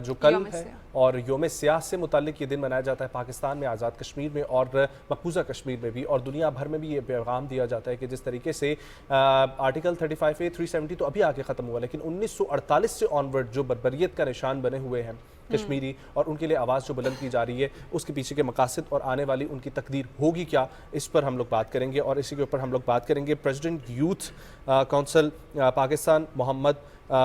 जो कल है और योम सियाह से मुताल्लिक ये दिन मनाया जाता है पाकिस्तान में, आज़ाद कश्मीर में और मकबूजा कश्मीर में भी, और दुनिया भर में भी ये ये पैगाम दिया जाता है कि जिस तरीके से आर्टिकल 35A 370 तो अभी आके ख़त्म हुआ, लेकिन 1948 से ऑनवर्ड जो बर्बरियत का निशान बने हुए हैं कश्मीरी और उनके लिए आवाज़ जो बुलंद की जा रही है, उसके पीछे के मकासद और आने वाली उनकी तकदीर होगी क्या, इस पर हम लोग बात करेंगे। और इसी के ऊपर हम लोग बात करेंगे president Youth Council Pakistan Mohammad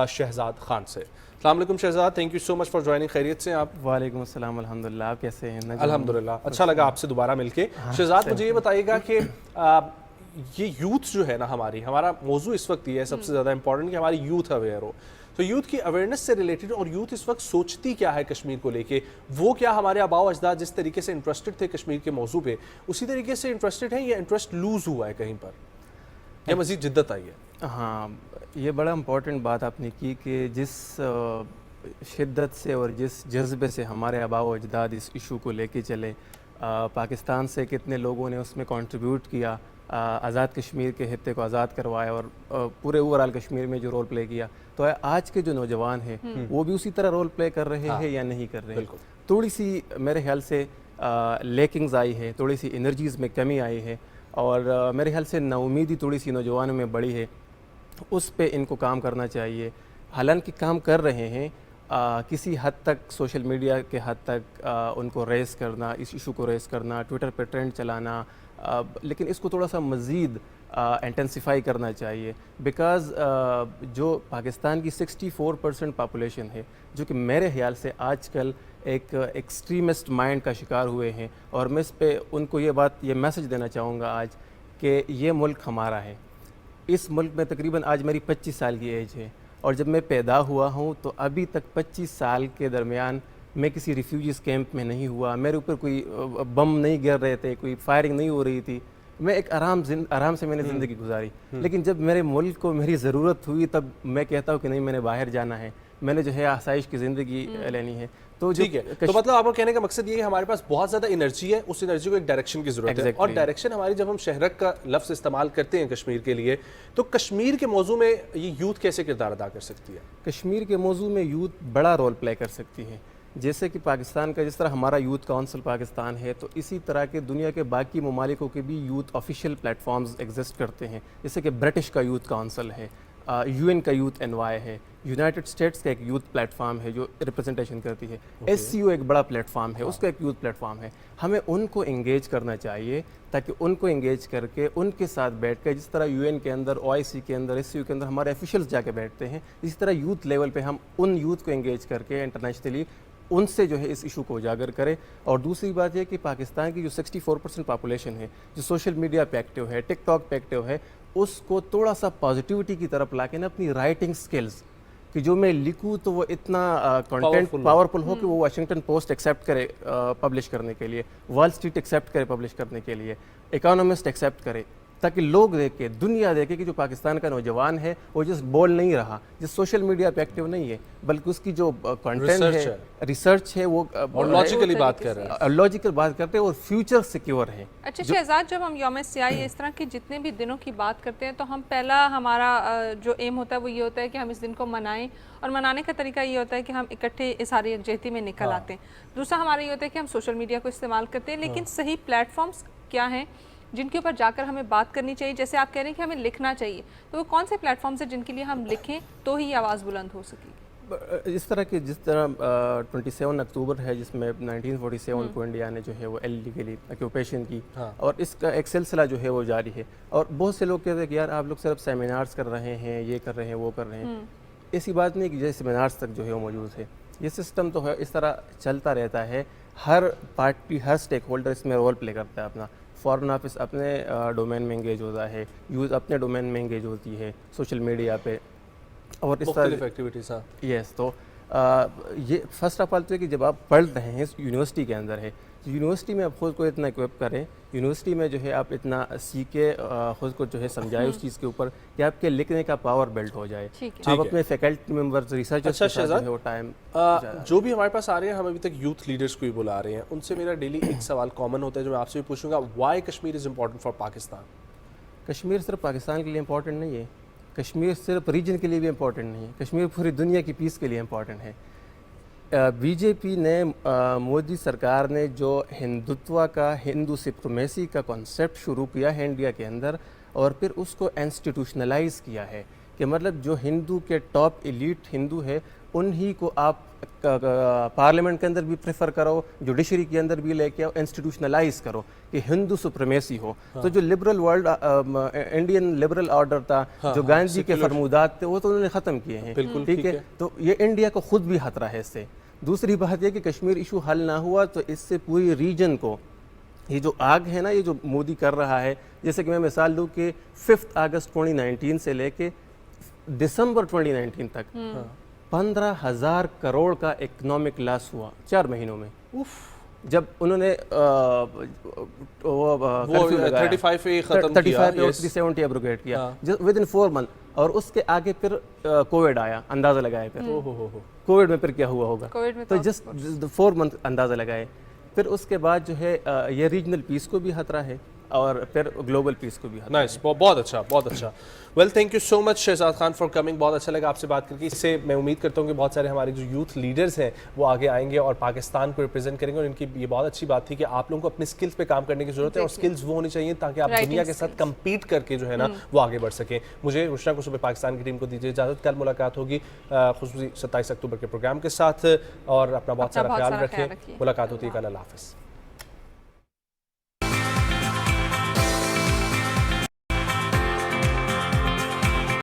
Shahzad Khan से। अस्सलाम वालेकुम Shahzad, thank you so much for joining. खैरियत से आप? वालेकुम अस्सलाम, अल्हम्दुलिल्लाह। आप कैसे हैं? अल्हम्दुलिल्लाह, अच्छा लगा आपसे दोबारा मिलके। शहजाद, मुझे ये बताइएगा कि ये यूथ जो है ना, हमारा मौजू इस वक्त ये है सबसे ज़्यादा इंपॉर्टेंट कि हमारी यूथ अवेयर हो। तो यूथ की अवेयरनेस से रिलेटेड और यूथ इस वक्त सोचती क्या है कश्मीर को लेके, वो क्या हमारे आबाओ अजदाद जिस तरीके से इंटरेस्टेड थे कश्मीर के मौजू पे उसी तरीके से इंटरेस्टेड हैं या इंटरेस्ट लूज़ हुआ है कहीं पर, या मज़ीद जिद्दत आई है? हाँ, ये बड़ा इम्पोर्टेंट बात आपने की कि जिस शिद्दत से और जिस जज्बे से हमारे आबाओ अजदाद इस इशू को लेके चले, पाकिस्तान से कितने लोगों ने उसमें कंट्रीब्यूट किया, आज़ाद कश्मीर के हिस्से को आज़ाद करवाया और पूरे ओवरऑल कश्मीर में जो रोल प्ले किया, तो आज के जो नौजवान हैं वो भी उसी तरह रोल प्ले कर रहे हैं या नहीं कर रहे हैं? थोड़ी सी मेरे ख्याल से लेकिंग्स आई है, थोड़ी सी एनर्जीज़ में कमी आई है और मेरे ख्याल से नाउमीदी थोड़ी सी नौजवानों में बढ़ी है। उस पे इनको काम करना चाहिए। हालांकि काम कर रहे हैं, किसी हद तक सोशल मीडिया के हद तक उनको रेस करना, इस इशू को रेस करना, ट्विटर पे ट्रेंड चलाना, लेकिन इसको थोड़ा सा मज़ीद इंटेंसिफाई करना चाहिए। बिकॉज़ जो पाकिस्तान की 64% पॉपुलेशन है, जो कि मेरे ख्याल से आजकल एक एक्सट्रीमिस्ट माइंड का शिकार हुए हैं, और मैं इस पे उनको ये मैसेज देना चाहूँगा आज कि ये मुल्क हमारा है। इस मुल्क में तकरीबन आज मेरी 25 साल की एज है और जब मैं पैदा हुआ हूँ तो अभी तक 25 साल के दरमियान मैं किसी रिफ्यूजीज़ कैंप में नहीं हुआ, मेरे ऊपर कोई बम नहीं गिर रहे थे, कोई फायरिंग नहीं हो रही थी, मैं एक आराम से मैंने ज़िंदगी गुजारी। लेकिन जब मेरे मुल्क को मेरी ज़रूरत हुई तब मैं कहता हूँ कि नहीं, मैंने बाहर जाना है, मैंने जो है आसाइश की ज़िंदगी लेनी है। तो ठीक है, तो मतलब आपको कहने का मकसद ये है हमारे पास बहुत ज़्यादा एनर्जी है, उस एनर्जी को एक डायरेक्शन की ज़रूरत है। और डायरेक्शन हमारी, जब हम शहरक का लफ्ज़ इस्तेमाल करते हैं कश्मीर के लिए, तो कश्मीर के मौजू में ये यूथ कैसे किरदार अदा कर सकती है? कश्मीर के मौजू में यूथ बड़ा रोल प्ले कर सकती है। जैसे कि पाकिस्तान का, जिस तरह हमारा यूथ काउंसिल पाकिस्तान है, तो इसी तरह के दुनिया के बाकी ममालिकों के भी यूथ ऑफिशियल प्लेटफॉर्म्स एग्जिस्ट करते हैं। जैसे कि ब्रिटिश का यूथ काउंसिल है, UN का यूथ एनवाई है, यूनाइटेड स्टेट्स का एक यूथ प्लेटफॉर्म है जो रिप्रेजेंटेशन करती है, SCO एक बड़ा प्लेटफॉर्म है, उसका एक यूथ प्लेटफॉर्म है। हमें उनको इंगेज करना चाहिए ताकि उनको इंगेज करके उनके साथ बैठ कर, जिस तरह UN के अंदर, OIC के अंदर, SCO के अंदर हमारे ऑफिशियल्स जाके बैठते हैं, इसी तरह यूथ लेवल पे हम उन यूथ को इंगेज करके इंटरनेशनली उनसे जो है इस इशू को उजागर करें। और दूसरी बात यह कि पाकिस्तान की जो 64% पॉपुलेशन है, जो सोशल मीडिया पे एक्टिव है, टिकटॉक पे एक्टिव है, उसको थोड़ा सा पॉजिटिविटी की तरफ लाके ना अपनी राइटिंग स्किल्स, कि जो मैं लिखूँ तो वो इतना कंटेंट पावरफुल हो कि वो वाशिंगटन पोस्ट एक्सेप्ट करे पब्लिश करने के लिए, वॉल स्ट्रीट एक्सेप्ट करे पब्लिश करने के लिए, इकोनॉमिस्ट एक्सेप्ट करे, ताकि लोग देखे, दुनिया देखे कि जो पाकिस्तान का नौजवान है वो जस्ट बोल नहीं रहा, जिस सोशल मीडिया पे एक्टिव नहीं है, बल्कि उसकी जो कंटेंट है, रिसर्च है, वो लॉजिकली बात कर रहे हैं, लॉजिकल बात करते हैं और फ्यूचर सिक्योर है। अच्छा शहजाद, जब हम यौम सियाही इस तरह के जितने भी दिनों की बात करते हैं, तो हम पहला हमारा जो एम होता है वो ये होता है कि हम इस दिन को मनाएं, और मनाने का तरीका ये होता है कि हम इकट्ठे इस सारी यकजहती में निकल आते हैं। दूसरा हमारा ये होता है कि हम सोशल मीडिया को इस्तेमाल करते हैं, लेकिन सही प्लेटफॉर्म्स क्या हैं जिनके ऊपर जाकर हमें बात करनी चाहिए? जैसे आप कह रहे हैं कि हमें लिखना चाहिए, तो वो कौन से प्लेटफॉर्म्स हैं जिनके लिए हम लिखें तो ही आवाज़ बुलंद हो सकेगी? इस तरह के, जिस तरह 27 अक्टूबर है जिसमें 1947 को इंडिया ने जो है वो इलीगली ऑक्यूपेशन की, और इसका एक सिलसिला जो है वो जारी है। और बहुत से लोग कहते हैं कि यार आप लोग सिर्फ सेमिनार्स कर रहे हैं, ये कर रहे हैं, वो कर रहे हैं। ऐसी बात नहीं कि जैसे सेमिनार्स तक जो है वो मौजूद है, ये सिस्टम तो है, इस तरह चलता रहता है। हर पार्टी, हर स्टेक होल्डर इसमें रोल प्ले करता है अपना। फॉरेन ऑफिस अपने डोमेन में इंगेज होता है, यूथ अपने डोमेन में इंगेज होती है सोशल मीडिया पे, और इस तरह एक्टिविटीज। यस, तो ये फर्स्ट ऑफ ऑल तो है कि जब आप पढ़ रहे हैं यूनिवर्सिटी के अंदर है, तो यूनिवर्सिटी में आप खुद को इतना इक्विप करें, यूनिवर्सिटी में जो है आप इतना सीखे, खुद को जो है समझाएं उस चीज़ के ऊपर कि आपके लिखने का पावर बिल्ड हो जाए। आप अपने फैकल्टी मेंबर्स, रिसर्चर्स के साथ जो है वो टाइम, जो भी हमारे पास आ रहे हैं, हम अभी तक यूथ लीडर्स को ही बुला रहे हैं, उनसे मेरा डेली एक सवाल कॉमन होता है जो मैं आपसे भी पूछूंगा, why Kashmir is important for Pakistan? Kashmir सिर्फ पाकिस्तान के लिए इम्पॉर्टेंट नहीं है, कश्मीर सिर्फ रीजन के लिए भी इम्पॉर्टेंट नहीं है, कश्मीर पूरी दुनिया की पीस के लिए इम्पॉर्टेंट है। बीजेपी ने मोदी सरकार ने जो हिंदुत्व का, हिंदू सुप्रीमेसी का कॉन्सेप्ट शुरू किया है इंडिया के अंदर, और फिर उसको इंस्टीट्यूशनलाइज किया है कि मतलब जो हिंदू के टॉप एलीट हिंदू है उन्हीं को आप पार्लियामेंट के अंदर भी प्रेफर करो, जुडिशरी के अंदर भी लेके आओ, इंस्टीट्यूशनलाइज करो कि हिंदू सुप्रीमेसी हो। तो जो liberal world Indian liberal order था, जो गांधी के फरमूदात थे, वो तो उन्होंने ख़त्म किए हैं। बिल्कुल ठीक है। तो ये इंडिया को खुद भी खतरा है इससे। दूसरी बात यह कि कश्मीर इशू हल ना हुआ तो इससे पूरी रीजन को, ये जो आग है ना, ये जो मोदी कर रहा है, जैसे कि मैं मिसाल दूँ कि 5 अगस्त 2019 से लेके दिसंबर 2019 तक 15,000 करोड़ का इकोनॉमिक लॉस हुआ 4 महीनों में। जब उन्होंने वो 35 पे खत्म किया, 370 एब्रोगेट किया विद इन 4 मंथ, और उसके आगे फिर कोविड आया, अंदाज़ा लगाए फिर कोविड में फिर क्या हुआ होगा, तो जस्ट 4 मंथ अंदाज़ा लगाए। फिर उसके बाद जो है ये रीजनल पीस को भी खतरा है और फिर ग्लोबल पीस को भी। नाइस, बहुत अच्छा, बहुत अच्छा। Well, thank you so much Shahzad Khan for coming. बहुत अच्छा लगा आपसे बात करके। इससे मैं उम्मीद करता हूँ कि बहुत सारे हमारे जो यूथ लीडर्स हैं वो आगे आएंगे और पाकिस्तान को रिप्रेजेंट करेंगे। और इनकी ये बहुत अच्छी बात थी कि आप लोगों को अपनी स्किल्स पे काम करने की जरूरत है, और स्किल्स वो होनी चाहिए ताकि आप दुनिया के साथ कम्पीट करके जो है ना वो आगे बढ़ सकें। मुझे रुशना को सुबह पाकिस्तान की टीम को दीजिए इजाज़त। कल मुलाकात होगी खुसूसी 27 अक्टूबर के प्रोग्राम के साथ, और अपना बहुत सारा ख्याल रखें। मुलाकात होती है कल। अल्लाह हाफ़िज़।